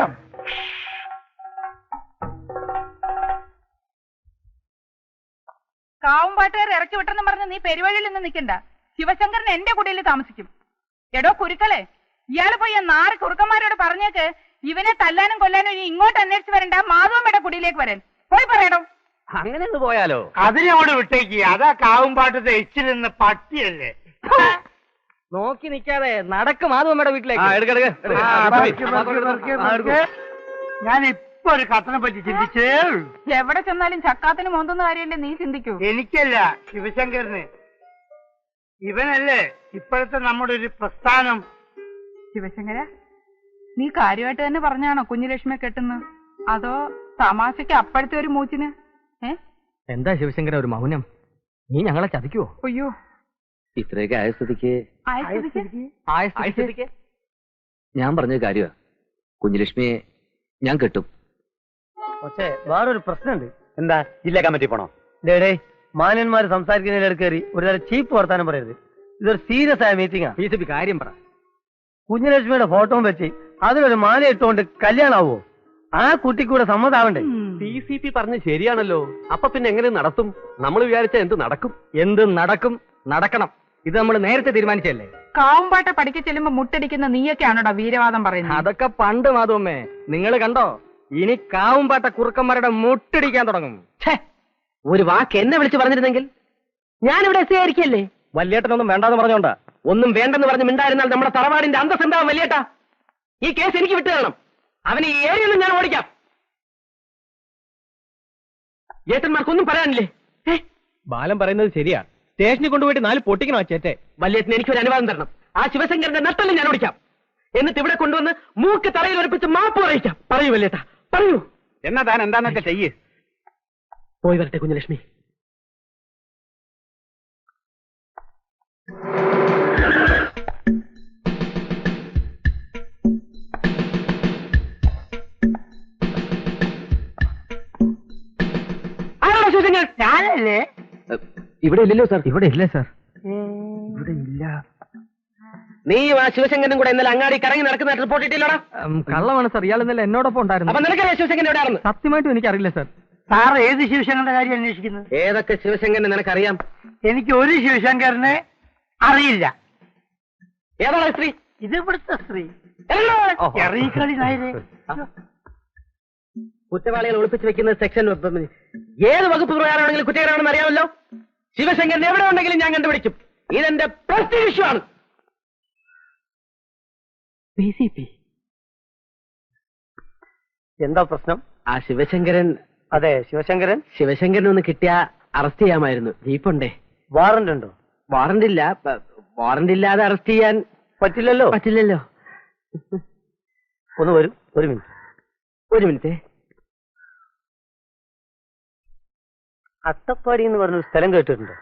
കാവുംപാട്ടുകാർ ഇറക്കി വിട്ടെന്ന് പറഞ്ഞ് നീ പെരുവഴിയിൽ നിന്ന് നിൽക്കണ്ട. ശിവശങ്കരൻ എന്റെ കുടിയിൽ താമസിക്കും. എടോ കുരുക്കളെ, ഇയാള് പോയി ആ 4 കുറുക്കന്മാരോട് പറഞ്ഞേക്ക് ഇവനെ തല്ലാനും കൊല്ലാനും ഇനി ഇങ്ങോട്ട് അന്വേഷിച്ച് വരണ്ട, മാധവമ്മയുടെ കുടിയിലേക്ക് വരാൻ. പോയി പറയടോ. അങ്ങനെ ഒന്ന് പോയാലോ? അതിനോട് വിട്ടേക്ക്. അതാ കാവുംപാട്ടത്തെ എച്ചിരുന്ന് പട്ടിയല്ലേ. നോക്കി നിൽക്കാതെ നടക്കും മാധവമ്മയുടെ വീട്ടിലേക്ക്. ഞാൻ ഇപ്പൊ ഒരു കത്തിനെ പറ്റി ചിന്തിച്ചേ. എവിടെ ചെന്നാലും ചക്കാത്തിന് മോന്തുന്ന കാര്യമല്ലേ നീ ചിന്തിക്കൂ. എനിക്കല്ല, ശിവശങ്കരന്. ഇവനല്ലേ ഇപ്പോഴത്തെ നമ്മുടെ ഒരു പ്രസ്ഥാനം. ശിവശങ്കര, നീ കാര്യമായിട്ട് തന്നെ പറഞ്ഞാണോ കുഞ്ഞുലക്ഷ്മിയെ കെട്ടുന്നത്? അതോ തമാശക്ക് അപ്പോഴത്തെ ഒരു മൂച്ചിന്? എന്താ ശിവശങ്കര ഒരു മൗനം? നീ ഞങ്ങളെ ചതിക്കുവോ? അയ്യോ, ഇത്രയൊക്കെ ആയ സ്ഥിതിക്ക് ആയസ്ഥിതിക്ക് ഞാൻ പറഞ്ഞ കാര്യമാ. കുഞ്ഞുലക്ഷ്മിയെ ഞാൻ കെട്ടും. പക്ഷേ വേറൊരു പ്രശ്നമുണ്ട്. എന്താ? ജില്ലാ കമ്മിറ്റി പോണോ? ഡേ മാന്യന്മാർ സംസാരിക്കുന്നതിൽ കയറി ഒരു തരം ചീപ്പ് വർത്താനം പറയരുത്. ഇതൊരു സീരിയസ് ആയ മീറ്റിംഗാ. BJP കാര്യം പറ. കുഞ്ഞുലക്ഷ്മിയുടെ ഫോട്ടോയും വെച്ച് അതിലൊരു മാല ഇട്ടുകൊണ്ട് കല്യാണാവോ? ആ കുട്ടിക്കൂടെ സമ്മതാവണ്ടേ? PCP പറഞ്ഞ് ശരിയാണല്ലോ. അപ്പൊ പിന്നെ എങ്ങനെ നടത്തും? നമ്മൾ വിചാരിച്ച എന്ത് നടക്കും? എന്ത് നടക്കും? നടക്കണം. ഇത് നമ്മൾ നേരത്തെ തീരുമാനിച്ചല്ലേ. കാവുംപാട്ട പഠിக்க ചെല്ലുമ്പോ മുട്ടടിക്കുന്ന നീയൊക്കെയാണോടാ വീരവാദം പറയുന്നത്? അതൊക്കെ പണ്ട് മാധവമ്മേ. നിങ്ങൾ കണ്ടോ? ഇനി കാവുംപാട്ട കുറുക്കന്മാരുടെ മുട്ടടിക്കാൻ തുടങ്ങും. ഒരു വാക്ക് എന്നെ വിളിച്ച് പറഞ്ഞിരുന്നെങ്കിൽ ഞാനിവിടെ ആയിരിക്കല്ലേ. വല്യേട്ടനൊന്നും വേണ്ടാന്ന് പറഞ്ഞോണ്ടാ. ഒന്നും വേണ്ടെന്ന് പറഞ്ഞ് മിണ്ടായിരുന്നാൽ നമ്മുടെ തറവാടിന്റെ അന്തസ്സെന്താ വലിയേട്ടാ? ഈ കേസ് എനിക്ക് വിട്ടു തരണം. അവനെ ഈ ഏരിയയിൽ ഞാൻ ഓടിക്കാം. ഏട്ടന്മാർക്കൊന്നും പറയാനില്ലേ? ബാലൻ പറയുന്നത് ശരിയാ. സ്റ്റേഷനിൽ കൊണ്ടുപോയിട്ട് 4 പൊട്ടിക്കണോ ചേട്ടെ? വല്യേട്ടന് എനിക്കൊരു അനുവാദം തരണം. ആ ശിവശങ്കരന്റെ നട്ടല് ഞാൻ ഓടിക്കാം. എന്നിട്ട് ഇവിടെ കൊണ്ടുവന്ന് മൂക്ക് തറയിൽ ഉറപ്പിച്ച് മാപ്പ് പറയിക്കാം. പറയൂ വല്യേട്ട, പറയൂ. എന്നാ താൻ എന്താന്നൊക്കെ ചെയ്യ്. പോയി വരട്ടെ കുഞ്ഞലക്ഷ്മി. ഞാനല്ലേ? ഇവിടെ ഇല്ലല്ലോ സാർ. ഇവിടെ ഇല്ല സാർ. ഇവിടെ ഇല്ല. നീ ആ ശിവശങ്കരനും കൂടെ ഇന്നലെ അങ്ങാടി കറങ്ങി നടക്കുന്ന റിപ്പോർട്ട് ഇട്ടില്ലോടാ? കള്ളമാണ് സാർ. ഇയാൾ ഇന്നലെ എന്നോടൊപ്പം ഉണ്ടായിരുന്നു. അപ്പൊ നിനക്കറിയാം ശിവശങ്കരൻ എവിടെയാണെന്ന്? സത്യമായിട്ടും എനിക്കറിയില്ല സാർ. സാർ ഏത് ശിവശങ്കരന്റെ കാര്യം അന്വേഷിക്കുന്നത്? ഏതൊക്കെ ശിവശങ്കരനെ നിനക്കറിയാം? എനിക്ക് ഒരു ശിവശങ്കരനെ അറിയില്ല. ഏതാണ് സ്ത്രീ? ഇത് ഇവിടുത്തെ സ്ത്രീ. ഓഹോ. എറീക്കളി നായരെ. കുറ്റവാളികൾ ഒളിപ്പിച്ച് വെക്കുന്ന സെക്ഷൻ ഏത് വകുപ്പ് പ്രകാരമാണെങ്കിലും കുറ്റകരമാണെന്ന് അറിയാമല്ലോ. ശിവശങ്കരൻ എവിടെ ഉണ്ടെങ്കിലും ഞാൻ കണ്ടുപിടിക്കും. ഇതെന്റെ പ്രസ്റ്റീജ് ഇഷ്യൂ ആണ്. എന്താ പ്രശ്നം? ആ ശിവശങ്കരൻ. അതെ, ശിവശങ്കരൻ ഒന്ന് കിട്ടിയാ അറസ്റ്റ് ചെയ്യാമായിരുന്നു. ജീപ്പുണ്ടേ? വാറന്റ് ഉണ്ടോ? വാറന്റ് ഇല്ല. വാറന്റ് ഇല്ലാതെ അറസ്റ്റ് ചെയ്യാൻ പറ്റില്ലല്ലോ. ഒന്ന് വരും. ഒരു മിനിറ്റ്. അട്ടപ്പാടി എന്ന് പറഞ്ഞൊരു സ്ഥലം കേട്ടിട്ടുണ്ടോ?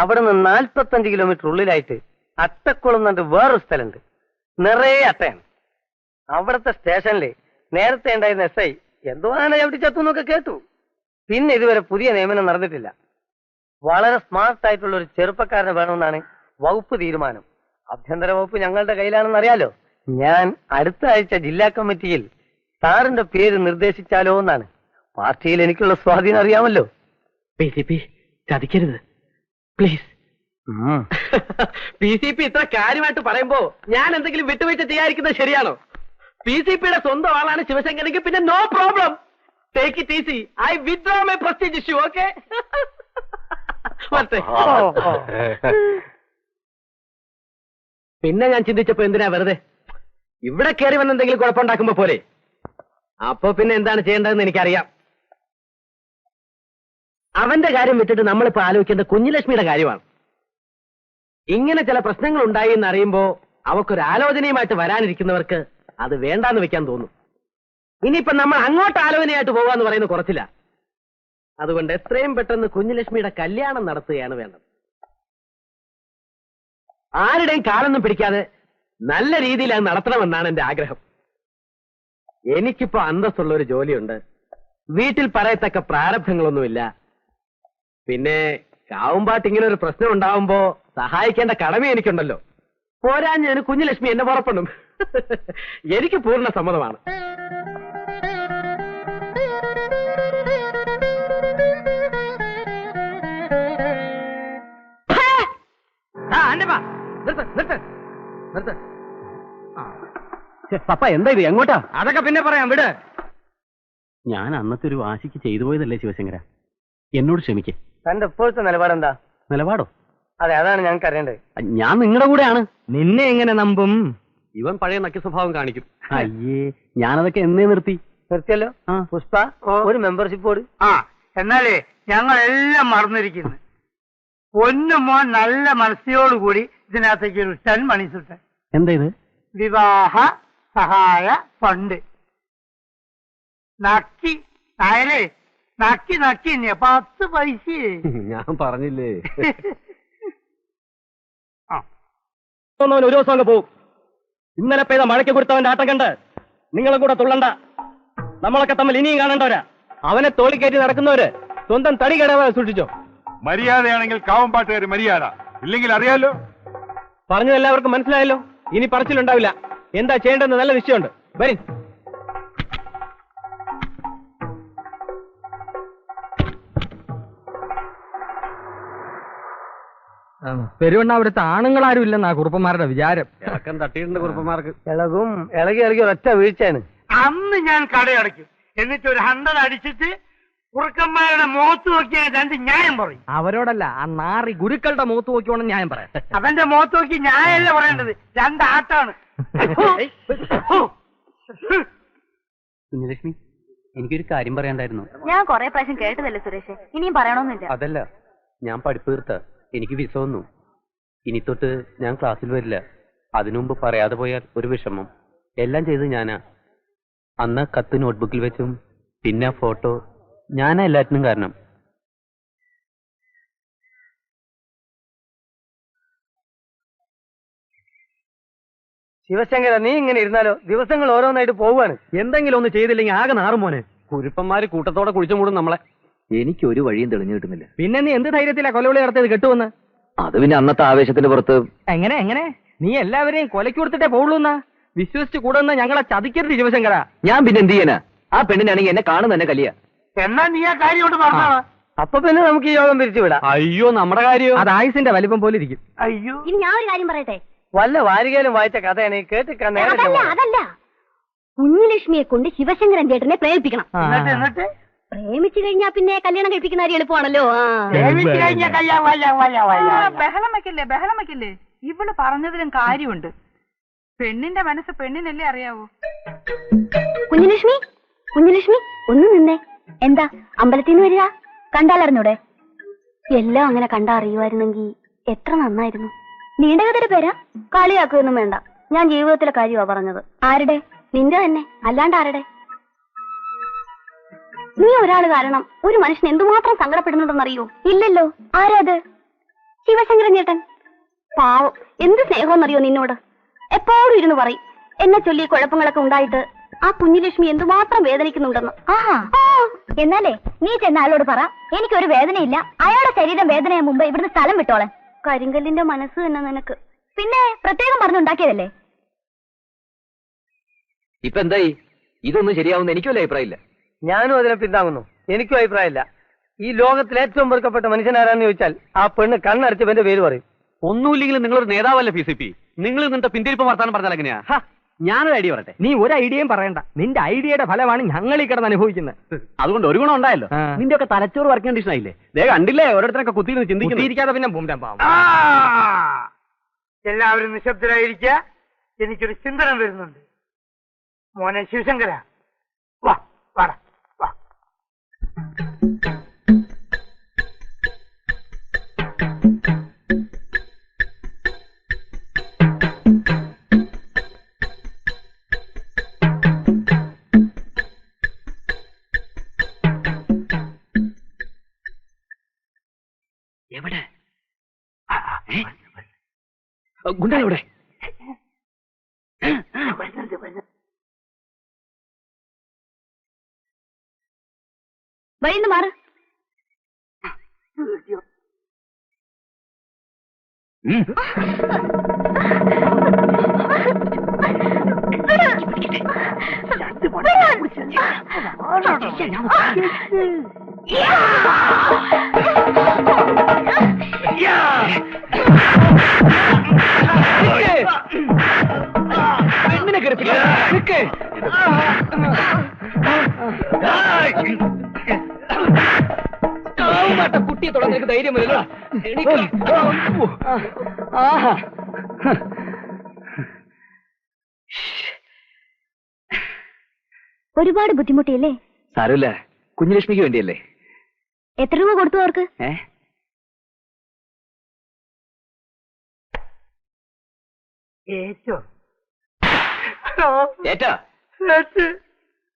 അവിടെ നിന്ന് 45 കിലോമീറ്റർ ഉള്ളിലായിട്ട് അട്ടക്കുളം എന്നിട്ട് വേറൊരു സ്ഥലമുണ്ട്. നിറയെ അട്ടയാണ്. അവിടുത്തെ സ്റ്റേഷനില് നേരത്തെ ഉണ്ടായിരുന്ന SI എന്തോ ആന ചവിട്ടി ചത്തു എന്നൊക്കെ കേട്ടു. പിന്നെ ഇതുവരെ പുതിയ നിയമനം നടന്നിട്ടില്ല. വളരെ സ്മാർട്ട് ആയിട്ടുള്ള ഒരു ചെറുപ്പക്കാരനെ വേണമെന്നാണ് വകുപ്പ് തീരുമാനം. ആഭ്യന്തര വകുപ്പ് ഞങ്ങളുടെ കയ്യിലാണെന്ന് അറിയാലോ. ഞാൻ അടുത്ത ആഴ്ച ജില്ലാ കമ്മിറ്റിയിൽ സാറിന്റെ പേര് നിർദ്ദേശിച്ചാലോ എന്നാണ്. പാർട്ടിയിൽ എനിക്കുള്ള സ്വാധീനം അറിയാമല്ലോ. ചതിക്കരുത് പ്ലീസ്. PCP ഇത്ര കാര്യമായിട്ട് പറയുമ്പോ ഞാൻ എന്തെങ്കിലും വിട്ടുവീഴ്ച ചെയ്യാതിരിക്കുന്നത് ശരിയാണോ? PCPയുടെ സ്വന്തം ആളാണ് ശിവശങ്കരനെങ്കിൽ പിന്നെ no problem. Take it easy. I withdraw my prestige issue. Okay? പിന്നെ ഞാൻ ചിന്തിച്ചപ്പോ എന്തിനാ വെറുതെ ഇവിടെ കയറി വന്ന് എന്തെങ്കിലും കുഴപ്പമുണ്ടാക്കുമ്പോ പോലെ. അപ്പൊ പിന്നെ എന്താണ് ചെയ്യേണ്ടതെന്ന് എനിക്കറിയാം. അവന്റെ കാര്യം വിട്ടിട്ട് നമ്മളിപ്പോ ആലോചിക്കേണ്ട കുഞ്ഞുലക്ഷ്മിയുടെ കാര്യമാണ്. ഇങ്ങനെ ചില പ്രശ്നങ്ങൾ ഉണ്ടായി എന്ന് അറിയുമ്പോ അവക്കൊരു ആലോചനയുമായിട്ട് വരാനിരിക്കുന്നവർക്ക് അത് വേണ്ടാന്ന് വെക്കാൻ തോന്നും. ഇനിയിപ്പോ നമ്മൾ അങ്ങോട്ട് ആലോചനയായിട്ട് പോകാന്ന് പറയുന്നത് കുറച്ചില്ല. അതുകൊണ്ട് എത്രയും പെട്ടെന്ന് കുഞ്ഞുലക്ഷ്മിയുടെ കല്യാണം നടത്തുകയാണ് വേണ്ടത്. ആരുടെയും കാലൊന്നും പിടിക്കാതെ നല്ല രീതിയിൽ അത് നടത്തണമെന്നാണ് എന്റെ ആഗ്രഹം. എനിക്കിപ്പോ അന്തസ്സുള്ള ഒരു ജോലിയുണ്ട്. വീട്ടിൽ പറയത്തക്ക പ്രാരബ്ധങ്ങളൊന്നുമില്ല. പിന്നെ കാവുമ്പാട്ട് ഇങ്ങനെ ഒരു പ്രശ്നം ഉണ്ടാവുമ്പോ സഹായിക്കേണ്ട കടമ എനിക്കുണ്ടല്ലോ. പോരാഞ്ഞതിന് കുഞ്ഞുലക്ഷ്മി എന്നെ പുറപ്പെടും. എനിക്ക് പൂർണ്ണ സമ്മതമാണ്. പപ്പ എന്താ ഇത്? എങ്ങോട്ടാ? അതൊക്കെ പിന്നെ പറയാം, വിട്. ഞാൻ അന്നത്തെ ഒരു വാശിക്ക് ചെയ്തു പോയതല്ലേ ശിവശങ്കര, എന്നോട് ക്ഷമിക്കേ. തന്റെ ഇപ്പോഴത്തെ നിലപാടെന്താ? നിലപാടോ? അതെ, അതാണ് ഞങ്ങൾക്ക് അറിയേണ്ടത്. ഞാൻ നിങ്ങളുടെ കൂടെയാണ്. നിന്നെ എങ്ങനെ നമ്പും? ഇവൻ പഴയ നക്കി സ്വഭാവം കാണിക്കും. അയ്യേ, ഞാനതൊക്കെ എന്നേ നിർത്തി. നിർത്തിയല്ലോ. പുഷ്പ, ഒരു മെമ്പർഷിപ്പ് കൊടു. എന്നാലേ ഞങ്ങളെല്ലാം മറന്നിരിക്കുന്നു. പൊന്നു മോൻ നല്ല മനസ്സിയോടുകൂടി ഇതിനകത്തേക്ക് ഒരു 10 മണീസ് ഇട്ടേ. എന്താ ഇത്? വിവാഹ സഹായ ഫണ്ട്. നക്കി നായരെ, നക്കി 10 പൈസ. ഞാൻ പറഞ്ഞില്ലേ. ഒരു ദിവസം അങ്ങ് പോവും. ഇന്നലെ പെയ്ത മഴയ്ക്ക് കൊടുത്തവന്റെ ആട്ടം കണ്ട് നിങ്ങളും കൂടെ തുള്ളണ്ട. നമ്മളൊക്കെ തമ്മിൽ ഇനിയും കാണണ്ടവരാ. അവനെ തോളിക്കയറ്റി നടക്കുന്നവര് സ്വന്തം തടി കേടാവാതെ സൂക്ഷിച്ചോ. മര്യാദയാണെങ്കിൽ കാവമ്പാട്ടുകാർ മര്യാദ, ഇല്ലെങ്കിൽ അറിയാലോ. പറഞ്ഞത് എല്ലാവർക്കും മനസ്സിലായല്ലോ. ഇനി പറച്ചിലുണ്ടാവില്ല. എന്താ ചെയ്യേണ്ടതെന്ന് നല്ല നിശ്ചയമുണ്ട്. വരി. പെരുവണ്ണാപുരത്ത് ആണുങ്ങളാരും ഇല്ലെന്നാ കുറുപ്പന്മാരുടെ വിചാരം. ഇളക്കം തട്ടിയിട്ടുണ്ട് കുറുപ്പന്മാർക്ക്. ഇളകി ഒരൊറ്റ വീഴ്ചയാണ്. അന്ന് ഞാൻ കടയടയ്ക്കും. എന്നിട്ട് ഒരു 100 അടിച്ചിട്ട് കുറുക്കന്മാരുടെ മുഖത്ത് നോക്കിയാൽ 2 ന്യായം പറയും. അവരോടല്ല, ആ നാറി ഗുരുക്കളുടെ മുഖത്ത് നോക്കിയോണം ന്യായം പറയാം. അവന്റെ മുഖത്ത് നോക്കി ന്യായമല്ല പറയേണ്ടത്, 2 ആട്ടാണ്. കുഞ്ഞലക്ഷ്മി, എനിക്കൊരു കാര്യം പറയാണ്ടായിരുന്നു. ഞാൻ കൊറേ പ്രാവശ്യം കേട്ടതല്ലേ സുരേഷ്, ഇനിയും പറയണമെന്നില്ല. അതല്ല, ഞാൻ പഠിപ്പ് തീർത്ത, എനിക്ക് വിസ വന്നു. ഇനി തൊട്ട് ഞാൻ ക്ലാസ്സിൽ വരില്ല. അതിനു മുമ്പ് പറയാതെ പോയാൽ ഒരു വിഷമം. എല്ലാം ചെയ്ത് ഞാനാ. അന്ന് കത്ത് നോട്ട്ബുക്കിൽ വെച്ചും പിന്നെ ഫോട്ടോ, ഞാനാ എല്ലാറ്റിനും കാരണം. ശിവശങ്കര, നീ ഇങ്ങനെ ഇരുന്നാലോ? ദിവസങ്ങൾ ഓരോന്നായിട്ട് പോവാണ്. എന്തെങ്കിലും ഒന്ന് ചെയ്തില്ലെങ്കിൽ ആകെ നാറും മോനെ. കുരുപ്പന്മാര് കൂട്ടത്തോടെ കുഴിച്ചു മൂടും നമ്മളെ. എനിക്കൊരു വഴിയും തെളിഞ്ഞു കിട്ടുന്നില്ല. പിന്നെ നീ എന്ത് ധൈര്യത്തിലാ കൊലവിളി നടത്തിയത് കെട്ടുവന്ന്? അത് പിന്നെ അന്നത്തെ ആവേശത്തിന്റെ പുറത്ത്. എങ്ങനെ എങ്ങനെ നീ എല്ലാവരെയും കൊലയ്ക്ക് കൊടുത്തിട്ടേ പോവുള്ളൂ എന്നാ? വിശ്വസിച്ച് കൂടുന്ന ഞങ്ങളെ ചതിക്കരുത് ശിവശങ്കര. ഞാൻ പിന്നെ എന്ത് ചെയ്യാനാ? ആ പെണ്ണിനാണെങ്കിൽ എന്നെ കാണുന്ന തന്നെ കലിയ. എന്നാ നീ ആ കാര്യം കൊണ്ട് പറഞ്ഞോളാ. അപ്പൊ പിന്നെ നമുക്ക് ഈ യോഗം പിരിച്ചു വിടാം. അയ്യോ, നമ്മുടെ കാര്യം അത് ആയുസിന്റെ വലിപ്പം പോലെ ഇരിക്കും. അയ്യോ, ഇനി ഞാൻ ഒരു കാര്യം പറയട്ടെ. വല്ല വാരികയിലും വായിച്ച കഥയാണ് ഈ കേട്ടിക്കാൻ നേരല്ലേ? അതല്ല, കുഞ്ഞുലക്ഷ്മിയെ കൊണ്ട് ശിവശങ്കരൻ ചേട്ടനെ പ്രേമിപ്പിക്കണം. എന്നിട്ട് പ്രേമിച്ചു കഴിഞ്ഞാ പിന്നെ കല്യാണം കഴിപ്പിക്കുന്ന കാര്യം എളുപ്പമാണല്ലോ. ബഹളം വെക്കില്ലേ. ഇവള് പറഞ്ഞതിലും കാര്യമുണ്ട്. പെണ്ണിന്റെ മനസ്സ് പെണ്ണിനല്ലേ അറിയാവൂ. കുഞ്ഞുലക്ഷ്മി ഒന്ന് നിന്നേ. എന്താ അമ്പലത്തിൽ നിന്ന് വരിക? കണ്ടാലറിഞ്ഞൂടെ? എല്ലാം അങ്ങനെ കണ്ടാ അറിയുമായിരുന്നെങ്കിൽ എത്ര നന്നായിരുന്നു. നീണ്ട കഥയുടെ പേരാ? കളിയാക്കുകയൊന്നും വേണ്ട. ഞാൻ ജീവിതത്തിലെ കാര്യമാ പറഞ്ഞത്. ആരുടെ? നിന്റെ തന്നെ, അല്ലാണ്ട് ആരുടെ? നീ ഒരാള് കാരണം ഒരു മനുഷ്യൻ എന്തുമാത്രം സങ്കടപ്പെടുന്നുണ്ടെന്നറിയോ? ഇല്ലല്ലോ. ആരാത്? ശിവശങ്കരൻ ചേട്ടൻ. പാവം, എന്ത് സ്നേഹമെന്നറിയോ നിന്നോട്. എപ്പോഴും ഇരുന്ന് പറയും എന്നെ ചൊല്ലി കുഴപ്പങ്ങളൊക്കെ ഉണ്ടായിട്ട് ആ കുഞ്ഞുലക്ഷ്മി എന്തുമാത്രം വേദനിക്കുന്നുണ്ടെന്ന്. എന്നാലേ നീ ചെന്ന ആളോട് പറ, എനിക്കൊരു വേദനയില്ല, അയാളുടെ ശരീരം വേദനയാ മുമ്പ് ഇവിടുന്ന് സ്ഥലം വിട്ടോളെ. കരിങ്കല്ലിന്റെ മനസ്സ് തന്നെ നിനക്ക്. പിന്നെ പ്രത്യേകം പറഞ്ഞുണ്ടാക്കിയതല്ലേ. ഇപ്പൊ എന്തായി? ഇതൊന്നും ശരിയാവുന്ന എനിക്കും വലിയ അഭിപ്രായമില്ല. ഞാനും അതിനെ പിന്താങ്ങുന്നു. എനിക്കും അഭിപ്രായമില്ല. ഈ ലോകത്തിൽ ഏറ്റവും വെറുക്കപ്പെട്ട മനുഷ്യനാരാന്ന് ചോദിച്ചാൽ ആ പെണ്ണ് കണ്ണടച്ചവന്റെ പേര് പറയും. ഒന്നുമില്ലെങ്കിലും നിങ്ങളൊരു നേതാവല്ലേ PCP. നിങ്ങൾ നിന്നിട്ട് പിന്തിരിപ്പ് വർത്താനം പറഞ്ഞാൽ എങ്ങനെയാ? ഞാനൊരു ഐഡിയ പറയട്ടെ. നീ ഒരു ഐഡിയയും പറയണ്ട. നിന്റെ ഐഡിയയുടെ ഫലമാണ് ഞങ്ങൾ ഈ കിടന്ന് അനുഭവിക്കുന്നത്. അതുകൊണ്ട് ഒരു ഗുണം ഉണ്ടായല്ലോ. നിന്റെ ഒക്കെ തലച്ചോറ് വർക്ക് കണ്ടീഷൻ ആയില്ലേ? ദേ കണ്ടില്ലേ ഓരോരുത്തരൊക്കെ കുത്തിയിരുന്ന് ചിന്തിക്കാതെ പിന്നെ എല്ലാവരും നിശബ്ദരായിരിക്കുക. എനിക്കൊരു ചിന്തനം വരുന്നുണ്ട്. മോനെ ശിവശങ്കര, വാ വാടാ വാ. എവിടെ ഗുണ്ടയുടെ? വഴിന്ന് മാറ്. കുട്ടിയെ തൊടാൻ നിനക്ക് ധൈര്യം വരില്ല. ഒരുപാട് ബുദ്ധിമുട്ടിയല്ലേ? സാരമില്ല, കുഞ്ഞുലക്ഷ്മിക്ക് വേണ്ടിയല്ലേ. എത്ര രൂപ കൊടുത്തു അവർക്ക്?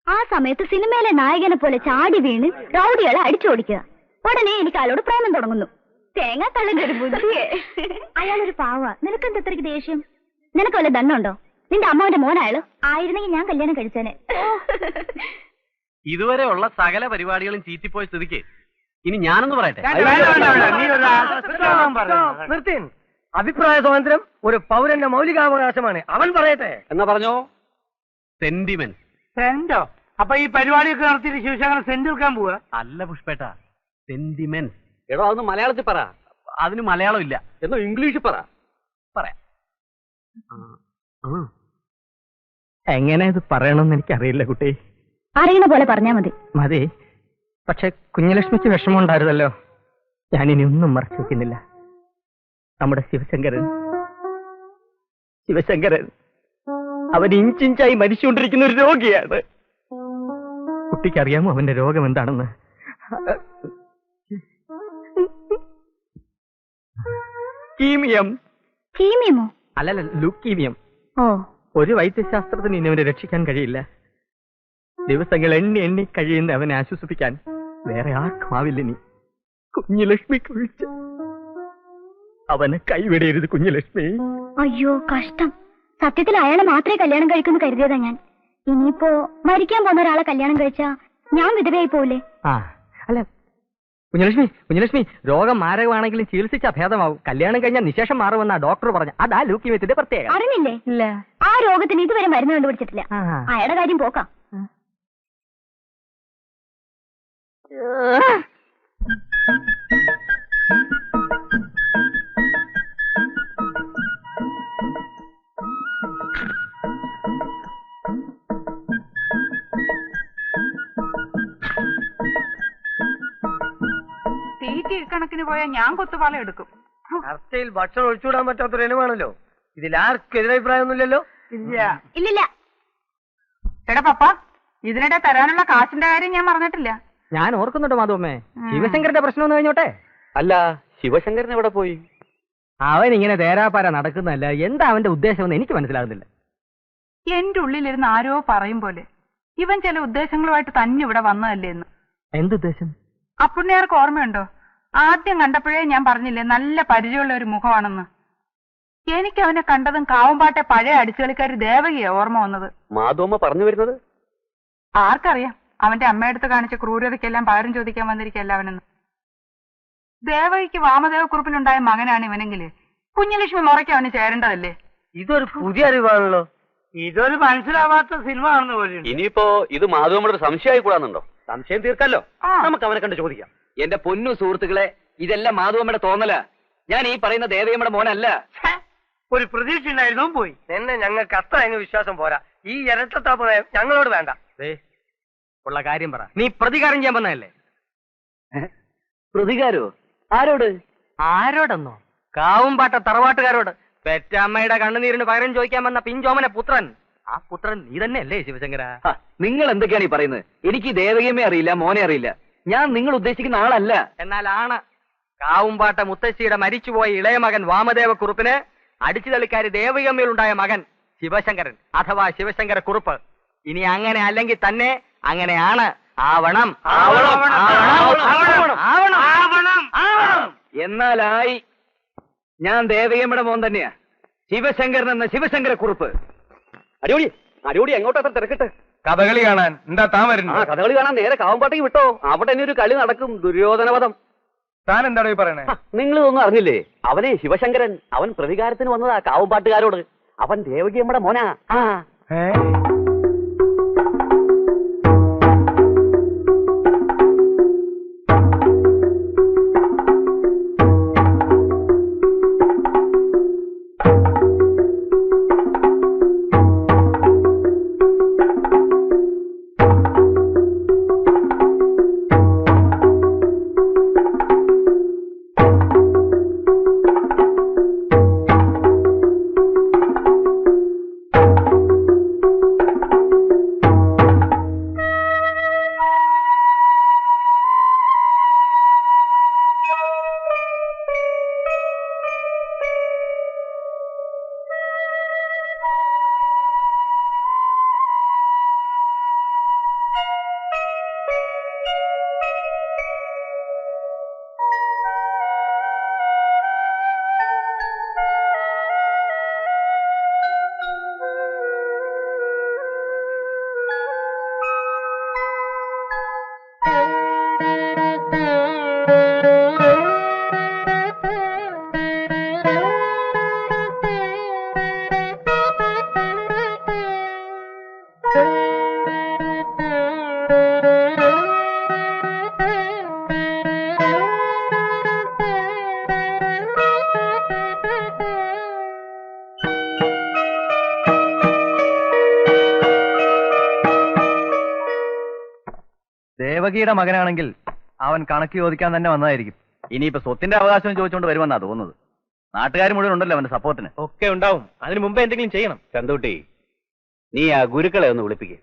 ആ സമയത്ത് സിനിമയിലെ നായകനെ പോലെ ചാടി വീണ് റൗഡികളെ അടിച്ചോടിക്കുക. ഉടനെ എനിക്ക് അയാളോട് പ്രേമം തുടങ്ങുന്നു. തേങ്ങ തള്ളുന്നൊരു ബുദ്ധിയെ. അയാളൊരു പാവ. നിനക്കെന്താ ഇത്രയ്ക്ക് ദേഷ്യം? നിനക്ക് വല്ല ദണ്ണുണ്ടോ? നിന്റെ അമ്മാവന്റെ മോനായാലോ? ആയിരുന്നെങ്കിൽ ഞാൻ കല്യാണം കഴിച്ചേനെ. ഇതുവരെ ഉള്ള സകല പരിപാടികളും ചീറ്റിപ്പോയ സ്ഥിതിക്ക് ഇനി ഞാനൊന്ന് പറയട്ടെ. നിർത്തി. അഭിപ്രായ സ്വാതന്ത്ര്യം ഒരു പൗരന്റെ മൗലികാവകാശമാണ്. അവൻ പറയട്ടെ. എന്നാ പറഞ്ഞോ. സെന്റിമെന്റ്. സെന്റോ? അപ്പൊ ഈ പരിപാടിയൊക്കെ നടത്തിയിട്ട് ശിവശങ്കരൻ സെന്റ് വെക്കാൻ പോവാ? അല്ല പുഷ്പേട്ട, സെന്റിമെന്റ്. എടോ അതൊന്ന് മലയാളത്തിൽ പറ. അതിന് മലയാളം ഇല്ല. എന്നോ ഇംഗ്ലീഷിൽ പറ. പറയാം. എങ്ങനെ ഇത് പറയണമെന്ന് എനിക്കറിയില്ല കുട്ടി. അറിയുന്ന പോലെ പറഞ്ഞാ മതി. മതി. പക്ഷെ കുഞ്ഞുലക്ഷ്മിക്ക് വിഷമം ഉണ്ടായിരുന്നല്ലോ. ഞാനിനി ഒന്നും മറച്ചു വെക്കുന്നില്ല. നമ്മുടെ ശിവശങ്കരൻ അവൻ ഇഞ്ചിഞ്ചായി മരിച്ചുകൊണ്ടിരിക്കുന്ന ഒരു രോഗിയാണ്. കുട്ടിക്ക് അറിയാമോ അവന്റെ രോഗം എന്താണെന്ന്? കീമിയം. കീമിയമോ? അല്ലല്ല, ലുക്കീമിയം. ഓ, ഒരു വൈദ്യശാസ്ത്രത്തിന് ഇനി അവനെ രക്ഷിക്കാൻ കഴിയില്ല. ദിവസങ്ങൾ എണ്ണി എണ്ണി കഴിയുന്ന അവനെ ആശ്വസിപ്പിക്കാൻ വേറെ ആർക്കും ആവില്ല. ഇനി കുഞ്ഞുലക്ഷ്മിക്ക് വിളിച്ച് അവനെ കൈവിടരുത് കുഞ്ഞുലക്ഷ്മി. അയ്യോ കഷ്ടം. സത്യത്തിൽ അയാളെ മാത്രമേ കല്യാണം കഴിക്കുന്നു കരുതിയതാ ഞാൻ. ഇനിയിപ്പോ മരിക്കാൻ പോകുന്ന ഒരാളെ കല്യാണം കഴിച്ചാ ഞാൻ വിധവയായി പോവില്ലേ? ആ അല്ല കുഞ്ഞുലക്ഷ്മി, രോഗം മാരകമാണെങ്കിലും ചികിത്സിച്ചാ ഭേദമാവും. കല്യാണം കഴിഞ്ഞാൽ നിശേഷം മാറുമെന്നാ ഡോക്ടർ പറഞ്ഞു. അതാ ലൂക്കീമിയത്തിന്റെ പ്രത്യേകത. അറിഞ്ഞില്ലേ? ഇല്ല. ആ രോഗത്തിന് ഇതുവരെ മരുന്ന് കണ്ടുപിടിച്ചിട്ടില്ല. അയാളുടെ കാര്യം പോക്കാം. തീറ്റി കണക്കിന് പോയാൽ ഞാൻ കൊത്തുപാള എടുക്കും. ചർച്ചയിൽ ഭക്ഷണം ഒഴിച്ചുവിടാൻ പറ്റാത്തൊരു ഇനമാണല്ലോ. ഇതിൽ ആർക്കും എതിരഭിപ്രായമൊന്നുമില്ലല്ലോ. ഇല്ലില്ല. എടാ പപ്പ, ഇതിനിടെ തരാനുള്ള കാശിന്റെ കാര്യം ഞാൻ പറഞ്ഞിട്ടില്ല. ഞാൻ ഓർക്കുന്നുണ്ട് മാധവമ്മേ. ശിവശങ്കരന്റെ പ്രശ്നം ഒന്ന് കഴിഞ്ഞോട്ടെ. അല്ല, ശിവശങ്കരൻ എവിടെ പോയി? അവൻ ഇങ്ങനെ തേരാപ്പാര നടക്കുന്നതല്ല. എന്താ അവന്റെ ഉദ്ദേശമെന്ന് എനിക്ക് മനസ്സിലാകുന്നില്ല. എന്റെ ഉള്ളിലിരുന്ന് ആരോ പറയും പോലെ ഇവൻ ചില ഉദ്ദേശങ്ങളുമായിട്ട് തന്നെ ഇവിടെ വന്നതല്ലേ എന്ന്. എന്തുദ്ദേശം? അപ്പുണ്ണിയാർക്ക് ഓർമ്മയുണ്ടോ? ആദ്യം കണ്ടപ്പോഴേ ഞാൻ പറഞ്ഞില്ലേ നല്ല പരിചയമുള്ള ഒരു മുഖമാണെന്ന്. എനിക്ക് അവനെ കണ്ടതും കാവുംപാട്ടെ പഴയ അടിച്ചുകളിക്കാരി ദേവകിയാ ഓർമ്മ വന്നത്. മാധവമ്മ പറഞ്ഞു വരുന്നത്? ആർക്കറിയാം, അവന്റെ അമ്മയടുത്ത് കാണിച്ച ക്രൂരതയ്ക്കെല്ലാം പകരം ചോദിക്കാൻ വന്നിരിക്കല്ല അവനെന്ന്. ദേവകിക്ക് വാമദേവക്കുറിപ്പിലുണ്ടായ മകനാണ് ഇവനെങ്കില് കുഞ്ഞലക്ഷ്മി മുറയ്ക്ക് അവന് ചേരേണ്ടതല്ലേ? ഇതൊരു പുതിയ അറിവാണല്ലോ. ഇതൊരു മനസ്സിലാവാത്ത സിനിമ ആണെന്ന് പോലെയുണ്ട്. ഇനിയിപ്പോ ഇത് മാധവമ്മയുടെ സംശയമായി കൂടാന്നുണ്ടോ? സംശയം തീർക്കല്ലോ. ആ. നമുക്ക് അവനെ കണ്ട് ചോദിക്കാം. എന്റെ പൊന്നു സുഹൃത്തുക്കളെ, ഇതെല്ലാം മാധവമ്മയുടെ തോന്നല. ഞാൻ ഈ പറയുന്ന ദേവയമ്മയുടെ മോനല്ല. ഒരു പ്രതീക്ഷ ഉണ്ടായിരുന്നു പോയി. എന്നെ ഞങ്ങൾക്ക് അത്ര അങ്ങ് വിശ്വാസം പോരാ. ഈ ഇരട്ടത്താപ്പ് ഞങ്ങളോട് വേണ്ട. ഉള്ള കാര്യം പറ. നീ പ്രതികാരം ചെയ്യാൻ വന്നതല്ലേ? പ്രതികാരോ? ആരോട്? ആരോടെന്നോ? കാവുംപാട്ട തറവാട്ടുകാരോട്. പെറ്റമ്മയുടെ കണ്ണുനീരിന് പകരം ചോദിക്കാൻ വന്ന പിഞ്ചോമന പുത്രൻ. ആ പുത്രൻ നീ തന്നെയല്ലേ ശിവശങ്കര? നിങ്ങൾ എന്തൊക്കെയാണ് ഈ പറയുന്നത്? എനിക്ക് ഈ ദേവകിയമ്മയെ അറിയില്ല, മോനെ അറിയില്ല. ഞാൻ നിങ്ങൾ ഉദ്ദേശിക്കുന്ന ആളല്ല. എന്നാൽ ആണ്. കാവുംപാട്ട മുത്തശ്ശിയുടെ മരിച്ചുപോയ ഇളയ മകൻ വാമദേവക്കുറുപ്പിന് അടിച്ചുതള്ളിക്കാരി ദേവകിയമ്മയിലുണ്ടായ മകൻ ശിവശങ്കരൻ അഥവാ ശിവശങ്കര കുറുപ്പ്. ഇനി അങ്ങനെ അല്ലെങ്കിൽ തന്നെ അങ്ങനെയാണ്. ആവണം. എന്നാലായി. ഞാൻ ദേവകിയമ്മയുടെ മോൻ തന്നെയാ. ശിവശങ്കരൻ എന്ന ശിവശങ്കര കുറുപ്പ്. അടിപൊളി അടിപൊളി. എങ്ങോട്ടാ തിരക്കിട്ട്? കഥകളി കാണാൻ എന്താ താൻ ആ വരുന്നത്? കഥകളി കാണാൻ നേരെ കാവുംപാട്ടേക്ക് വിട്ടോ. അവിടെ തന്നെ ഒരു കളി നടക്കും, ദുര്യോധനവധം. താൻ എന്താടോ ഈ പറയണേ? നിങ്ങൾ ഇതൊന്നും അറിഞ്ഞില്ലേ? അവനെ ശിവശങ്കരൻ. അവൻ പ്രതികാരത്തിന് വന്നതാ കാവുംപാട്ടുകാരോട്. അവൻ ദേവകിയമ്മയുടെ മോനാ. ആ ദേവകിയുടെ മകനാണെങ്കിൽ അവൻ കണക്ക് ചോദിക്കാൻ തന്നെ വന്നതായിരിക്കും. ഇനിയിപ്പോ സ്വത്തിന്റെ അവകാശം ചോദിച്ചുകൊണ്ട് വരുമെന്നാ തോന്നുന്നത്. നാട്ടുകാർ മുഴുവൻ ഉണ്ടല്ലോ അവന്റെ സപ്പോർട്ടിന്. ഒക്കെ ഉണ്ടാവും. അതിനു മുമ്പ് എന്തെങ്കിലും ചെയ്യണം. ചന്തുട്ടി, നീ ആ ഗുരുക്കളെ ഒന്ന് വിളിപ്പിക്കുക.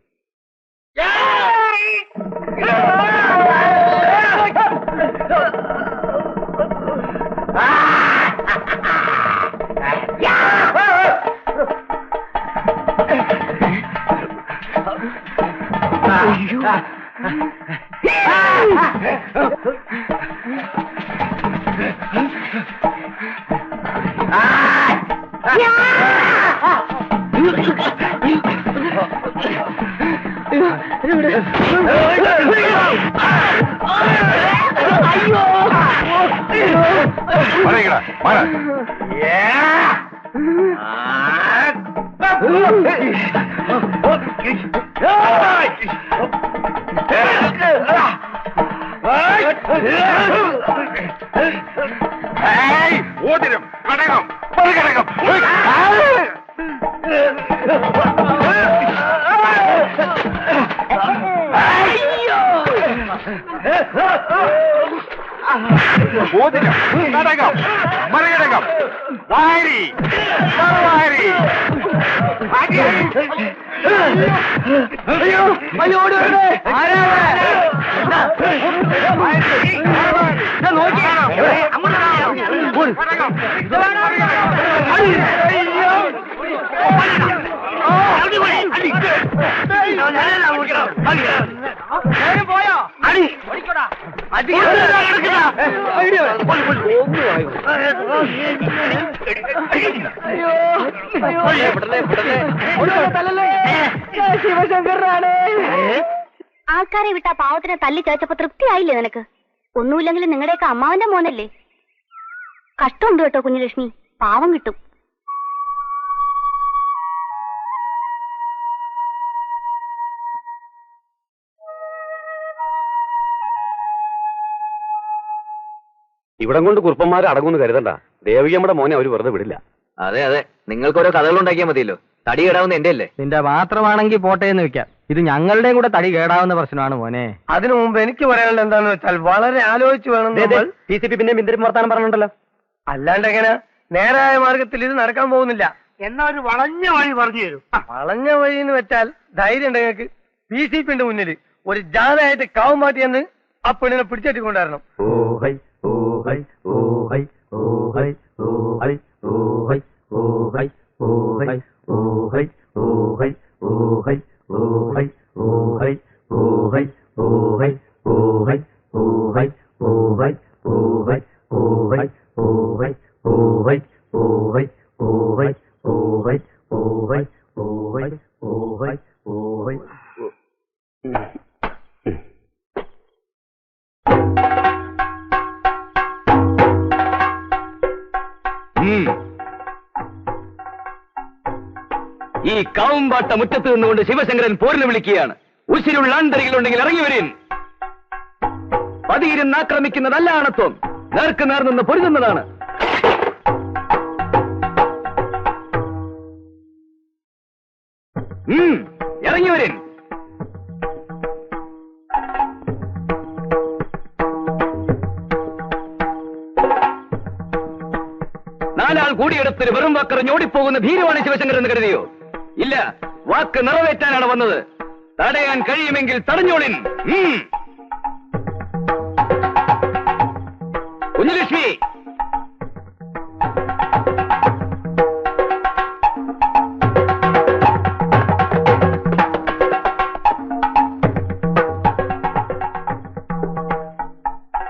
ഓതിരം കടകം കടകം ഓതിരം കടകം മറികടകം വാരി മറുവാരി അയ്യോ അയ്യോ ഓടി വരണേ പോയോ അടി ശിവശങ്കറാണ്. ആൾക്കാരെ വിട്ട പാവത്തിനെ തല്ലി ചേച്ചപ്പോ തൃപ്തിയായില്ലേ നിനക്ക്? ഒന്നുമില്ലെങ്കിലും നിങ്ങളുടെയൊക്കെ അമ്മാവന്റെ മോനല്ലേ. കഷ്ടമുണ്ട് കേട്ടോ കുഞ്ഞുലക്ഷ്മി, പാവം കിട്ടും. ഇവിടം കൊണ്ട് കുറുപ്പന്മാരെ അടങ്ങുമെന്ന് കരുതണ്ട. ദേവികമ്മയുടെ മോനെ അവര് വെറുതെ വിടില്ല. അതെ അതെ, നിങ്ങൾക്ക് ഓരോ കഥകൾ ഉണ്ടാക്കിയാൽ മതിയല്ലോ. തടി കേടാവുന്ന എന്റെ അല്ലേ? നിന്റെ മാത്രമാണെങ്കിൽ പോട്ടെ എന്ന് വെക്കാം. ഇത് ഞങ്ങളുടെയും കൂടെ തടി കേടാവുന്ന പ്രശ്നമാണ് മോനെ. അതിനു മുമ്പ് എനിക്ക് പറയാനുള്ളത് എന്താന്ന് വെച്ചാൽ വളരെ ആലോചിച്ച് വേണം. TCP പിന്നെ ബിന്ദരും വർത്താനം പറഞ്ഞിട്ടുണ്ടല്ലോ. അല്ലാണ്ട് എങ്ങനെ നേരായ മാർഗത്തിൽ ഇത് നടക്കാൻ പോകുന്നില്ല. എന്നാ ഒരു വളഞ്ഞ വഴി പറഞ്ഞു തരും. വളഞ്ഞ വഴി എന്ന് വെച്ചാൽ ധൈര്യം ഉണ്ട് ഞങ്ങൾക്ക്. PCPന്റെ മുന്നിൽ ഒരു ജാഥയായിട്ട് കാവും മാറ്റിയെന്ന് ആ പെണ്ണിനെ പിടിച്ചെട്ടിക്കൊണ്ടായിരുന്നു. ഈ കാവുംപാട്ട മുറ്റത്ത് നിന്നുകൊണ്ട് ശിവശങ്കരൻ പോരിന് വിളിക്കുകയാണ്. ഉശിരുള്ള ആന്തരികളുണ്ടെങ്കിൽ ഇറങ്ങി വരീൻ. പതിയിരുന്ന് ആക്രമിക്കുന്നതല്ല ആണത്വം, നേർക്ക് നേർ നിന്ന് പൊരുതുന്നതാണ്. ഇറങ്ങി വരീൻ. നാലാൾ കൂടിയെടുത്തൊരു വെറും വാക്കറിഞ്ഞ് ഓടിപ്പോകുന്ന ഭീരുവാണ് ശിവശങ്കരൻ എന്ന് കരുതിയോ? ഇല്ല, വാക്ക് നിറവേറ്റാനാണ് വന്നത്. തടയാൻ കഴിയുമെങ്കിൽ തടഞ്ഞോളിൻ. കുഞ്ഞുലക്ഷ്മി,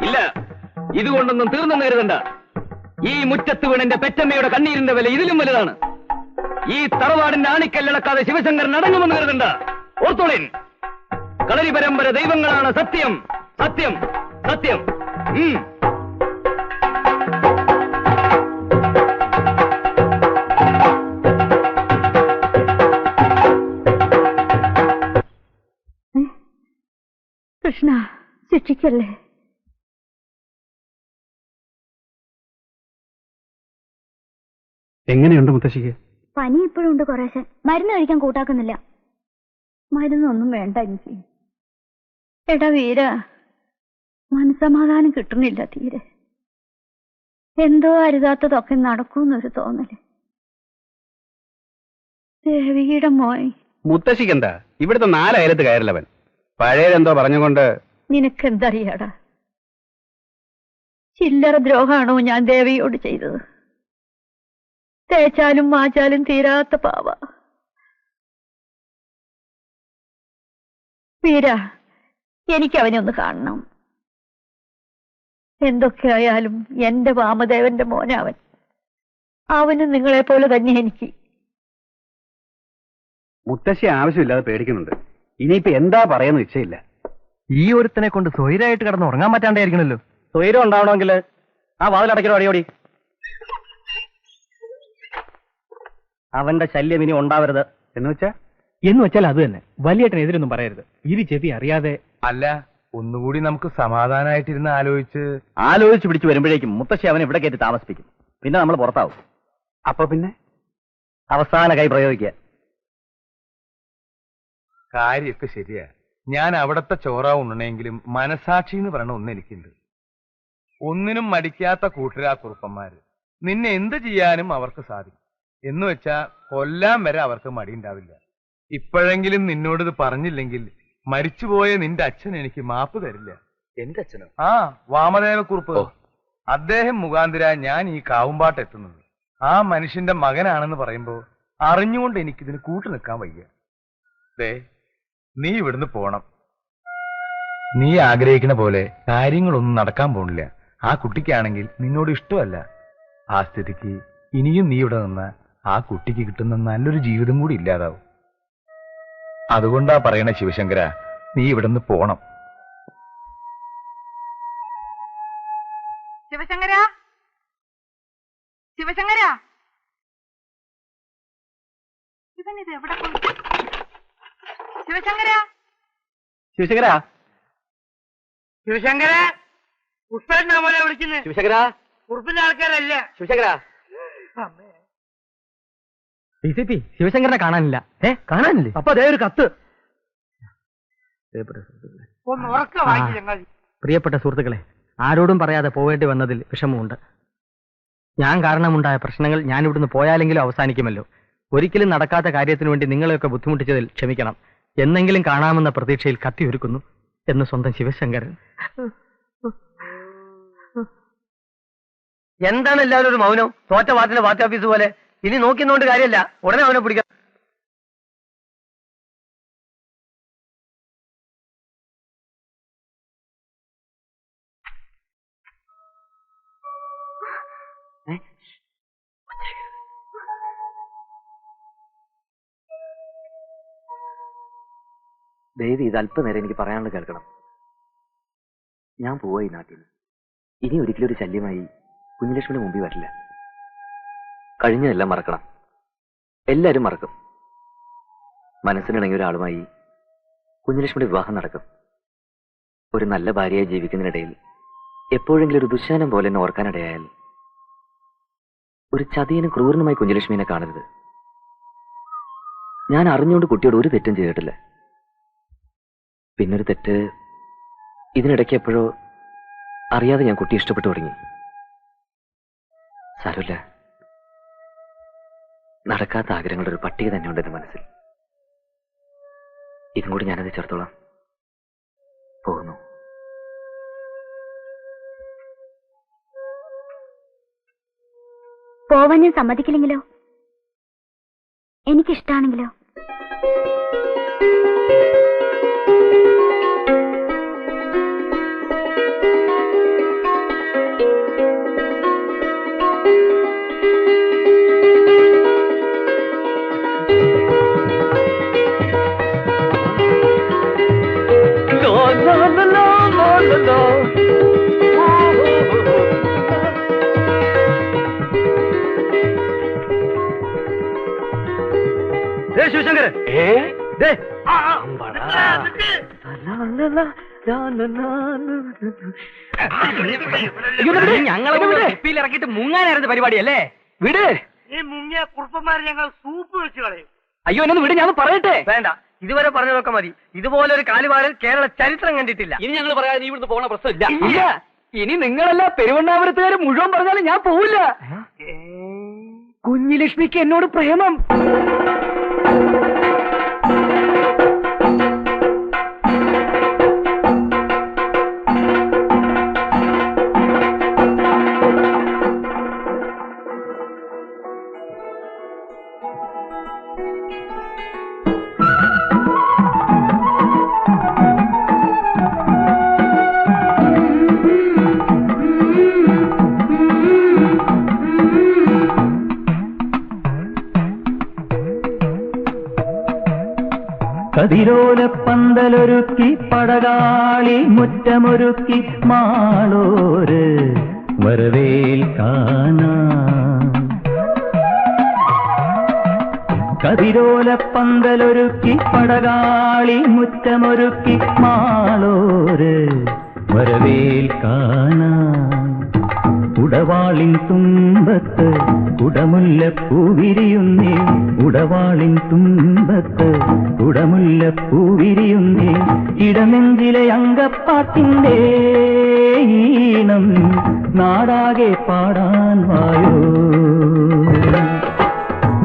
ഇല്ല, ഇതുകൊണ്ടൊന്നും തീർന്നെന്ന് കരുതണ്ട. ഈ മുറ്റത്ത് വീണെന്റെ പെറ്റമ്മയുടെ കണ്ണീരിന്റെ വില ഇതിലും വലുതാണ്. ഈ തറവാടിന്റെ ആണിക്കല്ലടക്കാതെ ശിവശങ്കരൻ അടങ്ങുമെന്ന് കരുതണ്ട. ഓർത്തോളിൻ, കളരി പരമ്പര ദൈവങ്ങളാണ് സത്യം, സത്യം, സത്യം. കൃഷ്ണ, ശിക്ഷിക്കല്ലേ. എങ്ങനെയുണ്ട് മുത്തശ്ശിക്ക്? പനി ഇപ്പോഴും ഉണ്ട് കുറേശ്ശെ. മരുന്ന് കഴിക്കാൻ കൂട്ടാക്കുന്നില്ല. മരുന്നൊന്നും വേണ്ട എനിക്ക്. എടാ വീര, മനസ്സമാധാനം കിട്ടുന്നില്ല തീരെ. എന്തോ അരുതാത്തതൊക്കെ നടക്കൂന്നൊരു തോന്നല്. ദേവിയുടെ മോൻ മുത്തശ്ശിക്കെന്താ? ഇവിടുത്തെ 4 അയലത്ത് കയറില്ലവൻ. പഴയതെന്തോ പറഞ്ഞുകൊണ്ട്. നിനക്കെന്തറിയാടാ? ചില്ലറ ദ്രോഹമാണോ ഞാൻ ദേവിയോട് ചെയ്തത്? തേച്ചാലും മാച്ചാലും തീരാത്ത പാവ. വീര, എനിക്ക് അവനെ ഒന്ന് കാണണം. എന്തൊക്കെയായാലും എന്റെ വാമദേവന്റെ മോനവൻ. അവന് നിങ്ങളെ പോലെ തന്നെ എനിക്ക്. മുത്തശ്ശി ആവശ്യമില്ലാതെ പേടിക്കുന്നുണ്ട്. ഇനിയിപ്പോ എന്താ പറയാന്ന് നിശ്ചയില്ല. ഈ ഒരുത്തനെ കൊണ്ട് സ്വൈരായിട്ട് കിടന്ന് ഉറങ്ങാൻ പറ്റാണ്ടായിരിക്കണല്ലോ. സ്വൈരം ഉണ്ടാവണമെങ്കിൽ ആ വാതിലടയ്ക്കലോ അടിയോടി. അവന്റെ ശല്യം ഇനി ഉണ്ടാവരുത്. എന്ന് വെച്ചാൽ അത് തന്നെ. വലിയേട്ടനെതിരൊന്നും പറയരുത്. ഇരു ചെവി അറിയാതെ. അല്ല, ഒന്നുകൂടി നമുക്ക് സമാധാനമായിട്ടിരുന്ന് ആലോചിച്ച് പിടിച്ചു വരുമ്പോഴേക്കും മുത്തശ്ശി അവനെ ഇവിടെ കയറ്റി താമസിപ്പിക്കും. പിന്നെ നമ്മൾ പുറത്താവും. അപ്പൊ പിന്നെ അവസാന കൈ പ്രയോഗിക്കുക. കാര്യമൊക്കെ ശരിയാ. ഞാൻ അവിടത്തെ ചോറ ഉണ്ണണെങ്കിലും മനസാക്ഷി എന്ന് പറയണ ഒന്ന് എനിക്കുണ്ട്. ഒന്നിനും മടിക്കാത്ത കൂട്ടരാ കുറുപ്പന്മാര്. നിന്നെ എന്ത് ചെയ്യാനും അവർക്ക് സാധിക്കും. എന്ന് വെച്ചാ കൊല്ലാൻ വരെ അവർക്ക് മടിയുണ്ടാവില്ല. ഇപ്പോഴെങ്കിലും നിന്നോടിത് പറഞ്ഞില്ലെങ്കിൽ മരിച്ചുപോയ നിന്റെ അച്ഛൻ എനിക്ക് മാപ്പ് തരില്ല. എന്റെ അച്ഛനോ? ആ, വാമദേവക്കുറുപ്പ്. അദ്ദേഹം മുഖാന്തിര ഞാൻ ഈ കാവുമ്പാട്ട് എത്തുന്നത്. ആ മനുഷ്യന്റെ മകനാണെന്ന് പറയുമ്പോ അറിഞ്ഞുകൊണ്ട് എനിക്കിതിന് കൂട്ടു നിൽക്കാൻ വയ്യ. നീ ഇവിടുന്ന് പോണം. നീ ആഗ്രഹിക്കുന്ന പോലെ കാര്യങ്ങളൊന്നും നടക്കാൻ പോണില്ല. ആ കുട്ടിക്കാണെങ്കിൽ നിന്നോട് ഇഷ്ടമല്ല. ആ സ്ഥിതിക്ക് ഇനിയും നീ ഇവിടെ നിന്ന് ആ കുട്ടിക്ക് കിട്ടുന്ന നല്ലൊരു ജീവിതം കൂടി ഇല്ലാതാവും. അതുകൊണ്ടാ പറയണ ശിവശങ്കര, നീ ഇവിടുന്ന് പോണം. ശിവശങ്കര, ശിവശങ്കര, ഇവനിത് എവിടെ പോയി? ശിവശങ്കര, ശിവശങ്കര, ശിവശങ്കര, പുഷ്പേട്ടനാ പോലെ വിളിക്കുന്നത്. ശിവശങ്കര, കുറുപ്പിന്റെ ആൾക്കാരല്ല. ശിവശങ്കര. DCP ശിവശങ്കരനെ കാണാനില്ല. കാണാനില്ലേ? അപ്പൊ അതേ ഒരു കത്ത്. ഒന്ന് ഉറക്ക വായിച്ചു ചങ്ങാതി. പ്രിയപ്പെട്ട സുഹൃത്തുക്കളെ, ആരോടും പറയാതെ പോവേണ്ടി വന്നതിൽ വിഷമമുണ്ട്. ഞാൻ കാരണമുണ്ടായ പ്രശ്നങ്ങൾ ഞാൻ ഇവിടുന്ന് പോയാലെങ്കിലും അവസാനിക്കുമല്ലോ. ഒരിക്കലും നടക്കാത്ത കാര്യത്തിനു വേണ്ടി നിങ്ങളെയൊക്കെ ബുദ്ധിമുട്ടിച്ചതിൽ ക്ഷമിക്കണം. എന്നെങ്കിലും കാണാമെന്ന പ്രതീക്ഷയിൽ കത്തിയൊരുക്കുന്നു എന്ന് സ്വന്തം ശിവശങ്കരൻ. എന്താണ് എല്ലാവരും ഒരു മൗനം? തോറ്റ വാർഡിലെ പാർട്ടി ഓഫീസ് പോലെ. ഇനി നോക്കിന്നോണ്ട് കാര്യമല്ല, ഉടനെ അവനെ പിടിക്കാം. ദേവി, ഇത് അല്പനേരം എനിക്ക് പറയാനുള്ളത് കേൾക്കണം. ഞാൻ പോവാ ഈ നാട്ടിൽ നിന്ന്. ഇനി ഒരിക്കലും ഒരു ശല്യമായി കുഞ്ഞുലക്ഷ്മിയുടെ മുമ്പിൽ വരില്ല. കഴിഞ്ഞതെല്ലാം മറക്കണം. എല്ലാരും മറക്കും. മനസ്സിനിണങ്ങിയ ഒരാളുമായി കുഞ്ഞുലക്ഷ്മിയുടെ വിവാഹം നടക്കും. ഒരു നല്ല ഭാര്യയായി ജീവിക്കുന്നതിനിടയിൽ എപ്പോഴെങ്കിലും ഒരു ദുശ്ശാനം പോലെ എന്നെ ഓർക്കാനിടയായാൽ ഒരു ചതിയനും ക്രൂരനുമായി കുഞ്ഞുലക്ഷ്മിനെ കാണരുത്. ഞാൻ അറിഞ്ഞുകൊണ്ട് കുട്ടിയോട് ഒരു തെറ്റും ചെയ്തിട്ടില്ല. പിന്നൊരു തെറ്റ് ഇതിനിടയ്ക്ക് എപ്പോഴോ അറിയാതെ ഞാൻ കുട്ടി ഇഷ്ടപ്പെട്ടു തുടങ്ങി. സാരമില്ല, നടക്കാത്ത ആഗ്രഹങ്ങളുടെ ഒരു പട്ടിക തന്നെയുണ്ട് എന്റെ മനസ്സിൽ. ഇതും കൂടി ഞാനത് ചേർത്തോളാം. പോകുന്നു. പോവാൻ ഞാൻ സമ്മതിക്കില്ലെങ്കിലോ? എനിക്കിഷ്ടാണെങ്കിലോ? ശിവശങ്കരൻ, ഞങ്ങളെ കുപ്പിയിൽ ഇറക്കിയിട്ട് മുങ്ങാനായിരുന്നു പരിപാടിയല്ലേ? വിട്. ഈ മുങ്ങിയ കുറുപ്പന്മാരെ ഞങ്ങൾ സൂപ്പ് വെച്ച് കളയും. അയ്യോ, എന്നൊന്ന് വിട്, ഞാൻ പറയട്ടെ. വേണ്ട, ഇതുവരെ പറഞ്ഞതൊക്കെ മതി. ഇതുപോലെ ഒരു കാലുവാരൽ കേരള ചരിത്രം കണ്ടിട്ടില്ല. ഇനി ഞങ്ങൾ പറയാതെ നീ ഇവിടുന്ന് പോകണ പ്രശ്നമില്ല. ഇല്ല, ഇനി നിങ്ങളല്ല പെരുവണ്ണാപുരത്തുകാർ മുഴുവൻ പറഞ്ഞാലും ഞാൻ പോവില്ല. കുഞ്ഞിലക്ഷ്മിക്ക് എന്നോട് പ്രേമം. കതിരോലപ്പന്തലൊരുക്കി പടകാളി മുറ്റമൊരുക്കി മാളോര് വരവേൽക്കാനാ. കതിരോലപ്പന്തലൊരുക്കി പടകാളി മുറ്റമൊരുക്കി മാളോര് വരവേൽക്കാനാ. ഉടവാളിൻ തുമ്പത്ത് കുടമുല്ലപ്പൂവിരിയുന്നേ, ഉടവാളിൻ തുമ്പത്ത് കുടമുല്ലപ്പൂവിരിയുന്നേ. ഇടനെഞ്ചിലെ അങ്കപ്പാട്ടിന്റെ ഈണം നാടാകെ പാടാൻ വായോ.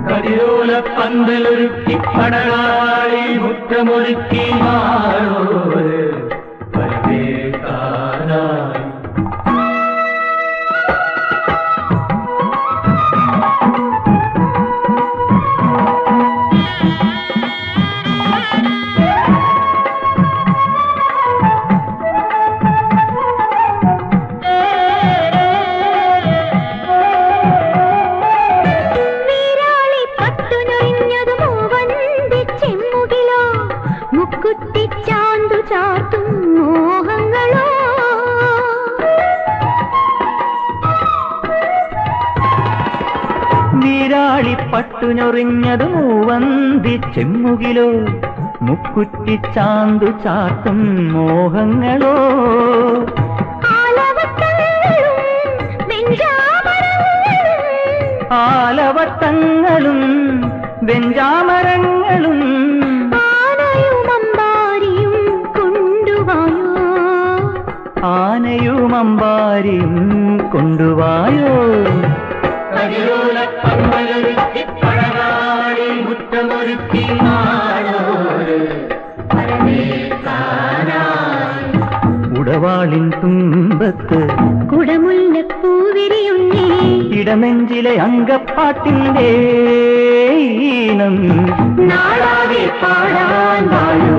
കതിരോലപ്പന്തലൊരുക്കി പടകാളി മുറ്റമൊരുക്കി മാളോര് വരവേൽക്കാനായി. പട്ടുനൊറിഞ്ഞത് മൂവന്തി ചെമ്മുകിലോ, മുക്കുറ്റിച്ചാന്തു ചാത്തും മോഹങ്ങളോ. ആലവട്ടങ്ങളും വെഞ്ചാമരങ്ങളും ആനയുമമ്പാരിയും കൊണ്ടുവായോ. ആനയുമമ്പാരിയും കൊണ്ടുവായോ. കതിരോലപ്പന്തലൊരുക്കി പടകാളി മുറ്റമൊരുക്കി മാളോര് വരവേൽക്കാനായി. ഉടവാളിൻ തുമ്പത്ത് കുടമുല്ലപ്പൂവിരിയുന്നേ, ഇടനെഞ്ചിലെ അങ്കപ്പാട്ടിന്റെ ഈണം നാടാകെ പാടാൻ വായോ.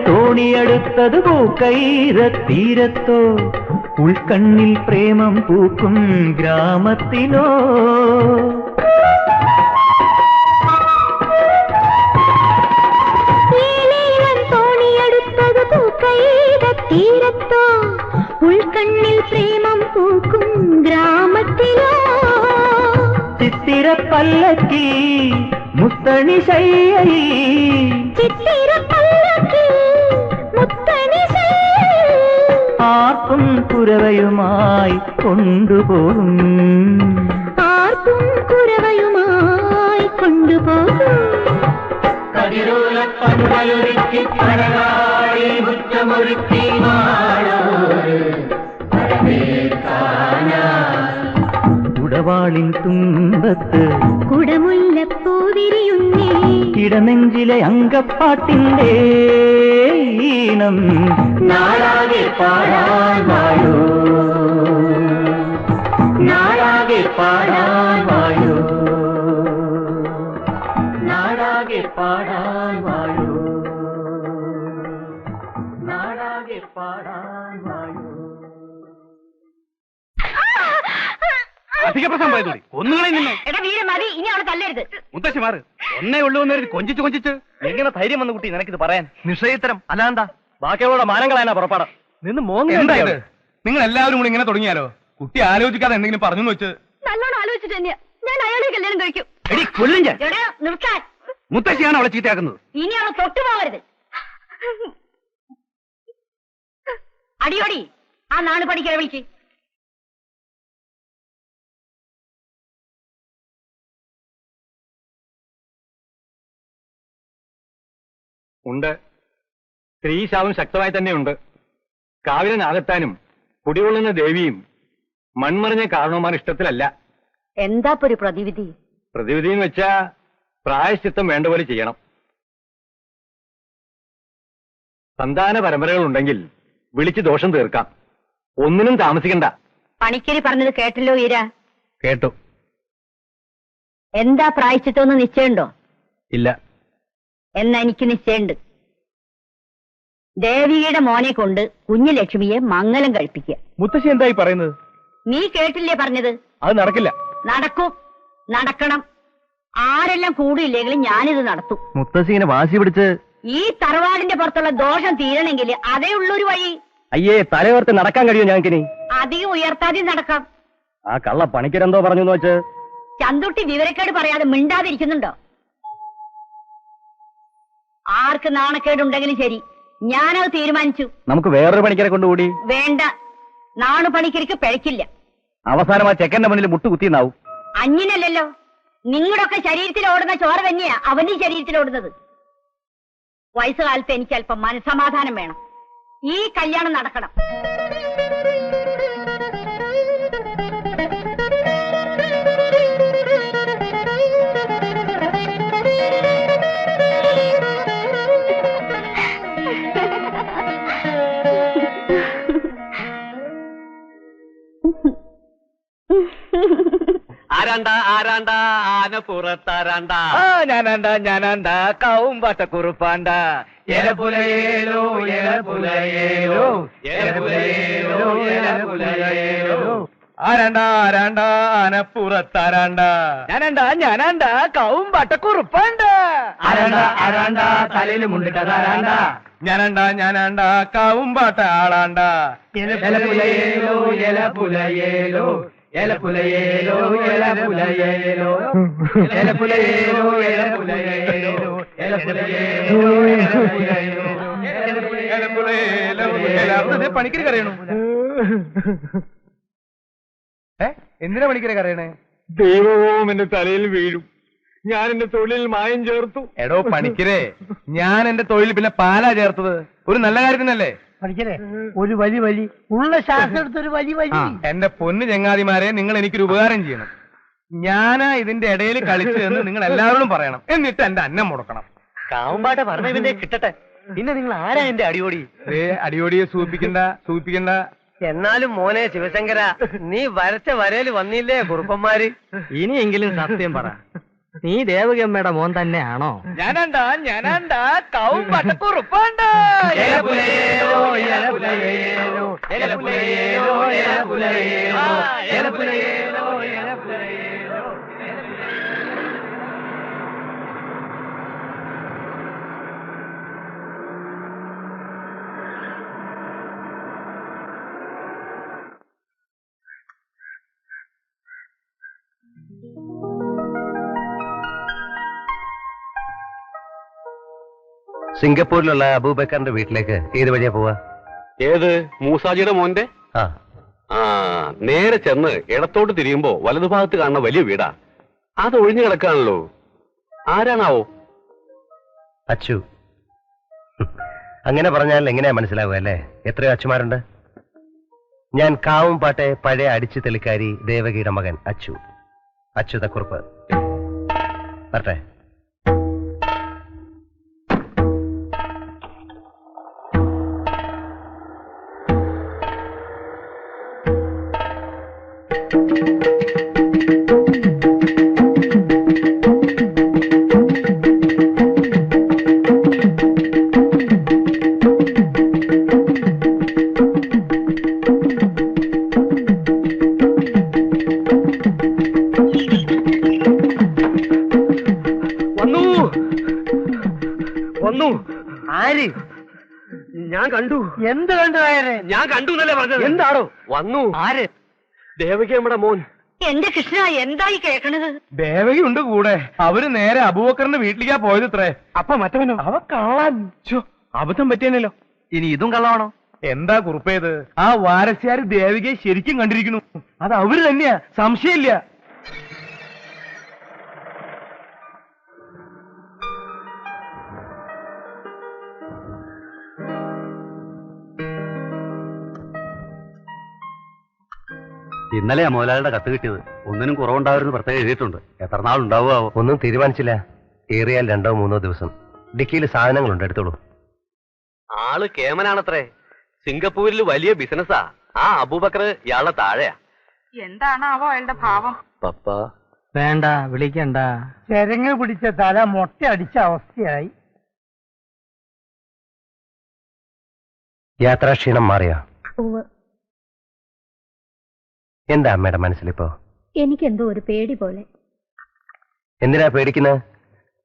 തോണിയെടുത്തത് പൂക്കൈരത്തീരത്തോ, ഉൾക്കണ്ണിൽ പ്രേമം പൂക്കും ഗ്രാമത്തിലോ. തോണിയെടുത്തത് പൂക്കൈരത്തീരത്തോ, ഉൾക്കണ്ണിൽ പ്രേമം പൂക്കും ഗ്രാമത്തിലോ. ചിത്തിരപ്പല്ലക്കി മുത്തണി ശയ്യയി, ചിത്തിരപ്പല്ലക്കി മുത്തണി ശയ്യയി. ആർക്കും കുരവയുമായി കൊണ്ടുപോകും, ആർക്കും കുരവയുമായി കൊണ്ടുപോകും. കതിരോലപ്പന്തലൊരുക്കി പടകാളി മുറ്റമൊരുക്കി മാളോര് വരവേൽക്കാനായി. ഉടവാളിൻ തുമ്പത്ത് കുടമുല്ലപ്പൂവിരിയുന്നേ, ഇടനെഞ്ചിലെ അങ്കപ്പാട്ടിന്റെ ഈണം നാടാകെ പാടാൻ വായോ. നാടാകെ പാടാൻ വായോ. നാടാകെ പാടാൻ വായോ. നാടാകെ പാടാൻ വായോ. അധിക പ്രശ്നം പോയതോടി ഒന്നുകളെ നിന്നെ. എടാ വീര മതി, ഇനി അവളെ തല്ലരുത്. മുത്തശ്ശി മാറ്. ഒന്നേ ഉള്ളൂ എന്നൊരു കൊഞ്ചിച്ച് എങ്ങനെ ധൈര്യം വന്നു കുട്ടി നിനക്കിത് പറയാൻ? നിശ്ചയിത്തരം അല്ലാന്താ? ബാക്കിയുള്ള മാനം കളയാനാ പുറപ്പാട്. നിന്ന് എന്താ ഇത്? നിങ്ങൾ എല്ലാവരും കൂടി ഇങ്ങനെ തുടങ്ങിയാലോ? കുട്ടി ആലോചിക്കാതെ എന്തെങ്കിലും പറഞ്ഞു വെച്ച്. നല്ലോണം ആലോചിച്ചിട്ട് തന്നെയാ ഞാൻ അയാളെ കല്യാണം കഴിക്കും. എടി കൊല്ലും ഞാൻ. എടാ നിർത്താൻ. മുത്തശ്ശിയാണ് അവളെ ചീത്തയാക്കുന്നത്. ഇനി അവളെ തൊട്ടുപോകരുത്. അടിയോടി ആ നാട് പഠിക്കാൻ വിളിക്ക്. ഉണ്ട്, സ്ത്രീശാപം ശക്തമായി തന്നെയുണ്ട്. കാവിലനാകത്താനും കുടികൊള്ളുന്ന ദേവിയും മൺമറിഞ്ഞ കാരണവന്മാർ ഇഷ്ടത്തിലല്ല. എന്താ ഒരു പ്രതിവിധി? പ്രതിവിധി എന്ന് വെച്ചാ പ്രായശ്ചിത്തം വേണ്ട പോലെ ചെയ്യണം. സന്താന പരമ്പരകൾ ഉണ്ടെങ്കിൽ വിളിച്ച് ദോഷം തീർക്കാം. ഒന്നിനും താമസിക്കണ്ട. പണിക്കരി പറഞ്ഞത് കേട്ടല്ലോ ഈര. കേട്ടു. എന്താ പ്രായശ്ചിത്തമെന്ന് നിശ്ചയമുണ്ടോ? ഇല്ല. എന്നാ എനിക്ക് നിശ്ചയമുണ്ട്. ദേവിയുടെ മോനെ കൊണ്ട് കുഞ്ഞുലക്ഷ്മിയെ മംഗലം കഴിപ്പിക്കുക. മുത്തശ്ശി എന്തായി പറയുന്നത്? നീ കേട്ടില്ലേ പറഞ്ഞത്? അത് നടക്കില്ല. നടക്കും, നടക്കണം. ആരെല്ലാം കൂടിയില്ലെങ്കിലും ഞാനിത് നടത്തും. മുത്തശ്ശി ഇങ്ങനെ വാശി പിടിച്ച് ഈ തറവാടിന്റെ പുറത്തുള്ള ദോഷം തീരണമെങ്കിൽ അതേ ഉള്ളൊരു വഴി. അയ്യേ, തലയോർത്ത് നടക്കാൻ കഴിയും ഞങ്ങൾക്കിനി? അധികം ഉയർത്താതെ നടക്കാം. ആ കള്ള പണിക്കരെന്തോ പറഞ്ഞു വെച്ച് ചന്തുട്ടി വിവരക്കേട് പറയാതെ മിണ്ടാതിരിക്കുന്നുണ്ടോ? ആർക്ക് നാണക്കേടുണ്ടെങ്കിലും ശരി, ഞാനത് തീരുമാനിച്ചു. നമുക്ക് വേറൊരു പണിക്കരെ കൊണ്ടുകൂടി. വേണ്ട, നാണു പണിക്കരിക്ക് പിഴക്കില്ല. അവസാനം ആ ചെക്കന്റെ മുന്നിൽ മുട്ടുകുത്തിയെന്നാവും. അഞ്ഞിനല്ലല്ലോ, നിങ്ങളുടെയൊക്കെ ശരീരത്തിൽ ഓടുന്ന ചോര തന്നെയാ അവന്റെ ശരീരത്തിൽ ഓടുന്നത്. വയസ്സുകാലത്ത് എനിക്ക് അല്പം മനസ്സമാധാനം വേണം. ഈ കല്യാണം നടക്കണം. ആരാണ്ട ആന പുറത്താരാണ്ട. ഞാനാണ്ട കൗമ്പാട്ട കുറുപ്പാണ്ട. എലപുലയേലോ എലപുലയേലോ എലപുലയേലോ എലപുലയേലോ. ആരാണ്ട ആനപ്പുറത്താരാണ്ട. ഞാനാണ്ട കൗമ്പാട്ട കുറുപ്പാണ്ട. ആരാണ്ട തലയിൽ മുണ്ടിട്ടതാരാണ്ട. ഞാനാണ്ട കാവുംപാട്ട ആളാണ്ട. എലപുലയേലോ എലപുലയേലോ എലപുലയേലോ എലപുലയേലോ എലപുലയേലോ എലപുലയേലോ എലപുലയേലോ എലപുലയേലോ. പണിക്കര് കരയണു. എന്തിനാ പണിക്കരെ കരയണേ? ദൈവവും എന്റെ തലയിൽ വീഴും. ഞാൻ എന്റെ തൊഴിലിൽ മായം ചേർത്തു. എടോ പണിക്കരെ, ഞാൻ എന്റെ തൊഴിൽ പിന്നെ പാലാ ചേർത്തത്. ഒരു നല്ല കാര്യത്തിനല്ലേ? പഠിക്കലേ ഒരു വലി ഉള്ള ശ്വാസം എടുത്തൊരു വലി. എന്റെ പൊന്ന് ചങ്ങാതിമാരെ, നിങ്ങൾ എനിക്കൊരു ഉപകാരം ചെയ്യണം. ഞാനാ ഇതിന്റെ ഇടയിൽ കളിച്ചതെന്ന് നിങ്ങൾ എല്ലാവരോടും പറയണം. എന്നിട്ട് എന്റെ അന്നം മുടക്കണം. കാവുമ്പാട്ട പറഞ്ഞതിന്റെ കിട്ടട്ടെ. പിന്നെ നിങ്ങൾ ആരാ എന്റെ അടിയോടി? അടിയോടിയെ സൂചിപ്പിക്കണ്ട. എന്നാലും മോനെ ശിവശങ്കര, നീ വരച്ച വരയിൽ വന്നില്ലേ കുറുപ്പന്മാര്? ഇനിയെങ്കിലും സത്യം പറ, നീ ദേവകിയമ്മയുടെ മോൻ തന്നെയാണോ? ഞാനാണ്ട കൗമ്പാട്ട കുറുപ്പാണ്ട. എലപുലയേലോ എലപുലയേലോ എലപുലയേലോ എലപുലയേലോ എലപുലയേലോ എലപുലയേലോ. സിംഗപ്പൂരിലുള്ള അബൂബക്കറിന്റെ വീട്ടിലേക്ക് ഏത് വഴിയാ പോവാ? ഏത്? മൂസാജിയുടെ മോന്റെ? ആ, നേരെ ചെന്ന് ഇടത്തോട്ട് തിരിയുമ്പോ വലതുഭാഗത്ത് കാണുന്ന വലിയ വീടാ. അത് ഒഴിഞ്ഞു കിടക്കാണല്ലോ. ആരാണാവോ? അച്ചു. അങ്ങനെ പറഞ്ഞാൽ എങ്ങനെയാ മനസ്സിലാവുക അല്ലേ? എത്രയോ അച്ചുമാരുണ്ട്. ഞാൻ കാവുംപാട്ടെ പഴയ അടിച്ചു തെളിക്കാരി ദേവകിയുടെ മകൻ അച്ചു, അച്യുതക്കുറുപ്പ്. വരട്ടെ. വന്നു. ആര്? ഞാൻ കണ്ടു. എന്ത് കണ്ടു? ഞാൻ കണ്ടു എന്നല്ലേ പറഞ്ഞത്? എന്താണോ? വന്നു. ആര്? ദേവകി നമ്മുടെ മോൻ. എന്റെ കൃഷ്ണ, എന്തായി കേൾക്കണത്? ദേവകി ഉണ്ട് കൂടെ. അവര് നേരെ അബൂബക്കറിന്റെ വീട്ടിലേക്കാ പോയത്. ഇത്രേ. അപ്പൊ മറ്റവനോ? അവ കള്ളൻ. അബദ്ധം പറ്റിയല്ലോ. ഇനി ഇതും കള്ളമാണോ? എന്താ കുറുപ്പേത്? ആ വാരസ്യാര് ദേവികയെ ശരിക്കും കണ്ടിരിക്കുന്നു. അത് അവര് തന്നെയാ, സംശയമില്ല. ഇന്നലെയാ മുതലാളിയുടെ കത്ത് കിട്ടിയത്. ഒന്നിനും കുറവുണ്ടാവരുന്ന് പ്രത്യേകം എഴുതിയിട്ടുണ്ട്. എത്ര നാളുണ്ടാവുമോ? ഒന്നും തീരുമാനിച്ചില്ല. ഏറിയാൽ 2-3 ദിവസം. ഡിക്കിയിൽ സാധനങ്ങളുണ്ട്, എടുത്തോളൂ. ആള് കേമനാണത്രേ. സിംഗപ്പൂരിൽ വലിയ ബിസിനസ്സാ. ആ അബൂബക്കർ ഇയാളുടെ താഴെയാ. എന്താണാവോ അയാളുടെ ഭാവം? പപ്പ വേണ്ട, വിളിക്കണ്ട. ചെരങ്ങ് പിടിച്ച തല മൊട്ട അടിച്ച അവസ്ഥയായി. യാത്രാക്ഷീണം മാറിയോ? എന്താ അമ്മയുടെ മനസ്സിലിപ്പോ? എനിക്കെന്തോ ഒരു പേടി പോലെ. എന്തിനാ പേടിക്കുന്നത്?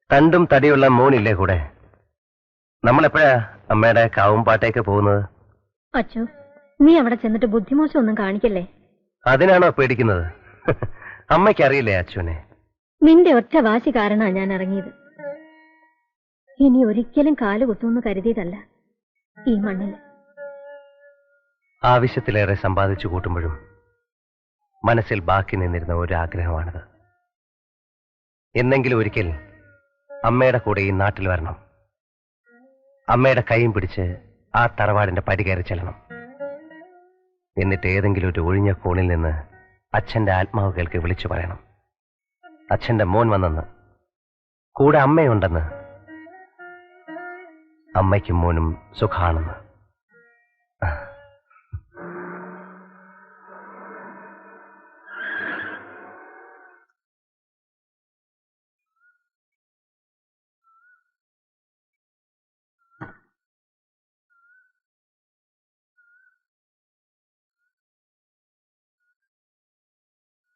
തണ്ടും തടിയുള്ള മോനില്ലേ കൂടെ? നമ്മളെപ്പോഴാ അമ്മയുടെ കാവുംപാട്ടേക്ക് പോകുന്നത്? അച്ഛോ, നീ അവിടെ ചെന്നിട്ട് ബുദ്ധിമോശം ഒന്നും കാണിക്കല്ലേ. അതിനാണോ പേടിക്കുന്നത്? അമ്മയ്ക്കറിയില്ലേ അച്ഛനെ? നിന്റെ ഒറ്റ വാശി കാരണമാണ് ഞാൻ ഇറങ്ങിയത്. ഇനി ഒരിക്കലും കാല് കുത്തുമെന്ന് കരുതിയതല്ല ഈ മണ്ണിൽ. ആവശ്യത്തിലേറെ സമ്പാദിച്ചു കൂട്ടുമ്പോഴും മനസ്സിൽ ബാക്കി നിന്നിരുന്ന ഒരു ആഗ്രഹമാണത്. എന്നെങ്കിലും ഒരിക്കൽ അമ്മയുടെ കൂടെ ഈ നാട്ടിൽ വരണം. അമ്മയുടെ കൈയും പിടിച്ച് ആ തറവാടിന്റെ പടി കയറി ചെല്ലണം. എന്നിട്ട് ഏതെങ്കിലും ഒരു ഒഴിഞ്ഞ കോണിൽ നിന്ന് അച്ഛന്റെ ആത്മാവ് കേൾക്ക് വിളിച്ചു പറയണം, അച്ഛന്റെ മോൻ വന്നെന്ന്, കൂടെ അമ്മയുണ്ടെന്ന്, അമ്മയ്ക്കും മോനും സുഖാണെന്ന്.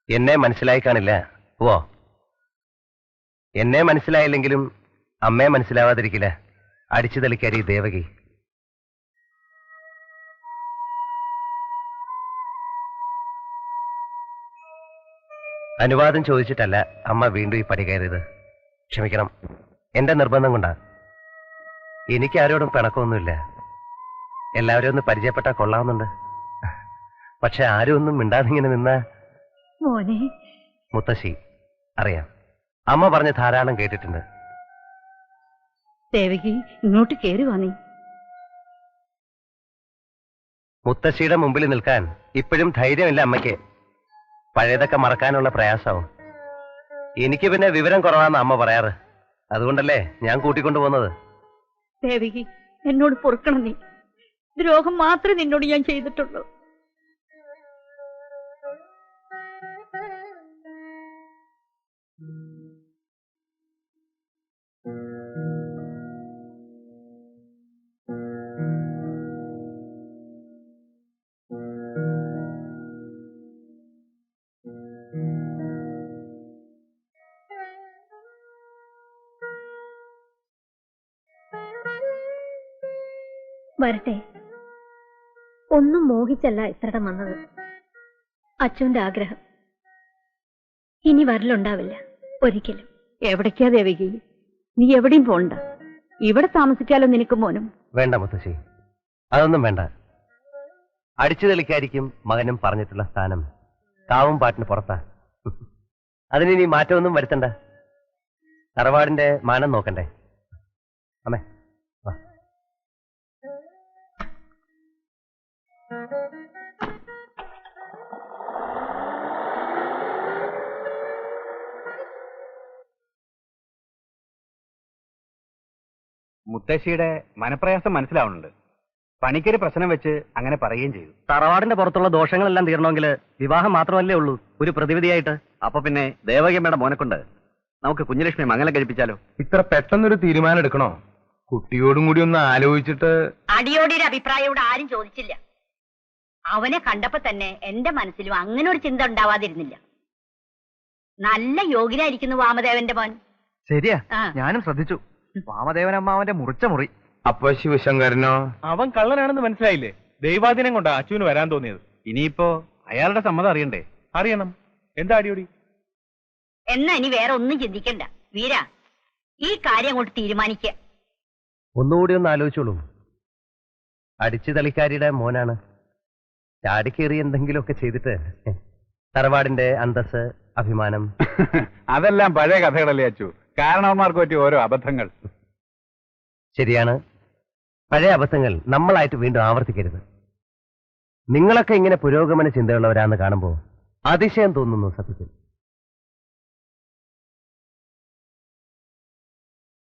എന്നെ മനസ്സിലായി കാണില്ല. ഓ, എന്നെ മനസ്സിലായില്ലെങ്കിലും അമ്മയെ മനസ്സിലാവാതിരിക്കില്ല അടിച്ചു തളിക്കാരി ദേവകി. അനുവാദം ചോദിച്ചിട്ടല്ല അമ്മ വീണ്ടും ഈ പടി കയറിയത്. ക്ഷമിക്കണം, എന്റെ നിർബന്ധം കൊണ്ടാ. എനിക്ക് ആരോടും പിണക്കമൊന്നുമില്ല. എല്ലാവരും ഒന്ന് പരിചയപ്പെട്ടാ കൊള്ളാവുന്നുണ്ട്. പക്ഷെ ആരും ഒന്നും മിണ്ടാതിങ്ങനെ നിന്നാ. മോനെ. മുത്തശ്ശി, അറിയാം, അമ്മ പറഞ്ഞ് ധാരാളം കേട്ടിട്ടുണ്ട്. ദേവകി, ഇങ്ങോട്ട് കേറി വന്നേ. മുത്തശ്ശിയുടെ മുമ്പിൽ നിൽക്കാൻ ഇപ്പോഴും ധൈര്യമില്ല അമ്മയ്ക്ക്. പഴയതൊക്കെ മറക്കാനുള്ള പ്രയാസവും. എനിക്ക് പിന്നെ വിവരം കുറവാന്ന് അമ്മ പറയാറ്. അതുകൊണ്ടല്ലേ ഞാൻ കൂട്ടിക്കൊണ്ടു പോകുന്നത്. ദേവകി, എന്നോട് പൊറുക്കണം. നീ ദ്രോഹം മാത്രമേ നിന്നോട് ഞാൻ ചെയ്തിട്ടുള്ളൂ. വരട്ടെ. ഒന്നും മോഹിച്ചല്ല ഇത്രടം വന്നത്. അച്ഛന്റെ ആഗ്രഹം. ഇനി വരലുണ്ടാവില്ല ഒരിക്കലും. എവിടേക്കാ ദേവകി? നീ എവിടെയും പോണ്ട. ഇവിടെ താമസിക്കാലോ നിനക്ക് മോനും. വേണ്ട മുത്തശ്ശി, അതൊന്നും വേണ്ട. അടിച്ചു തെളിക്കായിരിക്കും മകനും പറഞ്ഞിട്ടുള്ള സ്ഥാനം കാവും പാട്ടിന് പുറത്താ. അതിനി മാറ്റമൊന്നും വരുത്തണ്ട. തറവാടിന്റെ മാനം നോക്കണ്ടേ? അമ്മേ, മുത്തശ്ശിയുടെ മനപ്രയാസം മനസ്സിലാവുന്നുണ്ട്. പണിക്കൊരു പ്രശ്നം വെച്ച് അങ്ങനെ പറയുകയും ചെയ്തു. തറവാടിന്റെ പുറത്തുള്ള ദോഷങ്ങളെല്ലാം തീരണമെങ്കിൽ വിവാഹം മാത്രമല്ലേ ഉള്ളൂ ഒരു പ്രതിവിധിയായിട്ട്. അപ്പൊ പിന്നെ ദേവകിയമ്മയുടെ മോനെ കൊണ്ട് നമുക്ക് കുഞ്ഞലക്ഷ്മി മംഗലം കഴിപ്പിച്ചാലോ? ഇത്ര പെട്ടെന്നൊരു തീരുമാനം എടുക്കണോ? കുട്ടിയോടും കൂടി ഒന്ന് ആലോചിച്ചിട്ട്. അടിയോടിയൊരു അഭിപ്രായം ഇവിടെ ആരും ചോദിച്ചില്ല. അവനെ കണ്ടപ്പോ തന്നെ എന്റെ മനസ്സിലും അങ്ങനെ ഒരു ചിന്ത ഉണ്ടാവാതിരുന്നില്ല. നല്ല യോഗ്യനായിരിക്കുന്നു വാമദേവന്റെ മോൻ. ശരിയാ, ഞാനും ശ്രദ്ധിച്ചു. വാമദേവൻ അമ്മാവന്റെ മുറിച്ച മുറി. അപ്പൊ ശിവശങ്കരനോ? അവൻ കള്ളനാണെന്ന് മനസ്സിലായില്ലേ? ദൈവാധീനം കൊണ്ടാ അച്ഛന് വരാൻ തോന്നിയത്. ഇനിയിപ്പോ അയാളുടെ സമ്മതം അറിയണ്ടേ? അറിയണം. എന്താ അടിയോടി? എന്നാ ഇനി വേറെ ഒന്നും ചിന്തിക്കണ്ട വീര, ഈ കാര്യം അങ്ങോട്ട് തീരുമാനിക്കുക. ഒന്നുകൂടി ഒന്ന് ആലോചിച്ചോളൂ. അടിച്ചു തളിക്കാരിയുടെ മോനാണ്. ചാടിക്കേറി എന്തെങ്കിലുമൊക്കെ ചെയ്തിട്ട് തറവാടിന്റെ അന്തസ്, അഭിമാനം. അതെല്ലാം പഴയ കഥകളല്ലേ അച്ചു. കാരണവന്മാർക്ക് പറ്റിയ ഓരോ അബദ്ധങ്ങൾ. ശരിയാണ്, പഴയ അബദ്ധങ്ങൾ നമ്മളായിട്ട് വീണ്ടും ആവർത്തിക്കരുത്. നിങ്ങളൊക്കെ ഇങ്ങനെ പുരോഗമന ചിന്തയുള്ളവരാന്ന് കാണുമ്പോ അതിശയം തോന്നുന്നു സത്യത്തിൽ.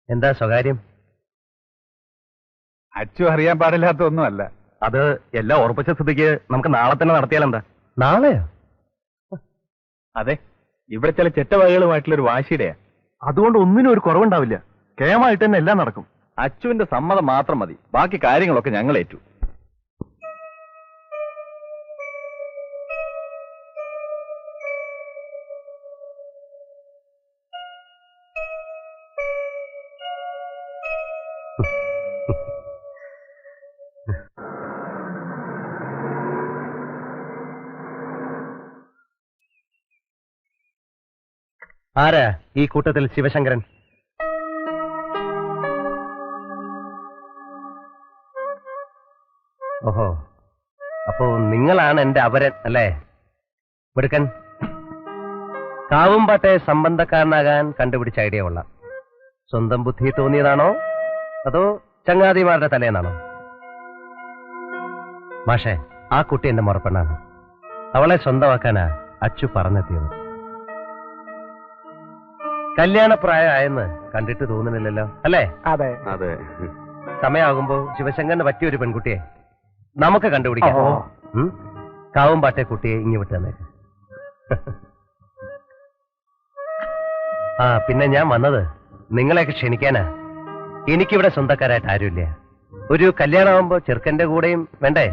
എന്താ സ്വകാര്യം? അച്ചു അറിയാൻ പാടില്ലാത്ത ഒന്നുമല്ല. അത് എല്ലാം ഉറപ്പിച്ച സ്ഥിതിക്ക് നമുക്ക് നാളെ തന്നെ നടത്തിയാലെന്താ? നാളെയോ? അതെ, ഇവിടെ ചില ചെറ്റവകകളുമായിട്ടുള്ള ഒരു വാശിയുടെയാ. അതുകൊണ്ട് ഒന്നിനും ഒരു കുറവുണ്ടാവില്ല. കേമായിട്ട് തന്നെ എല്ലാം നടക്കും. അച്ചുവിന്റെ സമ്മതം മാത്രം മതി, ബാക്കി കാര്യങ്ങളൊക്കെ ഞങ്ങൾ ഏറ്റു. ആരാ ഈ കൂട്ടത്തിൽ ശിവശങ്കരൻ? ഓഹോ, അപ്പോ നിങ്ങളാണ് എന്റെ അപരൻ അല്ലേ? മിടുക്കൻ. കാവുംപാട്ടെ സംബന്ധക്കാരനാകാൻ കണ്ടുപിടിച്ച ഐഡിയ കൊള്ളാം. സ്വന്തം ബുദ്ധി തോന്നിയതാണോ അതോ ചങ്ങാതിമാരുടെ തലേന്നാണോ? മാഷേ, ആ കുട്ടി എന്റെ മുറപ്പെണ്ണാണ്. അവളെ സ്വന്തമാക്കാനാ അച്ചു പറഞ്ഞെത്തിയത്. കല്യാണപ്രായമായെന്ന് കണ്ടിട്ട് തോന്നുന്നില്ലല്ലോ അല്ലേ? അതെ അതെ. സമയമാകുമ്പോ ശിവശങ്കറിന് പറ്റിയ ഒരു പെൺകുട്ടിയെ നമുക്ക് കണ്ടുപിടിക്കാം. കാവുംപാട്ടെ കുട്ടിയെ ഇങ്ങ് വിട്ടു തന്നേക്ക്. ആ പിന്നെ ഞാൻ വന്നത് നിങ്ങളെയൊക്കെ ക്ഷണിക്കാനാ. എനിക്കിവിടെ സ്വന്തക്കാരായിട്ട് ആരുമില്ല. ഒരു കല്യാണമാകുമ്പോ ചെറുക്കന്റെ കൂടെയും വേണ്ടേ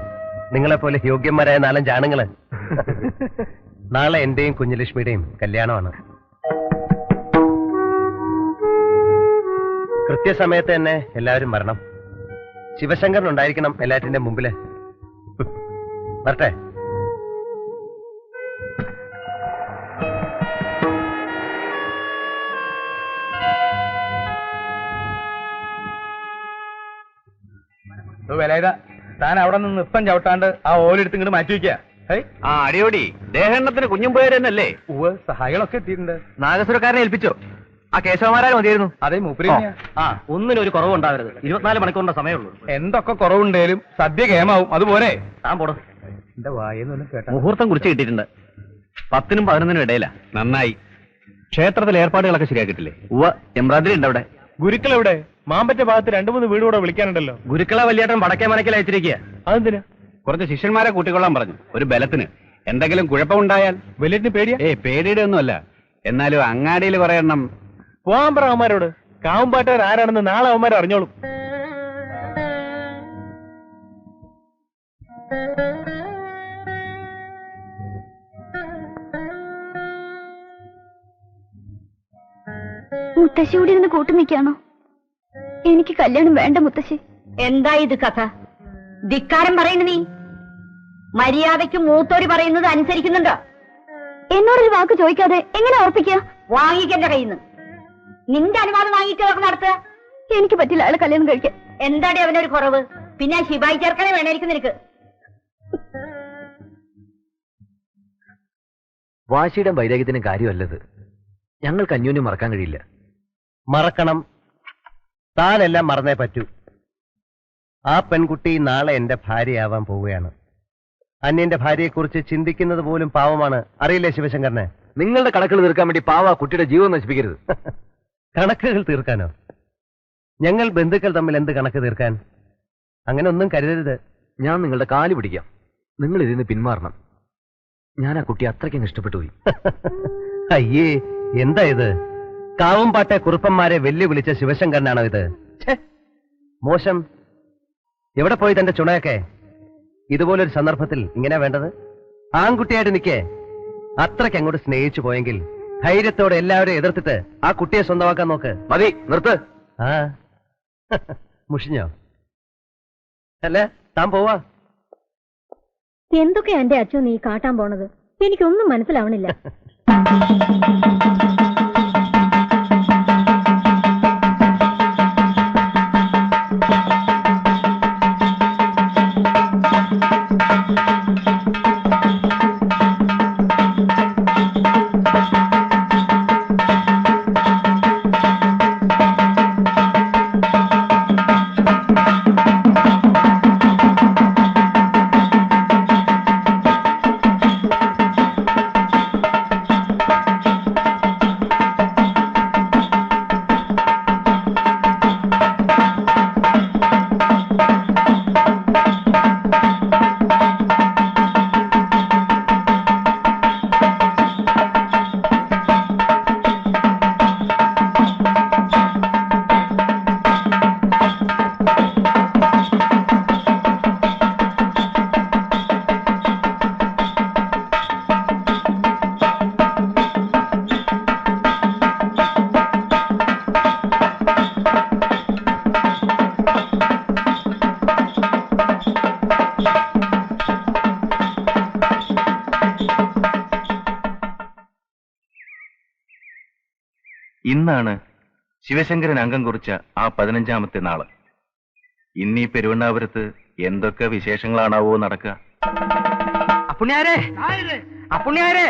നിങ്ങളെപ്പോലെ യോഗ്യന്മാരായ 4-5 ആണുങ്ങള്. നാളെ എന്റെയും കുഞ്ഞുലക്ഷ്മിയുടെയും കല്യാണമാണ്. കൃത്യസമയത്ത് തന്നെ എല്ലാവരും വരണം. ശിവശങ്കരൻ ഉണ്ടായിരിക്കണം എല്ലാറ്റിന്റെ മുമ്പില്. വരട്ടെ. വിലയിത താൻ അവിടെ നിന്ന് ഇപ്പം ചവിട്ടാണ്ട് ആ ഓലെടുത്ത് ഇങ്ങോട്ട് മാറ്റി വയ്ക്കുക. ആ അടിയോടി ദേഹണ്ണത്തിന് കുഞ്ഞും പോയരെന്നല്ലേ? സഹായികളൊക്കെ എത്തിയിട്ടുണ്ട്. നാഗസുരക്കാരനെ ഏൽപ്പിച്ചോ? ആ കേശവമാരാരും മതിയായിരുന്നു. അതേ മൂപ്പര് ആ ഒന്നിനും ഒരു കുറവുണ്ടാവരുത്. 24 മണിക്കൂറിന്റെ സമയമുള്ളൂ. എന്തൊക്കെ കുറവുണ്ടേലും സദ്യ കേമാവും. അതുപോലെ താൻ പോടും. എന്റെ വായെന്നൊന്നും കേട്ട മുഹൂർത്തം കുറിച്ച് കിട്ടിയിട്ടുണ്ട്. 10-നും 11-നും ഇടയിലാ. നന്നായി. ക്ഷേത്രത്തിലെ ഏർപ്പാടുകളൊക്കെ ശരിയാക്കിയിട്ടില്ലേ? എംബ്രാന്തിരി ഉണ്ട് അവിടെ. ഗുരുക്കൾ എവിടെ? മാമ്പറ്റ ഭാഗത്ത് 2-3 വീട് കൂടെ വിളിക്കാനുണ്ടല്ലോ. ഗുരുക്കളെ വലിയേട്ടൻ വടക്കേ മനക്കിൽ അയച്ചിരിക്കുക. അതെന്തിനാ? കുറച്ച് ശിഷ്യന്മാരെ കൂട്ടിക്കൊള്ളാൻ പറഞ്ഞു, ഒരു ബലത്തിന്. എന്തെങ്കിലും കുഴപ്പമുണ്ടായാൽ. വലിയേട്ടിന് പേടിയാ? പേടിയുടെ ഒന്നുമല്ല, എന്നാലും അങ്ങാടിയിൽ പറയണം. പോകാൻ പറ അവന്മാരോട്. കാവുംപാട്ടുകാർ ആരാണെന്ന് നാളെ അവന്മാർ അറിഞ്ഞോളും. മുത്തശ്ശി കൂടി ഇരുന്ന് കൂട്ടു നിൽക്കാണോ? എനിക്ക് കല്യാണം വേണ്ട മുത്തശ്ശി. എന്താ ഇത് കഥ? ധിക്കാരം പറയുന്നു നീ? മര്യാദയ്ക്ക് മൂത്തോര് പറയുന്നത് അനുസരിക്കുന്നുണ്ടോ? എന്നോടൊരു വാക്ക് ചോദിക്കാതെ എങ്ങനെ ഉറപ്പിക്കുക? വാങ്ങിക്കെന്റെ കയ്യിൽ നിന്ന്. നിന്റെ അനുവാദം വാങ്ങിയിട്ട് അവർക്ക് നടത്തുക. എനിക്ക് പറ്റില്ല അയാളെ കല്യാണം കഴിക്കാൻ. എന്താടി അവനൊരു കുറവ്? പിന്നെ ശിവായി ചേർക്കനെ വേണമായിരിക്കും നിനക്ക്. വാശിയുടെ വൈരാഗ്യത്തിനും കാര്യമല്ലത്. ഞങ്ങൾക്ക് അന്യോന്യം മറക്കാൻ കഴിയില്ല. മറക്കണം. താനെല്ലാം മറന്നേ പറ്റൂ. ആ പെൺകുട്ടി നാളെ എന്റെ ഭാര്യയാവാൻ പോവുകയാണ്. അന്യന്റെ ഭാര്യയെക്കുറിച്ച് ചിന്തിക്കുന്നത് പോലും പാവമാണ്. അറിയില്ലേ ശിവശങ്കരനെ? നിങ്ങളുടെ കണക്കുകൾ തീർക്കാൻ വേണ്ടി പാവ കുട്ടിയുടെ ജീവൻ നശിപ്പിക്കരുത്. കണക്കുകൾ തീർക്കാനോ? ഞങ്ങൾ ബന്ധുക്കൾ തമ്മിൽ എന്ത് കണക്ക് തീർക്കാൻ? അങ്ങനെ ഒന്നും കരുതരുത്. ഞാൻ നിങ്ങളുടെ കാല് പിടിക്കാം. നിങ്ങൾ ഇതിന് പിന്മാറണം. ഞാൻ ആ കുട്ടി അത്രയ്ക്കും ഇഷ്ടപ്പെട്ടു പോയി. അയ്യേ, എന്താ ഇത്? കാവുംപാട്ടെ കുറുപ്പന്മാരെ വെല്ലുവിളിച്ച ശിവശങ്കരനാണോ ഇത്? മോശം. എവിടെ പോയി തന്റെ ചുണയൊക്കെ? ഇതുപോലൊരു സന്ദർഭത്തിൽ ഇങ്ങനെ വേണ്ടത്? ആൺകുട്ടിയായിട്ട് നിൽക്കേ. അത്രയ്ക്ക് അങ്ങോട്ട് സ്നേഹിച്ചു പോയെങ്കിൽ ധൈര്യത്തോടെ എല്ലാവരെയും എതിർത്തിട്ട് ആ കുട്ടിയെ സ്വന്തമാക്കാൻ നോക്ക്. മതി, നിർത്ത്. ആ മുഷിഞ്ഞോ? അല്ല, താൻ പോവാ. എന്തൊക്കെയാ എന്റെ അച്ഛൻ നീ കാട്ടാൻ പോണത്? എനിക്കൊന്നും മനസ്സിലാവണില്ല. ഇന്നാണ് ശിവശങ്കരൻ അംഗം കുറിച്ച ആ 15ാമത്തെ നാള്. ഇന്നീ പെരുവണ്ണാപുരത്ത് എന്തൊക്കെ വിശേഷങ്ങളാണാവോ നടക്കുക? അപ്പുണ്യാരെ, അപ്പുണ്യാരെ,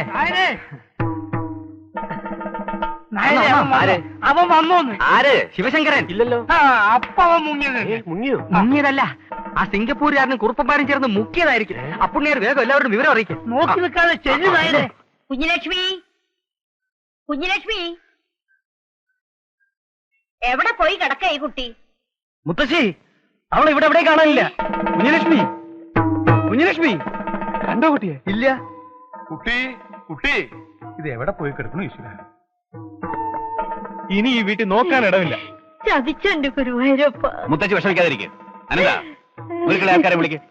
അവൻ വന്നോന്ന്. ആര്? ശിവശങ്കരൻ. ഇല്ലല്ലോ. അപ്പ അവൻ മുങ്ങിയത്. മുങ്ങിയതല്ല, ആ സിംഗപ്പൂരുകാരനും കുറുപ്പന്മാരും ചേർന്ന് മുക്കിയതായിരിക്കും. അപ്പുണ്യാർ വേഗം എല്ലാവരും വിവരം അറിയിക്കും. നോക്കി നിൽക്കാതെ ചെല്ലുതായേ. കുഞ്ഞിലക്ഷ്മി, കുഞ്ഞിലക്ഷ്മി, എവിടെ പോയി കിടക്ക ഈ കുട്ടി? മുത്തശ്ശി, അവൾ ഇവിടെ എവിടെ കാണാനില്ല. കുഞ്ഞിലക്ഷ്മി, കുഞ്ഞിലക്ഷ്മി കണ്ടോ കുട്ടിയെ? ഇല്ല. കുട്ടി, കുട്ടി, ഇത് എവിടെ പോയി കിടക്കണു ഈശ്വര? ഇനി ഈ വീട്ടിൽ നോക്കാൻ ഇടമില്ല. ചതിച്ചെന്റെ ഗുരുവായൂരപ്പ. മുത്തച്ഛി വിഷമിക്കാതിരിക്കും. അനന്ത, വീട്ടിലെ ആൾക്കാരെ വിളിക്ക്.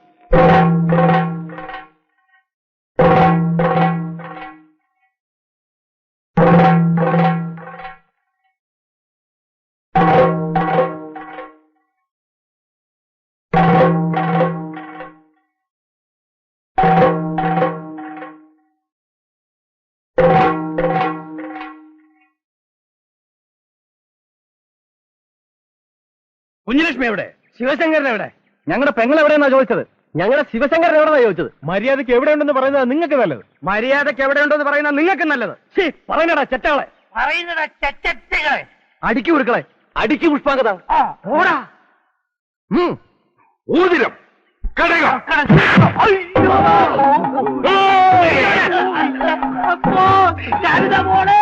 കുഞ്ഞിലക്ഷ്മി എവിടെ? ശിവശങ്കരൻ എവിടെ? ഞങ്ങളുടെ പെങ്ങൾ എവിടെയെന്നാ ചോദിച്ചത്. ഞങ്ങളുടെ ശിവശങ്കരൻ എവിടെന്നാ ചോദിച്ചത്. മര്യാദയ്ക്ക് എവിടെയുണ്ടെന്ന് പറയുന്നത് നിങ്ങൾക്ക് നല്ലത്. മര്യാദയ്ക്ക് എവിടെയുണ്ടെന്ന് പറയുന്നത് നിങ്ങൾക്ക് നല്ലത്. പറയുന്നടാ ചെറ്റകളെ, പറയുന്നടാ ചെറ്റകളെ. അടിക്കു കൊടുക്കളെ, അടിക്കു പുഷ്പാങ്കത. ഓടാ. ഊതിരം കടക. ഞാനിതാ പോണേ.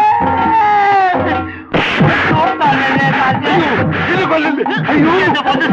അയ്യോ, അയ്യോ, എന്താ പ്രശ്നം?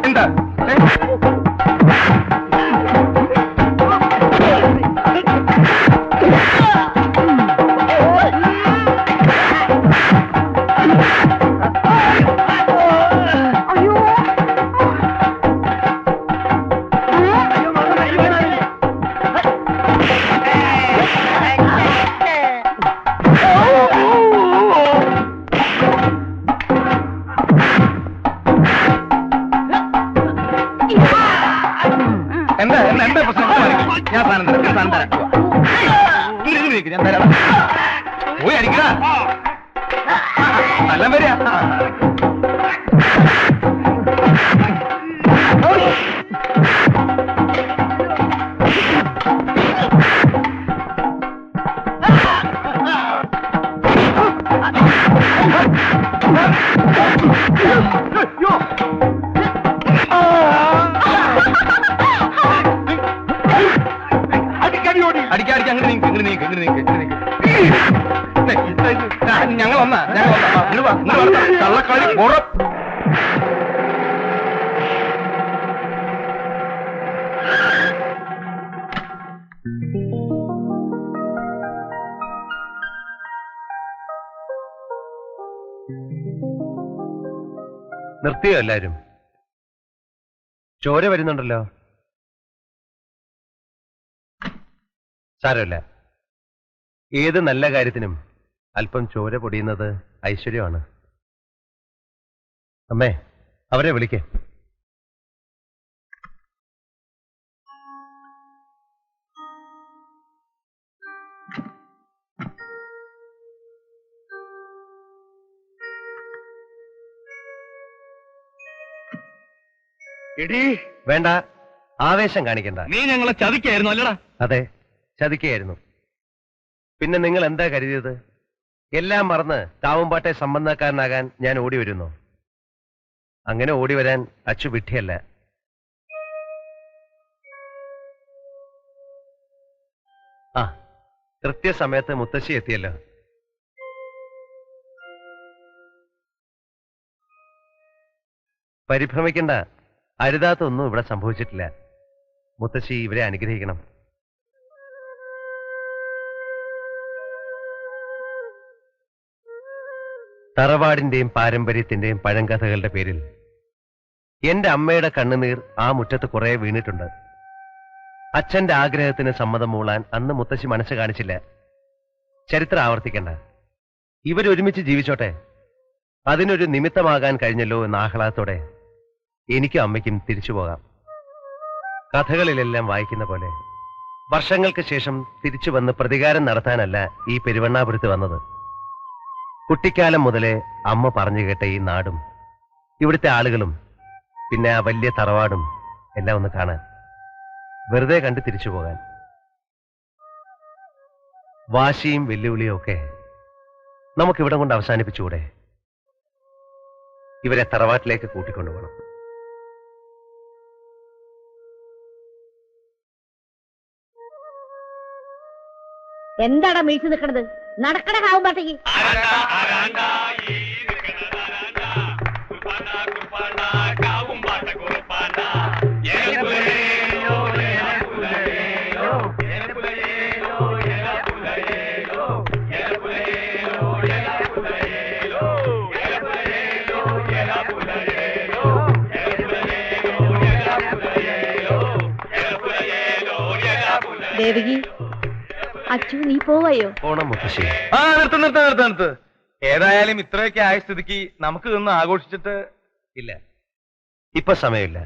എന്താ പോയി അടിക്കണ നല്ല വരിക. അടിക്കാടിക്ക് അങ്ങനെ നീക്ക്, ഇങ്ങനെ നീക്ക്, ഇങ്ങനെ നീക്ക്, ഇങ്ങനെ നീക്ക്. ഞങ്ങൾ വന്നാ കള്ളക്കളി പുറ. നിർത്തിയോ എല്ലാരും? ചോര വരുന്നുണ്ടല്ലോ. സാരമില്ല, ഏത് നല്ല കാര്യത്തിനും അല്പം ചോര പൊടിയുന്നത് ഐശ്വര്യമാണ്. അമ്മേ, അവരെ വിളിക്കേ. വേണ്ട, ആവേശം കാണിക്കണ്ട. നീ ഞങ്ങളെ ചതിക്കായിരുന്നു അല്ലടാ? അതെ, ചതിക്കുകയായിരുന്നു. പിന്നെ നിങ്ങൾ എന്താ കരുതിയത്? എല്ലാം മറന്ന് കാവുംപാട്ടെ സംബന്ധക്കാരനാകാൻ ഞാൻ ഓടി വരുന്നു. അങ്ങനെ ഓടി വരാൻ അച്ചു വിട്ടിയല്ല. ആ, കൃത്യസമയത്ത് മുത്തശ്ശി എത്തിയല്ലോ. പരിഭ്രമിക്കണ്ട, അരുതാത്തൊന്നും ഇവിടെ സംഭവിച്ചിട്ടില്ല. മുത്തശ്ശി ഇവരെ അനുഗ്രഹിക്കണം. തറവാടിന്റെയും പാരമ്പര്യത്തിന്റെയും പഴങ്കഥകളുടെ പേരിൽ എന്റെ അമ്മയുടെ കണ്ണുനീർ ആ മുറ്റത്ത് കുറെ വീണിട്ടുണ്ട്. അച്ഛന്റെ ആഗ്രഹത്തിന് സമ്മതം മൂളാൻ അന്ന് മുത്തശ്ശി മനസ്സ് കാണിച്ചില്ല. ചരിത്രം ആവർത്തിക്കണ്ട, ഇവരൊരുമിച്ച് ജീവിച്ചോട്ടെ. അതിനൊരു നിമിത്തമാകാൻ കഴിഞ്ഞല്ലോ എന്ന ആഹ്ലാദത്തോടെ എനിക്കും അമ്മയ്ക്കും തിരിച്ചു പോകാം. കഥകളിലെല്ലാം വായിക്കുന്ന പോലെ വർഷങ്ങൾക്ക് ശേഷം തിരിച്ചു വന്ന് പ്രതികാരം നടത്താനല്ല ഈ പെരുവണ്ണാപുരത്ത് വന്നത്. കുട്ടിക്കാലം മുതലേ അമ്മ പറഞ്ഞു കേട്ട ഈ നാടും ഇവിടുത്തെ ആളുകളും പിന്നെ ആ വലിയ തറവാടും എല്ലാം ഒന്ന് കാണാൻ, വെറുതെ കണ്ട് തിരിച്ചു പോകാൻ. വാശിയും വെല്ലുവിളിയും ഒക്കെ നമുക്കിവിടം കൊണ്ട് അവസാനിപ്പിച്ചുകൂടെ? ഇവരെ തറവാട്ടിലേക്ക് കൂട്ടിക്കൊണ്ടുപോകണം. എന്താടാ മീഴ്ച നിൽക്കണത്? നടക്കണ കാവുമ്പാട്ടേക്ക്. ദേവകി, അച്ചു നീ പോവായോ? പോണം മുത്തശ്ശി. ആ, നിർത്ത്. ഏതായാലും ഇത്രയൊക്കെ ആയ സ്ഥിതിക്ക് നമുക്ക് ഇതൊന്ന് ആഘോഷിച്ചിട്ട്. ഇല്ല, ഇപ്പൊ സമയമില്ല.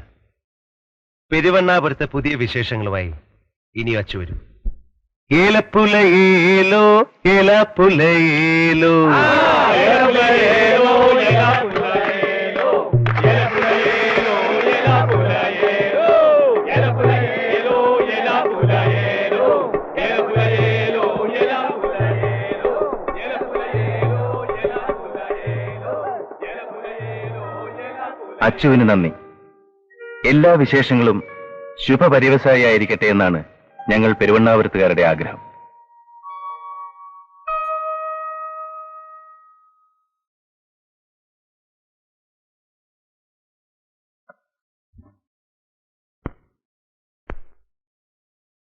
പെരുവണ്ണാപുരത്തെ പുതിയ വിശേഷങ്ങളുമായി ഇനി അച്ചു വരും. ഏലപ്പുലയേലോ ഏലപ്പുലയേലോ അച്ചുവിന് നന്ദി. എല്ലാ വിശേഷങ്ങളും ശുഭപര്യവസായിയായിരിക്കട്ടെ എന്നാണ് ഞങ്ങൾ പെരുവണ്ണാപുരത്തുകാരുടെ ആഗ്രഹം.